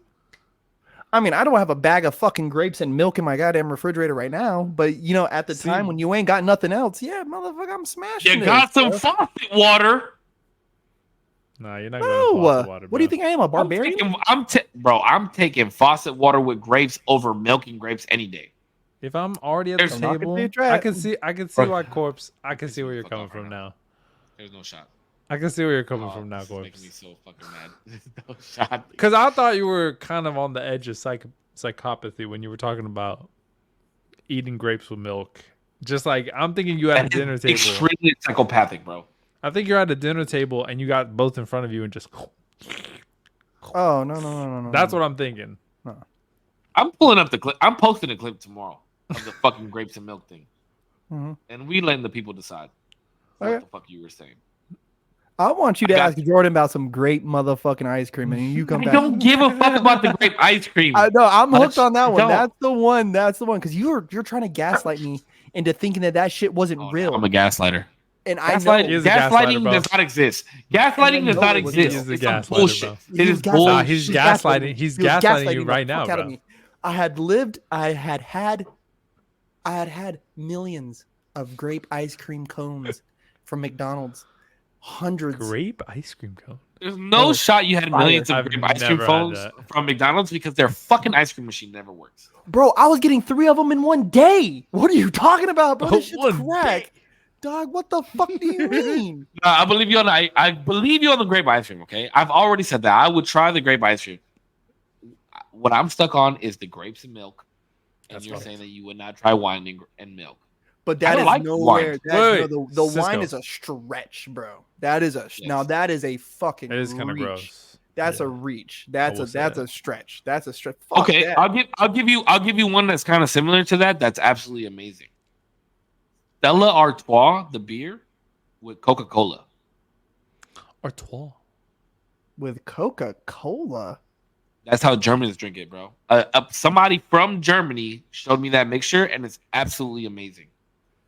I mean, I don't have a bag of fucking grapes and milk in my goddamn refrigerator right now, but you know, at the time when you ain't got nothing else, yeah, motherfucker, I'm smashing. You got some faucet water. Nah, you're not going faucet water, bro. What do you think I am, a barbarian? I'm taking faucet water with grapes over milk and grapes any day. If I'm already at the table, I can see why Korpsx. I can see where you're coming from now. There's no shot. I can see where you're coming from now, Korpsx. Making me so fucking mad. There's no shot. Because I thought you were kind of on the edge of psychopathy when you were talking about eating grapes with milk. Just like I'm thinking you at a dinner table. Extremely psychopathic, bro. I think you're at a dinner table and you got both in front of you and just. Oh no! That's what I'm thinking. No. I'm pulling up the clip. I'm posting a clip tomorrow of the fucking grapes and milk thing, and we letting the people decide what the fuck you were saying. I want you to ask Jordan about some great motherfucking ice cream, and you come back. I don't give a fuck about the grape ice cream. I know. I'm hooked on that one. That's the one. That's the one. Because you're trying to gaslight me into thinking that shit wasn't real. I'm a gaslighter. And gaslighting does not exist. Gaslighting does not exist. It's bullshit. It is bullshit. He's gaslighting. He's gaslighting you right now, bro. I had millions of grape ice cream cones from McDonald's. Hundreds. Grape ice cream cone. There's no shot you had millions of grape ice cream cones from McDonald's, because their fucking ice cream machine never works. Bro, I was getting 3 of them in one day. What are you talking about, bro? This shit's crack. Dog, what the fuck do you mean? I believe you on the grape ice cream, okay? I've already said that. I would try the grape ice cream. What I'm stuck on is the grapes and milk. And you're saying that you would not try wine and milk. But I that don't is like wine. nowhere. That no, Wait, the wine Cisco. is a stretch, bro. That is now Yes. that is a fucking It is kind of reach. gross. That's Yeah. a reach. I will say That's that. a stretch. That's a stretch. Fuck Okay, that. I'll give you one that's kind of similar to that. That's absolutely amazing. Stella Artois, the beer, with Coca-Cola. Artois. With Coca-Cola. That's how Germans drink it, bro. Somebody from Germany showed me that mixture, and it's absolutely amazing.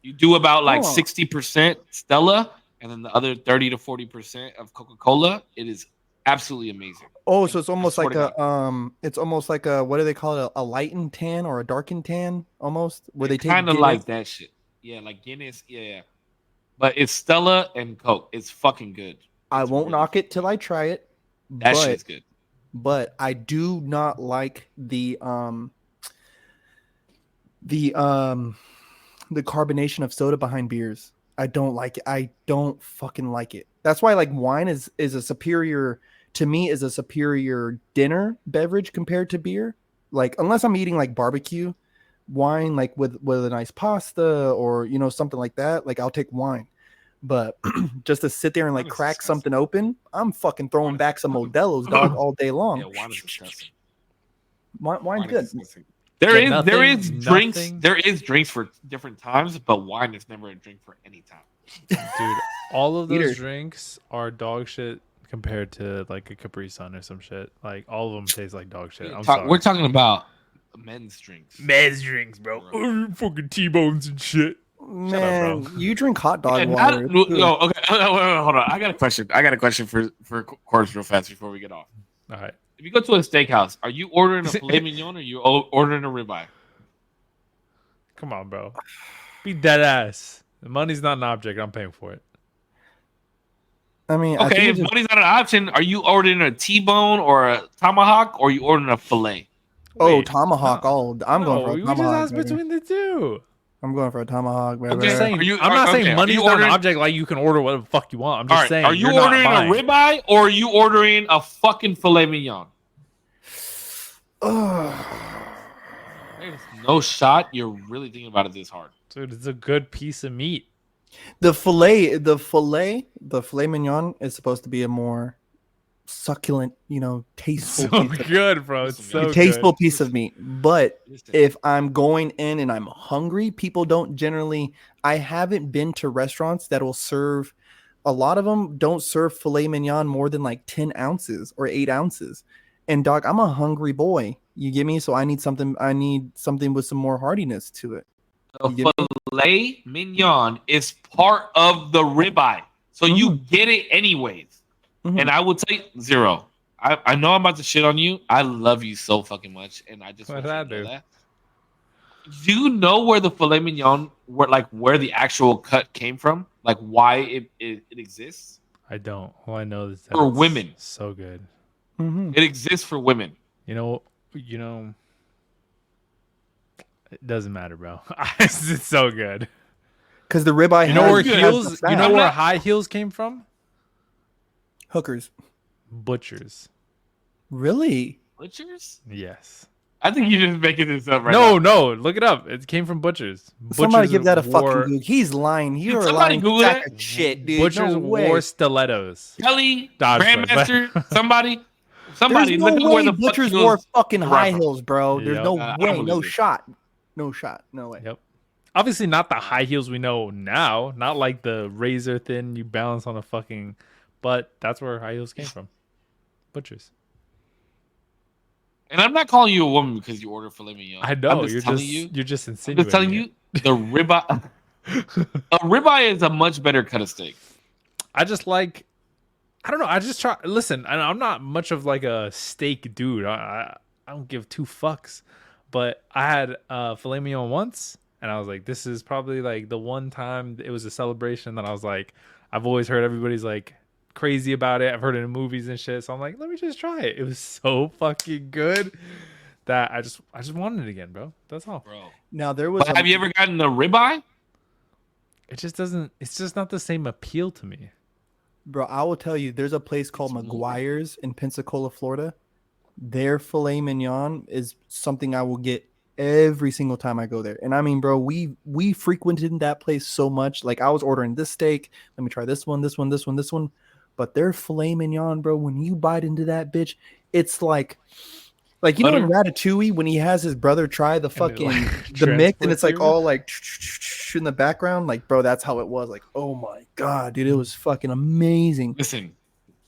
You do about like Oh. 60% Stella, and then the other 30 to 40% of Coca-Cola. It is absolutely amazing. Oh, so it's almost swear like to it's almost like a what do they call it? A lightened tan or a darkened tan almost, where they take Kind of Guinness. like that shit. Yeah, like Guinness. Yeah. But it's Stella and Coke. It's fucking good. I It's won't really knock it fucking till good. I try it. That but shit's good. but I do not like the carbonation of soda behind beers. I don't like it. I don't fucking like it. That's why like wine is a superior to me is a superior dinner beverage compared to beer. Like unless I'm eating like barbecue, wine like with a nice pasta or you know something like that, like I'll take wine. But just to sit there and like Wine is crack disgusting. something open, I'm fucking throwing Wine is back some disgusting. Modelo's, dog, all day long. Yeah, wine is disgusting. Wine's Wine good. is disgusting. There Yeah, is drinks. nothing. There is drinks for different times, but wine is never a drink for any time. Dude, all of those Eater. drinks are dog shit compared to like a Capri Sun or some shit. Like all of them taste like dog shit. I'm sorry. We're talking about men's drinks. men's drinks, bro. Fucking T-bones and shit. Man, bro. you drink hot dog Yeah, water. no, okay. Wait, hold on. I got a question. For Corpse real fast before we get off. All right. If you go to a steakhouse, are you ordering a filet mignon or you ordering a ribeye? Come on, bro. Be dead ass. The money's not an object. I'm paying for it. I mean, I Okay, think if money's not an option, are you ordering a T-bone or a tomahawk or are you ordering a filet? Wait, tomahawk. no. I'm going for a We just tomahawk. asked baby. between the two. I'm going for a tomahawk, baby. I'm just saying. Are you- I'm not okay, saying are money's you not ordering- an object. Like you can order whatever the fuck you want. I'm All just right, saying. are you you're not ordering a buying. ribeye or are you ordering a fucking filet mignon? Ugh. There's no shot you're really thinking about it this hard. Dude, it's a good piece of meat. The filet mignon is supposed to be a more succulent, tasteful, So piece of, good, bro. It's Listen, so tasteful good. piece of meat. But Listen, if I'm going in and I'm hungry, people don't generally. I haven't been to restaurants that will serve. A lot of them don't serve filet mignon more than like 10 ounces or 8 ounces. And dog, I'm a hungry boy. You get me? So I need something. I need something with some more hardiness to it. the you get filet mignon is part of the ribeye, so you get it anyways. Mhm. And I will tell you, Zero. I know I'm about to shit on you. I love you so fucking much, and I just What want did you I to know do? that. Do you know where the filet mignon, where the actual cut came from, like why it exists? I don't. All I know is that For it's women. so good. Mhm. It exists for women. You know. It doesn't matter, bro. It's so good. Because the ribeye You know where good. heels? the You know fat. where high heels came from? Hookers. Butchers. Really? Butchers? Yes. I think you're just making this up right No, now. look it up. It came from butchers. Somebody Butchers give that a wore- fucking Google. He's lying. You're a somebody lying Google sack that. of shit, dude. Butchers no way. wore stilettos. Kelly, Dodge Grandmaster, play. somebody, There's no look at way where the butchers fuck wore heels fucking derived high from. heels, bro. There's Yep. no I way. believe No it. shot. No shot. No way. Yep. Obviously not the high heels we know now. Not like the razor thin you balance on a fucking. But that's where high heels came from. Butchers. And I'm not calling you a woman because you order filet mignon. I know. I'm just telling you. You're just I'm insinuating. just telling you the ribeye. A ribeye is a much better cut of steak. I just like. I don't know. I just try. Listen, I'm not much of like a steak dude. I don't give two fucks. But I had filet mignon once, and I was like, this is probably like the one time it was a celebration that I was like, I've always heard everybody's like crazy about it. I've heard it in movies and shit. So I'm like, let me just try it. It was so fucking good that I just wanted it again, bro. That's all. Bro. Now there was. But have you ever gotten a ribeye? It just doesn't. It's just not the same appeal to me. Bro, I will tell you. There's a place called It's McGuire's in Pensacola, Florida. Their filet mignon is something I will get every single time I go there. And I mean, bro, we frequented that place so much. Like I was ordering this steak. Let me try this one, this one, this one, this one. But their filet mignon, bro, when you bite into that bitch, it's like you know in Butter. Ratatouille when he has his brother try the And it, fucking like, the mix and it's transports like you. all like in the background, like bro, that's how it was. Like, oh my god, dude, it was fucking amazing. Listen,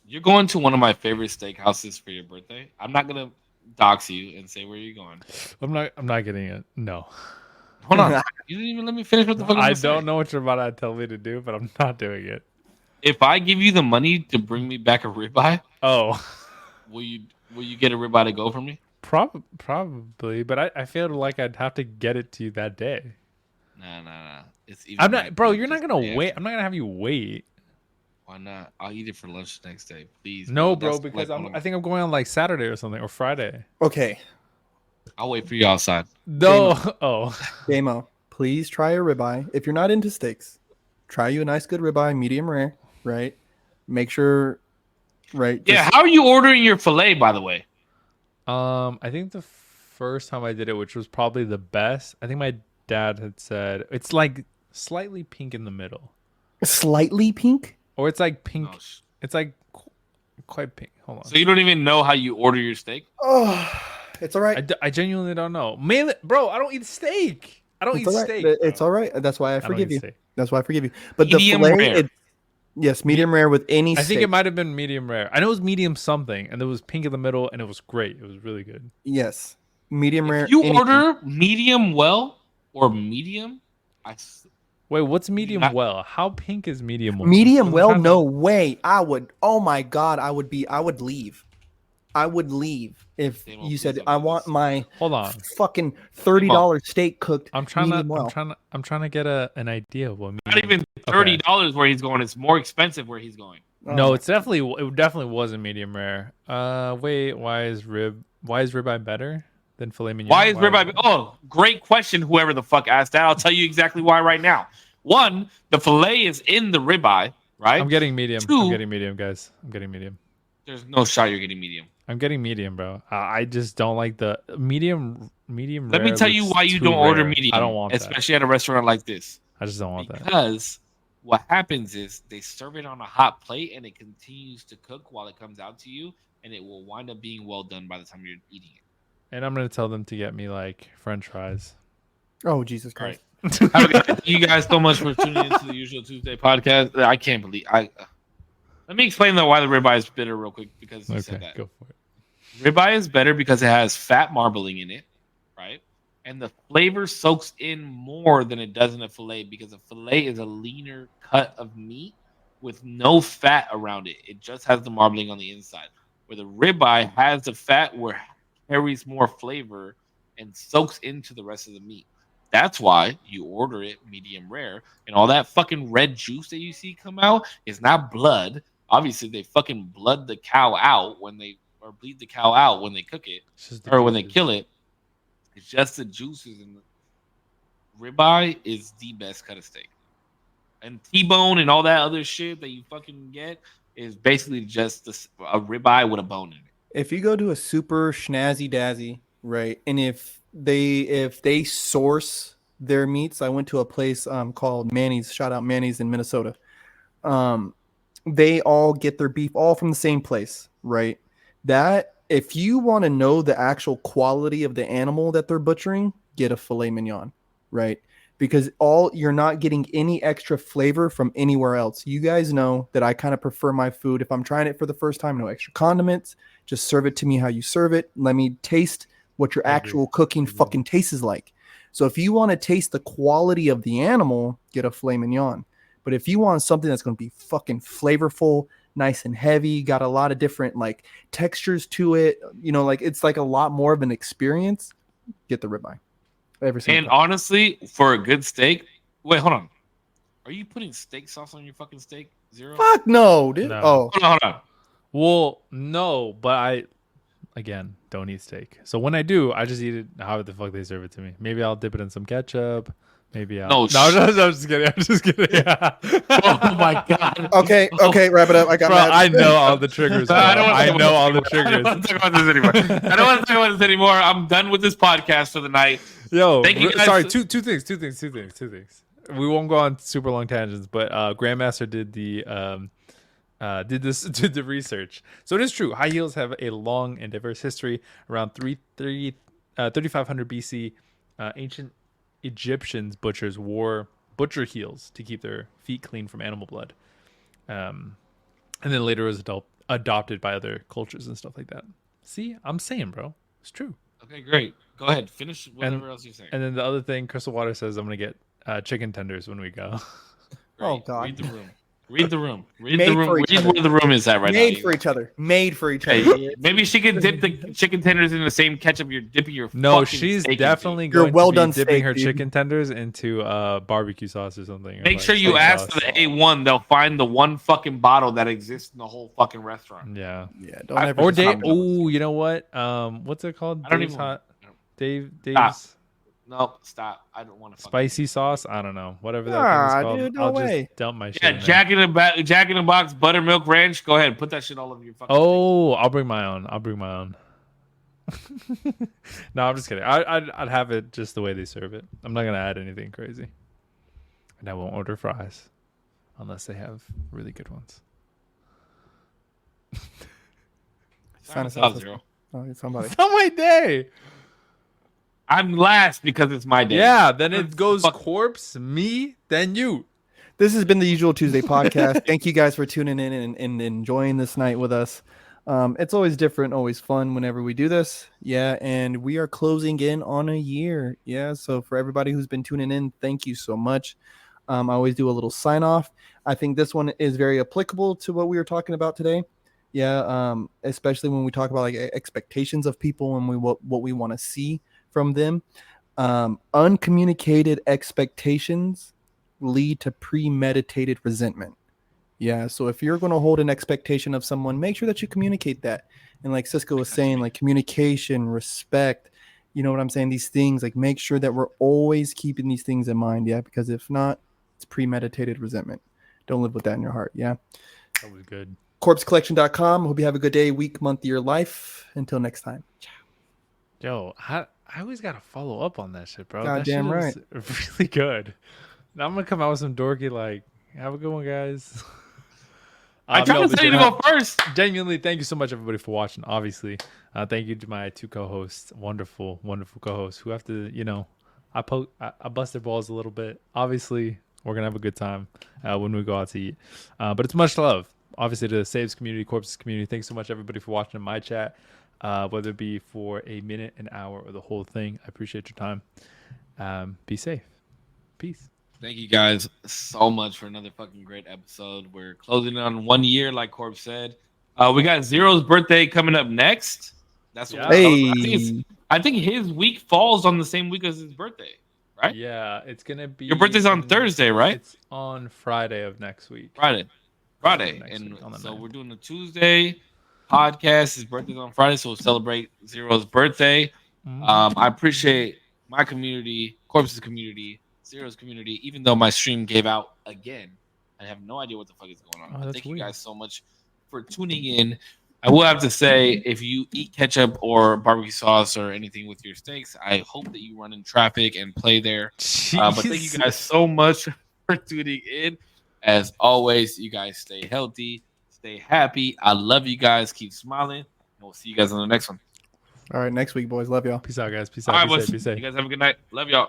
you're going to one of my favorite steakhouses for your birthday. I'm not gonna dox you and say where you're going. I'm not getting it. No. Hold on. You didn't even let me finish what the fuck I'm I gonna say. don't know what you're about to tell me to do, but I'm not doing it. If I give you the money to bring me back a ribeye, Oh. will you get a ribeye to go for me? Probably, but I feel like I'd have to get it to you that day. Nah. It's even. I'm not, bro. better You're not just gonna the day wait. after. I'm not gonna have you wait. Why not? I'll eat it for lunch the next day, please, No, bro. bro, That's because like one of I my, think I'm going on like Saturday or something or Friday. Okay, I'll wait for you outside. No. Oh. Damo, please try a ribeye. If you're not into steaks, try you a nice good ribeye, medium rare, right? Make sure, right? Yeah, Just how are you ordering your fillet, by the way? I think the first time I did it, which was probably the best. I think my dad had said it's like slightly pink in the middle, slightly pink. or it's like pink. No. It's like quite pink. Hold on. So you don't even know how you order your steak? Oh, it's all right. I genuinely don't know. Mainly, bro, I don't eat steak. I don't It's eat all right. steak. It's bro. all right. That's why I I don't forgive eat you. steak. That's why I forgive you. But the Medium fillet, rare. yes, medium rare with any I think steak. it might have been medium rare. I know it was medium something, and there was pink in the middle, and it was great. It was really good. Yes, medium rare. If you Anything. order medium well or medium, Wait, what's do you medium not. well? How pink is medium well? Medium 'Cause I'm well, trying to- no way. I would. Oh my god, I would be. I would leave. I would leave if Damo, you please said don't I do want this. my Hold on. fucking $30 steak cooked I'm trying to. medium well. I'm trying to get an idea of what Not medium. even $30 where he's going. It's more expensive where he's going. Oh No, my- it's definitely. It definitely wasn't medium rare. Wait. Why is ribeye better than filet mignon? Why is ribeye? Oh, great question. Whoever the fuck asked that, I'll tell you exactly why right now. One, the fillet is in the ribeye, right? I'm getting medium. Two, I'm getting medium, guys. I'm getting medium. there's no shot you're getting medium. I'm getting medium, bro. I just don't like the medium. Medium. Let me rare tell you looks why you too don't order rare. medium. I don't want that. Especially at a restaurant like this. I just don't want that. Because what happens is they serve it on a hot plate and it continues to cook while it comes out to you, and it will wind up being well done by the time you're eating it. And I'm gonna tell them to get me like French fries. Oh Jesus All right. Christ! Have a good- Thank you guys so much for tuning into the Usual Tuesday podcast. I can't believe I. Let me explain though why the ribeye is bitter real quick because you said Okay, that. go for it. Ribeye is better because it has fat marbling in it, right? And the flavor soaks in more than it does in a fillet because a fillet is a leaner cut of meat with no fat around it. It just has the marbling on the inside. Where the ribeye has the fat where it carries more flavor and soaks into the rest of the meat. That's why you order it medium rare. And all that fucking red juice that you see come out is not blood. Obviously, they fucking blood the cow out when they or bleed the cow out when they cook it It's just the or when they juices. kill it. It's just the juices, and the ribeye is the best cut of steak. And T-bone and all that other shit that you fucking get is basically just a ribeye with a bone in it. If you go to a super schnazzy dazzy, right, and if they source their meats, I went to a place called Manny's. Shout out Manny's in Minnesota. They all get their beef all from the same place, right? That if you want to know the actual quality of the animal that they're butchering, get a filet mignon, right? Because you're not getting any extra flavor from anywhere else. You guys know that I kind of prefer my food if I'm trying it for the first time, no extra condiments, just serve it to me how you serve it. Let me taste what your I agree. actual cooking fucking tastes like. So if you want to taste the quality of the animal, get a filet mignon. But if you want something that's going to be fucking flavorful, nice and heavy, got a lot of different like textures to it, like it's like a lot more of an experience, get the ribeye. Every single And time. honestly, for a good steak, wait, hold on. Are you putting steak sauce on your fucking steak? Zero? Fuck no, dude. No. Oh, Hold on. Well, no, but I again don't eat steak. So when I do, I just eat it how the fuck they serve it to me. Maybe I'll dip it in some ketchup. Maybe out. No, I'm just kidding. I'm just kidding. Oh my god. Okay, wrap it up. I got Bro, mad. I know all the triggers. Bro. I know all the I don't triggers. want to talk about this anymore. I don't want to talk about this anymore. I'm done with this podcast for the night. Yo, Thank you guys. sorry. Two things. We won't go on super long tangents, but Grandmaster did the research. So it is true. High heels have a long and diverse history. Around 3500 BC, ancient Egyptians butchers wore butcher heels to keep their feet clean from animal blood. And then later it was adopted by other cultures and stuff like that. See, I'm saying, bro, it's true. Okay, great. Go ahead. Finish whatever else you're saying. And then the other thing, Crystal Water says I'm gonna get chicken tenders when we go. Oh God. Read the room. Read the room. Read Made the room. for each Read other. where the room is at right now. Made for each other. Made for each other. Hey, maybe she could dip the chicken tenders in the same ketchup you're dipping your. No, fucking she's steak definitely into. You're going well to be done dipping steak, her dude. chicken tenders into barbecue sauce or something. or Make like sure you steak ask sauce. for the A1. They'll find the one fucking bottle that exists in the whole fucking restaurant. Yeah. Yeah, don't ever. Or just Dave. comment on this. Oh, you know what? What's it called? I don't Dave's even- hot. Dave's No, stop. I don't want to. spicy sauce. I don't know. Whatever that Nah, thing is called. dude, no I'll way. just dump my shit. Yeah, in there. Jack in the Box buttermilk ranch. Go ahead, put that shit all over your fucking. Oh, I'll bring my own. No, I'm just kidding. I'd have it just the way they serve it. I'm not gonna add anything crazy, and I won't order fries unless they have really good ones. Sign us Stop, out. Zero. Oh, somebody. It's not my day. I'm last because it's my day. Yeah, then it goes Fuck. corpse, me, then you. This has been the Usual Tuesday podcast. Thank you guys for tuning in and enjoying this night with us. It's always different, always fun whenever we do this. Yeah, and we are closing in on a year. Yeah, so for everybody who's been tuning in, thank you so much. I always do a little sign off. I think this one is very applicable to what we were talking about today. Yeah, especially when we talk about like expectations of people and what we want to see from them. Uncommunicated expectations lead to premeditated resentment. Yeah, so if you're going to hold an expectation of someone, make sure that you communicate that. And like Cisco was saying, like communication, respect, you know what I'm saying? These things, like make sure that we're always keeping these things in mind. Yeah, because if not, it's premeditated resentment. Don't live with that in your heart. Yeah. That was good. Korpscollection.com. Hope you have a good day, week, month, year, life. Until next time. Yo, I always gotta follow up on that shit, bro. Goddamn that shit is really good. Now I'm gonna come out with some dorky like, have a good one, guys. I tried to but say you to yeah, go first. Genuinely, thank you so much, everybody, for watching. Obviously, thank you to my two co-hosts, wonderful co-hosts who have to, I bust their balls a little bit. Obviously, we're gonna have a good time when we go out to eat. But it's much love, obviously, to the Saves community, Korpsx community. Thanks so much, everybody, for watching in my chat. Whether it be for a minute, an hour, or the whole thing, I appreciate your time. Be safe. Peace. Thank you guys so much for another fucking great episode. We're closing in on 1 year, like Corp said. We got Zero's birthday coming up next. That's what I think his week falls on the same week as his birthday, right? Yeah, it's gonna be. Your birthday's on Thursday, right? It's on Friday of next week. Friday. And so we're doing a Tuesday podcast. His birthday's on Friday, so we'll celebrate Zero's birthday. I appreciate my community, Korps's community, Zero's community, even though my stream gave out again. I have no idea what the fuck is going on. Thank you guys so much for tuning in. I will have to say, if you eat ketchup or barbecue sauce or anything with your steaks, I hope that you run in traffic and play there. But thank you guys so much for tuning in. As always, you guys stay healthy, stay happy. I love you guys. Keep smiling. And we'll see you guys on the next one. All right, next week, boys. Love y'all. Peace out, guys. Peace All out. right, Be boys. safe. Be safe. You guys have a good night. Love y'all.